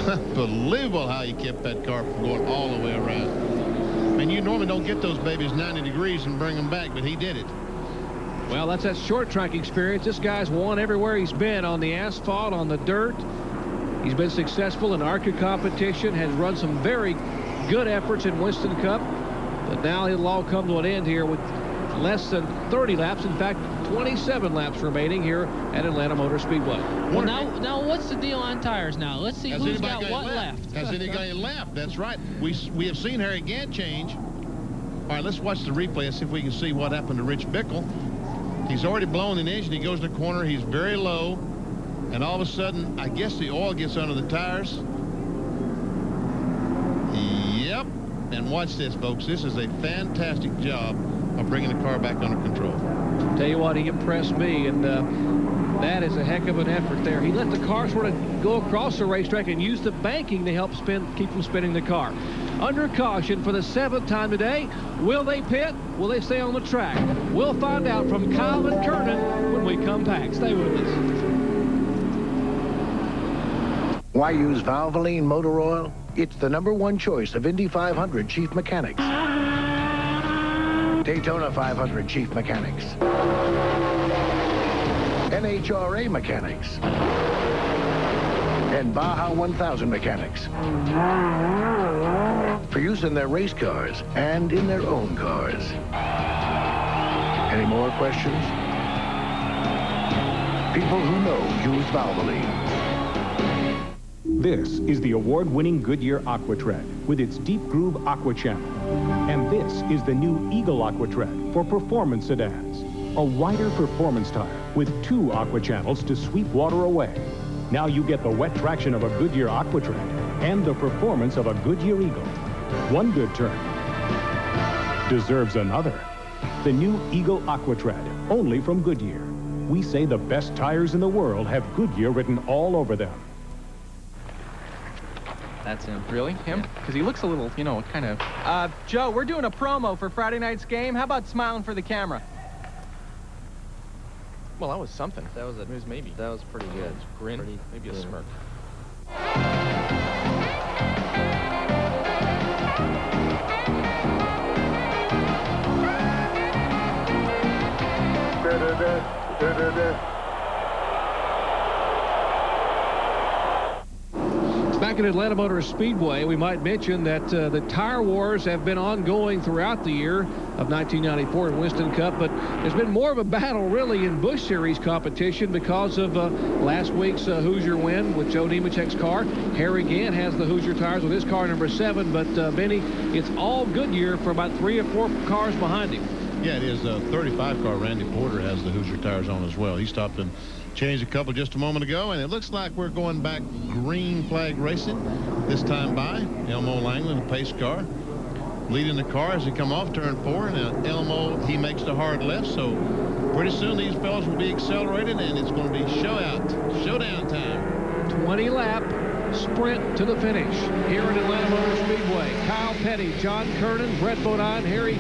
Unbelievable how he kept that car from going all the way around. I mean, you normally don't get those babies 90 degrees and bring them back, but he did it. Well, that's that short track experience. This guy's won everywhere he's been, on the asphalt, on the dirt. He's been successful in ARCA competition, has run some very good efforts in Winston Cup, but now it'll all come to an end here with less than 30 laps. In fact, 27 laps remaining here at Atlanta Motor Speedway. Well, now what's the deal on tires now? Let's see who's got what left. Has anybody left? That's right. We have seen Harry Gant change. All right, let's watch the replay and see if we can see what happened to Rich Bickle. He's already blown an engine. He goes in the corner. He's very low. and all of a sudden, I guess the oil gets under the tires. Yep. And watch this, folks. This is a fantastic job of bringing the car back under control. Tell you what, he impressed me, and that is a heck of an effort there. He let the car sort of go across the racetrack and use the banking to help keep from spinning the car. Under caution for the 7th time today. Will they pit? Will they stay on the track? We'll find out from Kyle and Kernan when we come back. Stay with us. Why use Valvoline motor oil? It's the #1 choice of Indy 500 chief mechanics, Daytona 500 chief mechanics, NHRA mechanics, and Baja 1000 mechanics. For use in their race cars and in their own cars. Any more questions? People who know use Valvoline. This is the award-winning Goodyear AquaTread with its deep groove aqua channel. And this is the new Eagle AquaTread for performance sedans. A wider performance tire with 2 aqua channels to sweep water away. Now you get the wet traction of a Goodyear AquaTread and the performance of a Goodyear Eagle. One good turn deserves another. The new Eagle AquaTread, only from Goodyear. We say the best tires in the world have Goodyear written all over them. That's him. Really? Him? Because he looks a little, you know, kind of... Joe, we're doing a promo for Friday night's game. How about smiling for the camera? Well, that was something. That was maybe. That was pretty good. Grin. Maybe a smirk. Back at Atlanta Motor Speedway, we might mention that the tire wars have been ongoing throughout the year of 1994 in Winston Cup, but there's been more of a battle really in Busch Series competition because of last week's Hoosier win with Joe Nemechek's car. Harry Gant has the Hoosier tires with his car number 7, but Benny, it's all Goodyear for about 3 or 4 cars behind him. Yeah, it is. 35 car Randy Porter has the Hoosier tires on as well. He stopped and changed a couple just a moment ago, and it looks like we're going back green flag racing this time by. Elmo Langland, a pace car, leading the car as they come off turn 4. And Elmo, he makes the hard left, so pretty soon these fellas will be accelerated, and it's going to be showdown time. 20 lap sprint to the finish here at Atlanta Motor Speedway. Kyle Petty, John Kernan, Brett Bodine, Harry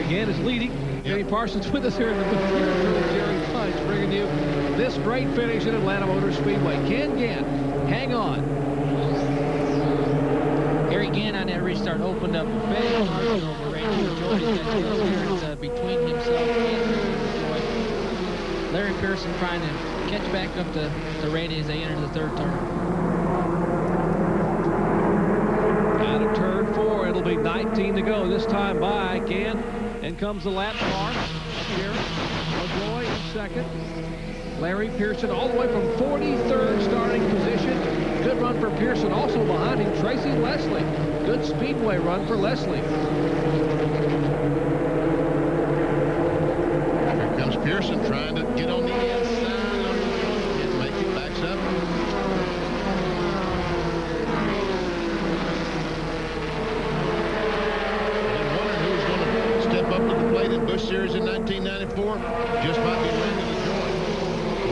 Gant is leading. Jenny Parsons with us here in the booth here at Jerry Punch, bringing you this great finish at Atlanta Motor Speedway. Ken Gant, hang on. Harry Gant on that restart opened up a big margin over Randy Joy. Between himself and Joy. Larry Pearson trying to catch back up to Randy as they enter the 3rd turn. Out of turn 4, it'll be 19 to go this time by Gant. In comes the lap car up here. LaJoy in 2nd. Larry Pearson all the way from 43rd starting position. Good run for Pearson. Also behind him, Tracy Leslie. Good speedway run for Leslie. Here comes Pearson trying to get on the inside. Can't make it. Backs up. Up to the plate in Busch Series in 1994 just might be Randy LaJoy.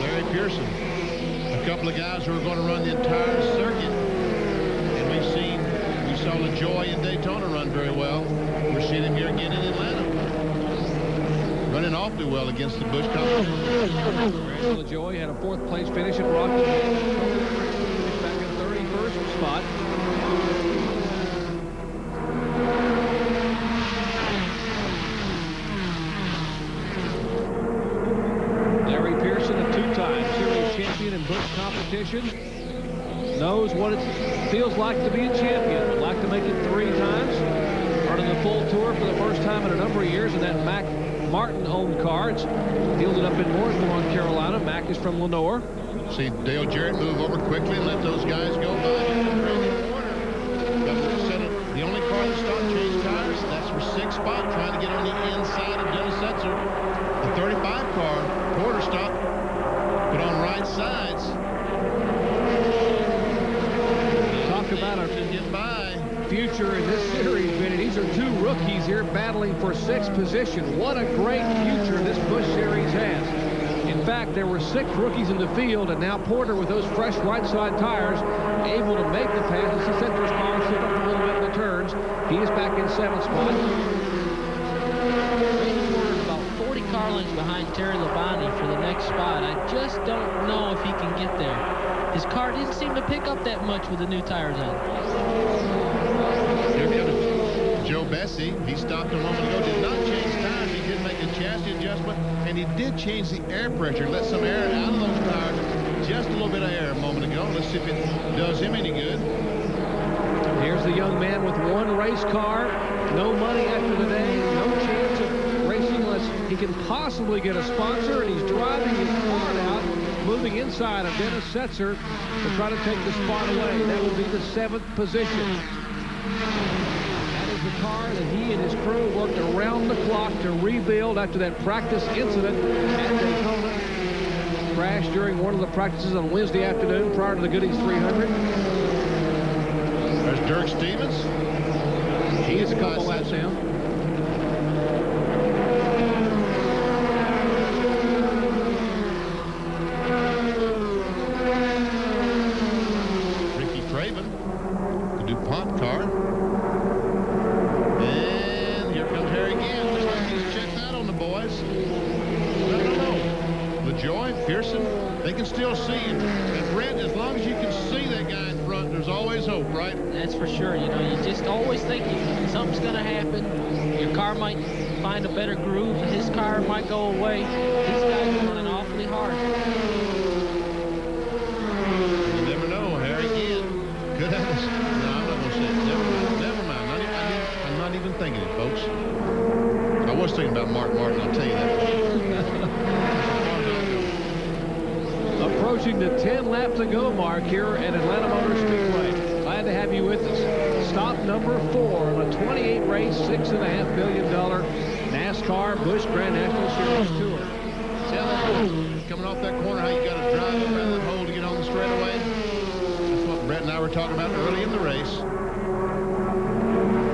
Larry Pearson, a couple of guys who are going to run the entire circuit, and we saw LaJoy in Daytona run very well. We're seeing him here again in Atlanta, running awfully well against the Busch competition. Randy LaJoy had a 4th place finish at Rocky. Finished back in 31st spot. In Busch competition, knows what it feels like to be a champion. Would like to make it 3 times. Running the full tour for the first time in a number of years in that Mac Martin-owned car. It's fielded up in Mooresville, North Carolina. Mac is from Lenore. See Dale Jarrett move over quickly and let those guys go by. The only car that stopped changed tires. That's for 6th spot, trying to get on the inside of Dennis Setzer. The 35 car, Porter stopped. But on right sides, rookies here battling for 6th position. What a great future this Busch Series has. In fact, there were 6 rookies in the field, and now Porter, with those fresh right side tires, able to make the pass. As he said to his car, slip up a little bit in the turns. He is back in 7th spot. Porter about 40 car lengths behind Terry Labonte for the next spot. I just don't know if he can get there. His car didn't seem to pick up that much with the new tires on. Here comes Joe Bessie. He stopped a moment ago, did not change tires. He did make a chassis adjustment, and he did change the air pressure, let some air out of those tires. Just a little bit of air a moment ago. Let's see if it does him any good. Here's the young man with 1 race car. No money after the day. No chance of racing unless he can possibly get a sponsor. And he's driving his car out, moving inside of Dennis Setzer to try to take the spot away. That will be the 7th position. That is the car that he and his crew worked around the clock to rebuild after that practice incident at Daytona. Crashed during one of the practices on Wednesday afternoon prior to the Goodies 300. There's Dirk Stevens. He's a couple laps down. Ricky Craven, the DuPont car. And here comes Harry again. Looks like he's checked out on the boys. I don't know. LaJoy, Pearson, they can still see him. And Brett, as long as you can see that guy in front, there's always hope, right? That's for sure. You know, you just always think something's going to happen. Your car might find a better groove. His car might go away. These guys are running awfully hard. You never know. Harry again. Good heavens. No, I'm not going to say it. Never mind. I'm not even thinking it, folks. I was thinking about Mark Martin, I'll tell you that. Approaching the 10 lap to go mark here at Atlanta Motor Speedway. Glad to have you with us. Stop number 4 on a 28 race, $6.5 million NASCAR Busch Grand National Series Tour. Tell that coming off that corner, how you got to drive up around that hole to get on the straightaway. That's what Brett and I were talking about early in the race.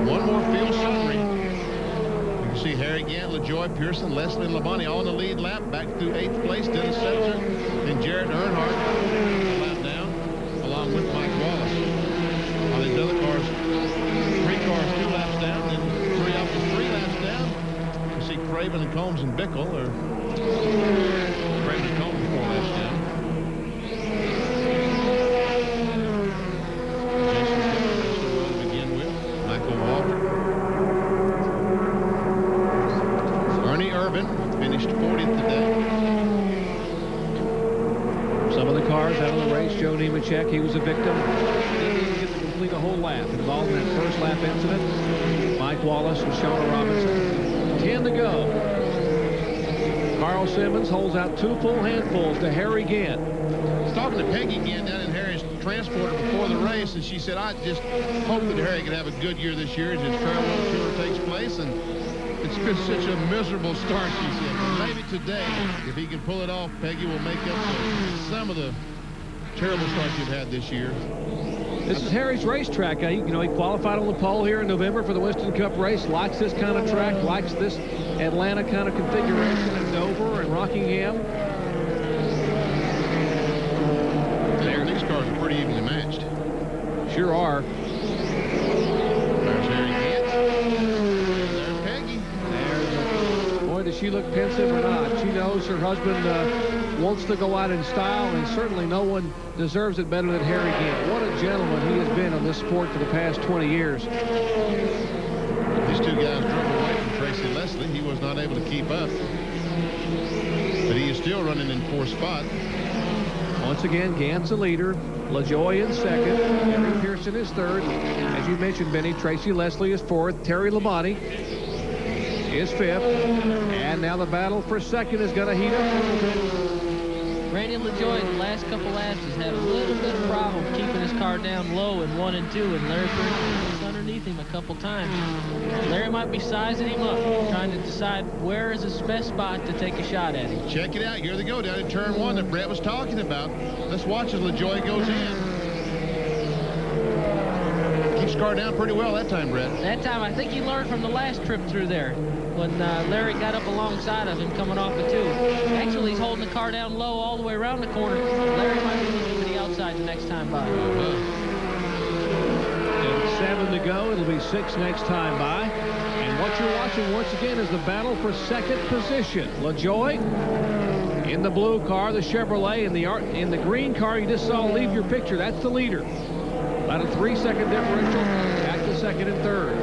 One more field summary. You can see Harry Gant, LaJoy, Pearson, Leslie, and Labonte all in the lead lap. Back through 8th place, Dennis Setzer and Jarrett Earnhardt a lap down, along with Mike Wallace. All these other cars, 3 cars 2 laps down, and 3 of them 3 laps down. You see Craven and Combs and Bickle, or Craven and Combs 4 laps down. Jason Taylor to begin with. Michael Walker. Ernie Irvin finished 40th today. Some of the cars out of the race, Joe Nemechek, he was a victim. Didn't even get to complete a whole lap. Involved in that first lap incident. Mike Wallace and Shawna Robinson. 10 to go. Carl Simmons holds out 2 full handfuls to Harry Gant. I was talking to Peggy again down in Harry's transporter before the race, and she said, I just hope that Harry can have a good year this year as his farewell tour takes place. And it's been such a miserable start, she said. But maybe today, if he can pull it off, Peggy will make up for some of the terrible starts you've had this year. This is Harry's racetrack. He qualified on the pole here in November for the Winston Cup race. Likes this kind of track. Likes this Atlanta kind of configuration in Dover and Rockingham. These cars are pretty evenly matched. Sure are. There's Harry Gant. There's Peggy. Boy, does she look pensive or not. She knows her husband wants to go out in style, and certainly no one deserves it better than Harry Gant. What a gentleman he has been in this sport for the past 20 years. These 2 guys drove away from Tracy Leslie. He was not able to keep up. But he is still running in 4th spot. Once again, Gant's a leader. LaJoy in 2nd. Harry Pearson is 3rd. As you mentioned, Benny, Tracy Leslie is 4th. Terry Labonte is 5th. And now the battle for 2nd is going to heat up a little bit. Randy LaJoy, the last couple laps, has had a little bit of problem keeping his car down low in 1 and 2, and Larry Pearson was underneath him a couple times. Larry might be sizing him up, trying to decide where is his best spot to take a shot at him. Check it out. Here they go down in turn 1 that Brett was talking about. Let's watch as LaJoy goes in. Keeps car down pretty well that time, Brett. That time, I think he learned from the last trip through there when Larry got up alongside of him coming off the 2. Actually, he's holding the car down low all the way around the corner. Larry might be looking to the outside the next time by. And 7 to go. It'll be 6 next time by. And what you're watching once again is the battle for second position. LaJoie in the blue car, the Chevrolet, in the green car you just saw leave your picture. That's the leader. About a 3-second differential. Back to second and third.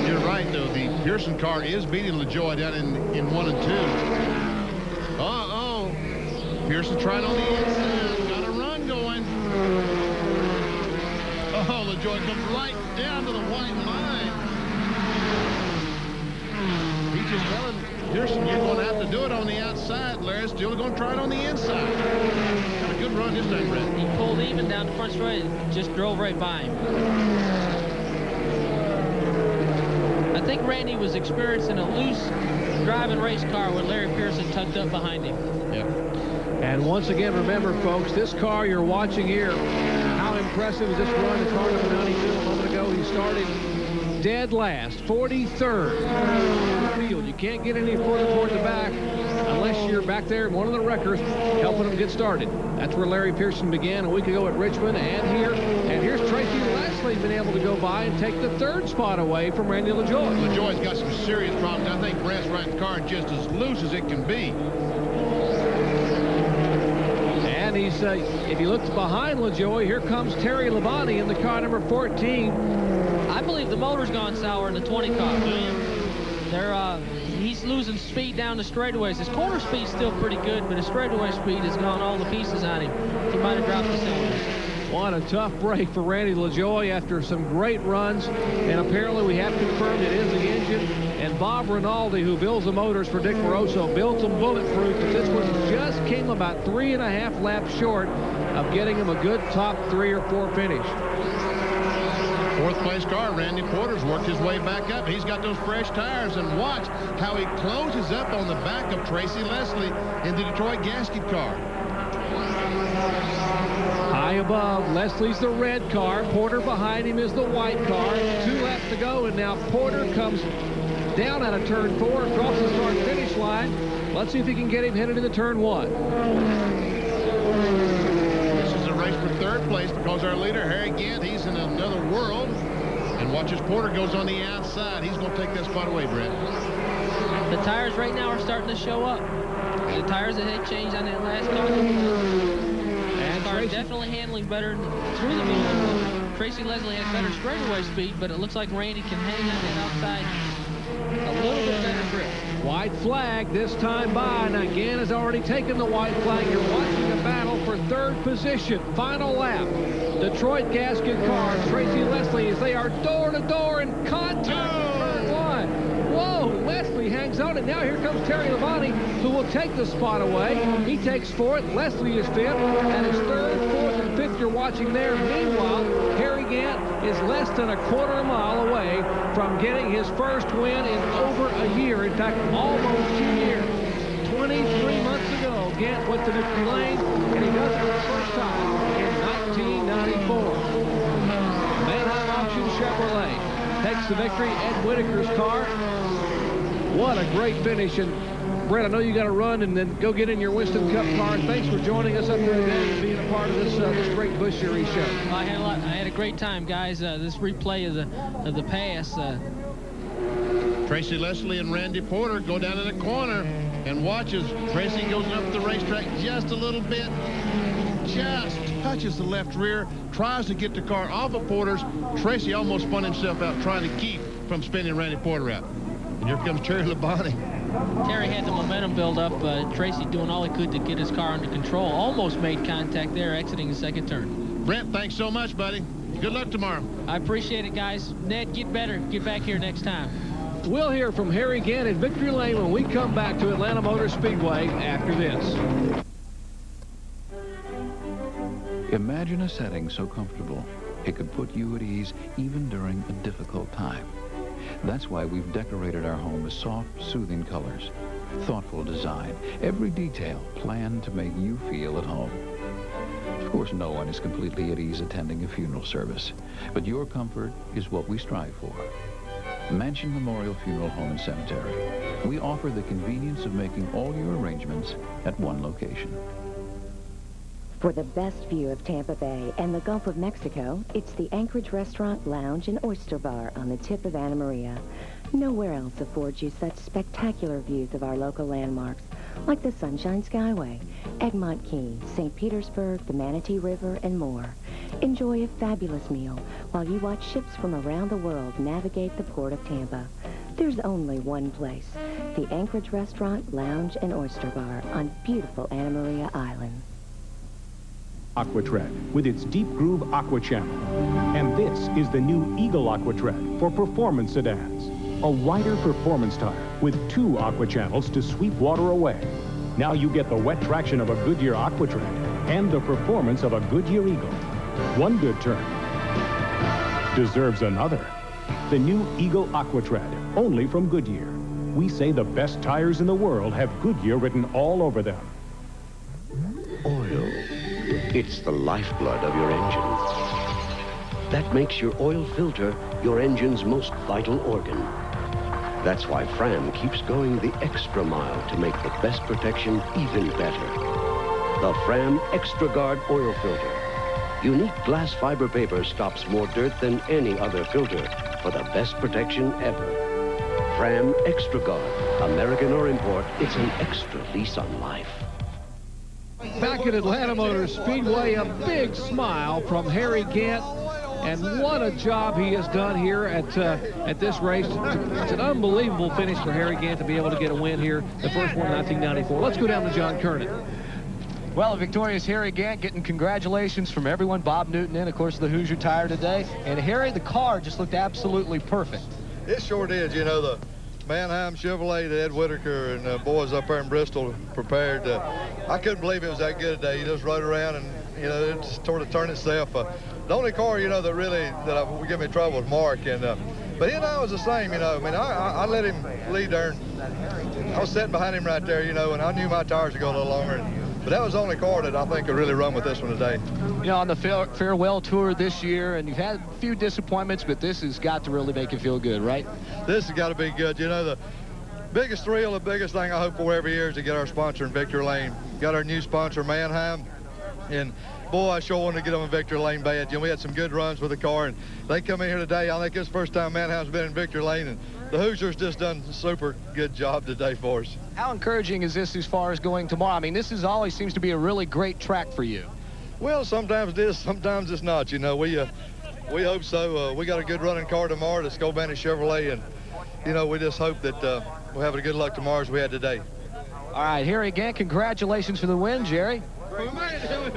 You're right, though. The Pearson car is beating LaJoie down in 1 and 2. Uh-oh. Pearson trying on the inside. Got a run going. Oh, LaJoie comes right down to the white line. He's just telling Pearson, you're going to have to do it on the outside, Larry. Still going to try it on the inside. Got a good run this time, Brett. He pulled even down the front straight and just drove right by him. I think Randy was experiencing a loose driving race car with Larry Pearson tucked up behind him. Yeah. And once again, remember, folks, this car you're watching here, how impressive is this run? The car number 92 a moment ago, he started dead last, 43rd field. You can't get any further toward the back unless you're back there in one of the wreckers helping them get started. That's where Larry Pearson began a week ago at Richmond and here. And here's Tracy Leslie been able to go by and take the 3rd spot away from Randy LaJoie. LaJoie's got some serious problems. I think Brent's riding the car just as loose as it can be. And he's, if you look behind LaJoie, here comes Terry Labonte in the car number 14. I believe the motor's gone sour in the 20 car. He's losing speed down the straightaways. His corner speed's still pretty good, but his straightaway speed has gone all the pieces on him. He might have dropped the cylinders. What a tough break for Randy LaJoie after some great runs. And apparently we have confirmed it is the engine. And Bob Rinaldi, who builds the motors for Dick Moroso, built them bulletproof. But this one just came about 3.5 laps short of getting him a good top 3 or 4 finish. 4th place car, Randy Porter's worked his way back up. He's got those fresh tires, and watch how he closes up on the back of Tracy Leslie in the Detroit gasket car. High above, Leslie's the red car. Porter behind him is the white car. 2 laps to go, and now Porter comes down out of turn 4, across the start finish line. Let's see if he can get him headed into turn 1. Race for 3rd place because our leader, Harry Gant, he's in another world. And watch as Porter goes on the outside. He's going to take that spot away, Brett. The tires right now are starting to show up. The tires that had changed on that last car. And the car is definitely handling better through the middle. Tracy Leslie has better straightaway speed, but it looks like Randy can hang on that outside a little bit better grip. White flag this time by. Now, Gant has already taken the white flag. You're watching a battle for 3rd position. Final lap. Detroit gasket car. Tracy Leslie as they are door to door in contact. Turn 1. Whoa, Leslie hangs on, and now here comes Terry Labonte, who will take the spot away. He takes 4th. Leslie is 5th. And his 3rd, 4th, and 5th you're watching there. Meanwhile, Harry Gant is less than a quarter mile away from getting his first win in over a year. In fact, almost 2 years. 23 months ago, Gant went to victory lane, and he does it for the first time in 1994. Manheim Auction Chevrolet takes the victory. Ed Whitaker's car. What a great finish. And Brett, I know you got to run and then go get in your Winston Cup car. And thanks for joining us up here today and being a part of this great Busch Series show. I had a great time, guys. This replay of the past. Tracy Leslie and Randy Porter go down in the corner, and watch as Tracy goes up the racetrack just a little bit, just touches the left rear, tries to get the car off of Porter's. Tracy almost spun himself out trying to keep from spinning Randy Porter out. And here comes Terry Labonte. Terry had the momentum build up. Tracy doing all he could to get his car under control. Almost made contact there, exiting the 2nd turn. Brent, thanks so much, buddy. Good luck tomorrow. I appreciate it, guys. Ned, get better. Get back here next time. We'll hear from Harry Gant at Victory Lane when we come back to Atlanta Motor Speedway after this. Imagine a setting so comfortable it could put you at ease even during a difficult time. That's why we've decorated our home with soft, soothing colors, thoughtful design, every detail planned to make you feel at home. Of course, course, no one is completely at ease attending a funeral service, but your comfort is what we strive for. Mansion Memorial Funeral Home and Cemetery. We offer the convenience of making all your arrangements at one location. For the best view of Tampa Bay and the Gulf of Mexico, it's the Anchorage Restaurant, Lounge, and Oyster Bar on the tip of Anna Maria. Nowhere else affords you such spectacular views of our local landmarks, like the Sunshine Skyway, Egmont Key, St. Petersburg, the Manatee River, and more. Enjoy a fabulous meal while you watch ships from around the world navigate the port of Tampa. There's only one place, the Anchorage Restaurant, Lounge, and Oyster Bar on beautiful Anna Maria Island. AquaTread with its deep groove aqua channel. And this is the new Eagle AquaTread for performance sedans. A wider performance tire with 2 aqua channels to sweep water away. Now you get the wet traction of a Goodyear AquaTread and the performance of a Goodyear Eagle. One good turn deserves another. The new Eagle AquaTread, only from Goodyear. We say the best tires in the world have Goodyear written all over them. Oil. It's the lifeblood of your engine. That makes your oil filter your engine's most vital organ. That's why Fram keeps going the extra mile to make the best protection even better. The Fram Extra Guard oil filter. Unique glass fiber paper stops more dirt than any other filter for the best protection ever. Fram Extra Guard, American or import, it's an extra lease on life. Back at Atlanta Motor Speedway, a big smile from Harry Gant. And what a job he has done here at this race. It's an unbelievable finish for Harry Gant to be able to get a win here, the first one in 1994. Let's go down to John Kernan. Well, a victorious Harry Gant getting congratulations from everyone. Bob Newton and, of course, the Hoosier Tire today. And Harry, the car just looked absolutely perfect. It sure did. You know, the Mannheim Chevrolet that Ed Whitaker and the boys up there in Bristol prepared. I couldn't believe it was that good today. You just rode around and, you know, it just sort of turned itself. The only car, you know, that really would give me trouble was Mark. And but he and I was the same, you know. I mean, I let him lead there. And I was sitting behind him right there, you know, and I knew my tires would go a little longer. But that was the only car that I think could really run with this one today. You know, on the farewell tour this year, and you've had a few disappointments, but this has got to really make you feel good, right? This has got to be good. You know, the biggest thrill, the biggest thing I hope for every year is to get our sponsor in Victory Lane. Got our new sponsor, Mannheim. And, boy, I sure wanted to get them a Victory Lane badge. You know, we had some good runs with the car, and they come in here today. I think it's the first time Mannheim's been in Victory Lane, and the Hoosiers just done a super good job today for us. How encouraging is this as far as going tomorrow? I mean, this always seems to be a really great track for you. Well, sometimes it is, sometimes it's not. You know, we hope so. We got a good running car tomorrow, the Scobani Chevrolet, and, you know, we just hope that we'll have a good luck tomorrow as we had today. All right, Harry, again, congratulations for the win, Jerry.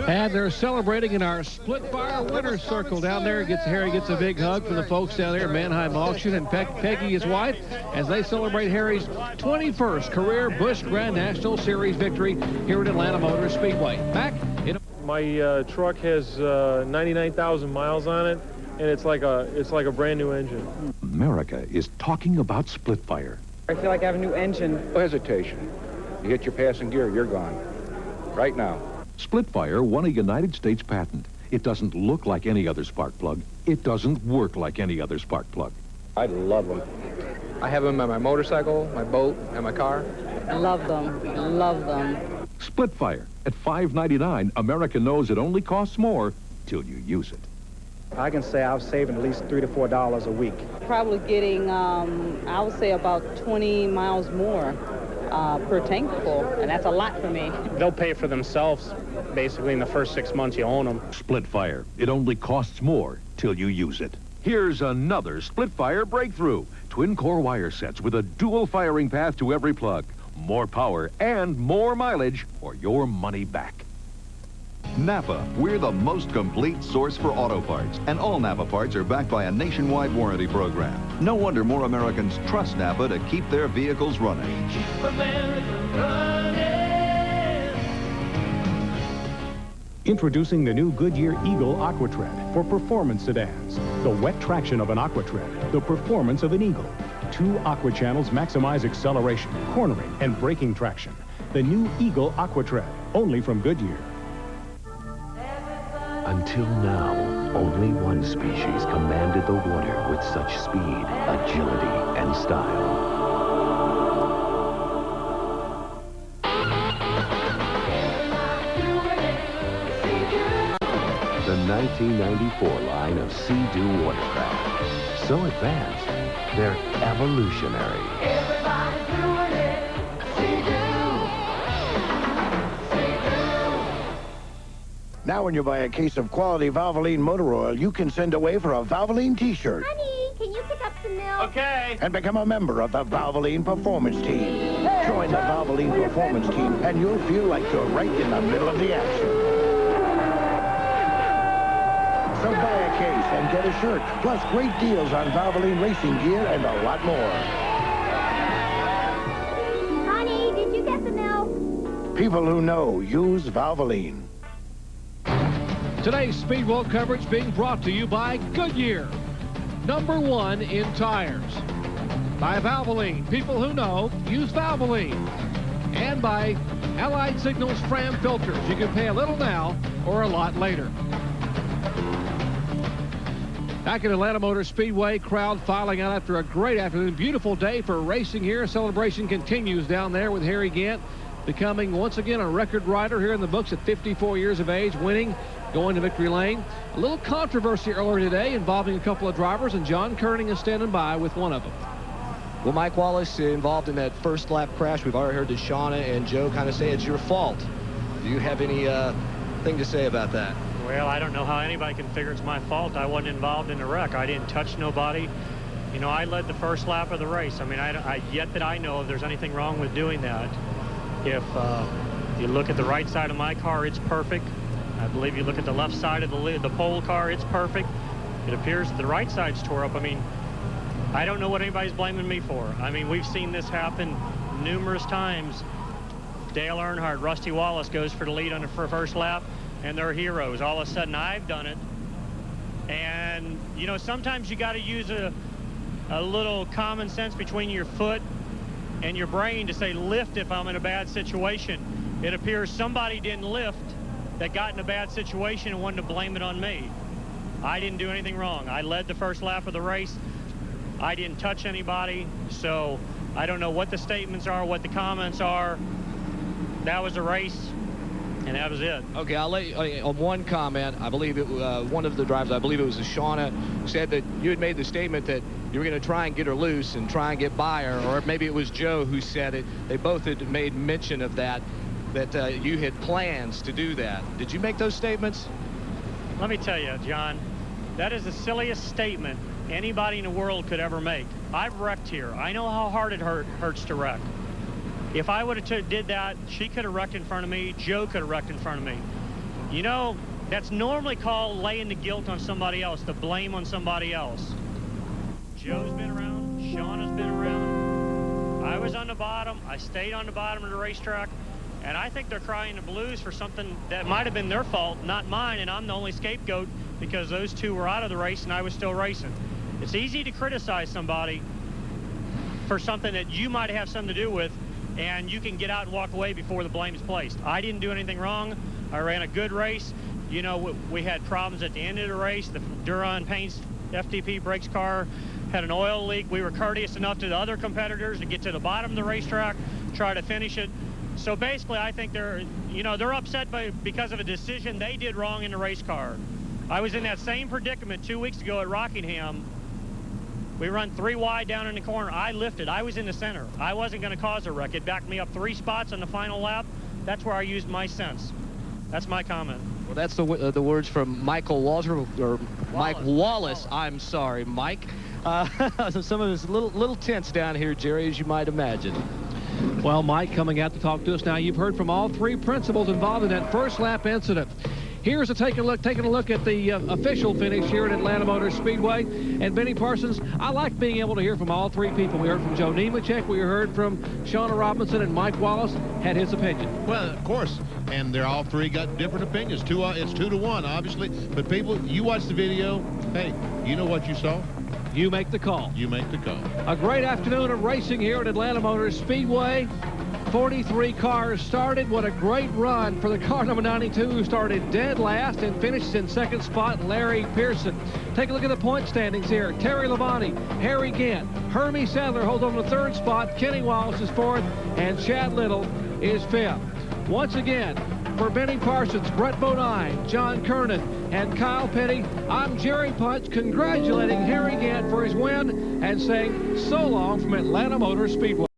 And they're celebrating in our split fire winner's circle down there. Harry gets a big hug from the folks down there at Mannheim Auction and Peggy, his wife, as they celebrate Harry's 21st career Busch Grand National Series victory here at Atlanta Motor Speedway. Back in my truck has 99,000 miles on it, and it's like a brand new engine. America is talking about split fire. I feel like I have a new engine. No hesitation. You hit your passing gear, you're gone. Right now. Split fire won a United States patent. It doesn't look like any other spark plug. It doesn't work like any other spark plug. I love them. I have them on my motorcycle, my boat, and my car. I love them. Love them. Split fire at $5.99. America knows it only costs more till you use it. I can say I've saved at least $3 to $4 a week. Probably getting, I would say about 20 miles more per tank full, and that's a lot for me. They'll pay for themselves, basically, in the first 6 months you own them. Split fire. It only costs more till you use it. Here's another split fire breakthrough. Twin core wire sets with a dual firing path to every plug. More power and more mileage for your money back. Napa, we're the most complete source for auto parts, and all Napa parts are backed by a nationwide warranty program. No wonder more Americans trust Napa to keep their vehicles running. Keep America running. Introducing the new Goodyear Eagle AquaTread for performance sedans. The wet traction of an AquaTread, the performance of an Eagle. 2 aqua channels maximize acceleration, cornering, and braking traction. The new Eagle AquaTread, only from Goodyear. Until now, only one species commanded the water with such speed, agility, and style. The 1994 line of Sea-Doo watercraft. So advanced, they're evolutionary. Everybody's doing it. Now when you buy a case of quality Valvoline motor oil, you can send away for a Valvoline t-shirt. Honey, can you pick up some milk? Okay. And become a member of the Valvoline Performance Team. Join the Valvoline Performance Team, and you'll feel like you're right in the middle of the action. So buy a case and get a shirt, plus great deals on Valvoline racing gear and a lot more. Honey, did you get the milk? People who know use Valvoline. Today's Speed World coverage being brought to you by Goodyear, #1 in tires. By Valvoline, people who know use Valvoline. And by Allied Signals Fram filters. You can pay a little now or a lot later. Back at Atlanta Motor Speedway, crowd filing out after a great afternoon. Beautiful day for racing here. Celebration continues down there with Harry Gant becoming once again a record rider here in the books at 54 years of age, winning, going to victory lane. A little controversy earlier today involving a couple of drivers, and John Kerning is standing by with one of them. Well, Mike Wallace involved in that first lap crash. We've already heard that Shauna and Joe kind of say it's your fault. Do you have any thing to say about that? Well, I don't know how anybody can figure it's my fault. I wasn't involved in the wreck. I didn't touch nobody. You know, I led the first lap of the race. I mean, yet that I know if there's anything wrong with doing that. If you look at the right side of my car, it's perfect. I believe you look at the left side of the pole car, it's perfect. It appears the right side's tore up. I mean, I don't know what anybody's blaming me for. I mean, we've seen this happen numerous times. Dale Earnhardt, Rusty Wallace goes for the lead on the first lap, and they're heroes. All of a sudden, I've done it. And, you know, sometimes you got to use a little common sense between your foot and your brain to say lift if I'm in a bad situation. It appears somebody didn't lift that got in a bad situation and wanted to blame it on me. I didn't do anything wrong. I led the first lap of the race. I didn't touch anybody, so I don't know what the statements are, what the comments are. That was a race, and that was it. Okay, I'll let you, on one comment, I believe it one of the drivers, I believe it was Shauna, said that you had made the statement that you were going to try and get her loose and try and get by her, or maybe it was Joe who said it. They both had made mention of that you had plans to do that. Did you make those statements? Let me tell you, John, that is the silliest statement anybody in the world could ever make. I've wrecked here. I know how hard it hurts to wreck. If I would have did that, she could have wrecked in front of me. Joe could have wrecked in front of me. You know, that's normally called laying the guilt on somebody else, the blame on somebody else. Joe's been around. Shauna's been around. I was on the bottom. I stayed on the bottom of the racetrack. And I think they're crying the blues for something that might have been their fault, not mine, and I'm the only scapegoat because those two were out of the race and I was still racing. It's easy to criticize somebody for something that you might have something to do with, and you can get out and walk away before the blame is placed. I didn't do anything wrong. I ran a good race. You know, we had problems at the end of the race. The Duron Paints FTP brakes car had an oil leak. We were courteous enough to the other competitors to get to the bottom of the racetrack, try to finish it. So basically, I think they're upset because of a decision they did wrong in the race car. I was in that same predicament 2 weeks ago at Rockingham. We run 3 wide down in the corner. I lifted. I was in the center. I wasn't going to cause a wreck. It backed me up 3 spots on the final lap. That's where I used my sense. That's my comment. Well, that's the words from Michael Walter, or Mike Wallace. I'm sorry, Mike. Some of us a little tense down here, Jerry, as you might imagine. Well, Mike coming out to talk to us now. You've heard from all 3 principals involved in that first lap incident. Here's taking a look at the official finish here at Atlanta Motor Speedway. And Benny Parsons, I like being able to hear from all 3 people. We heard from Joe Nemechek, we heard from Shauna Robinson, and Mike Wallace had his opinion. Well, of course, and they're all 3 got different opinions. It's 2-1, obviously. But people, you watch the video. Hey, you know what you saw? You make the call. You make the call. A great afternoon of racing here at Atlanta Motor Speedway. 43 cars started. What a great run for the car number 92, who started dead last and finished in second spot, Larry Pearson. Take a look at the point standings here. Terry Labonte, Harry Gant, Hermie Sadler holds on to the third spot. Kenny Wallace is fourth, and Chad Little is fifth. Once again, for Benny Parsons, Brett Bodine, John Kernan, and Kyle Petty, I'm Jerry Punch, congratulating Harry Gant for his win and saying so long from Atlanta Motor Speedway.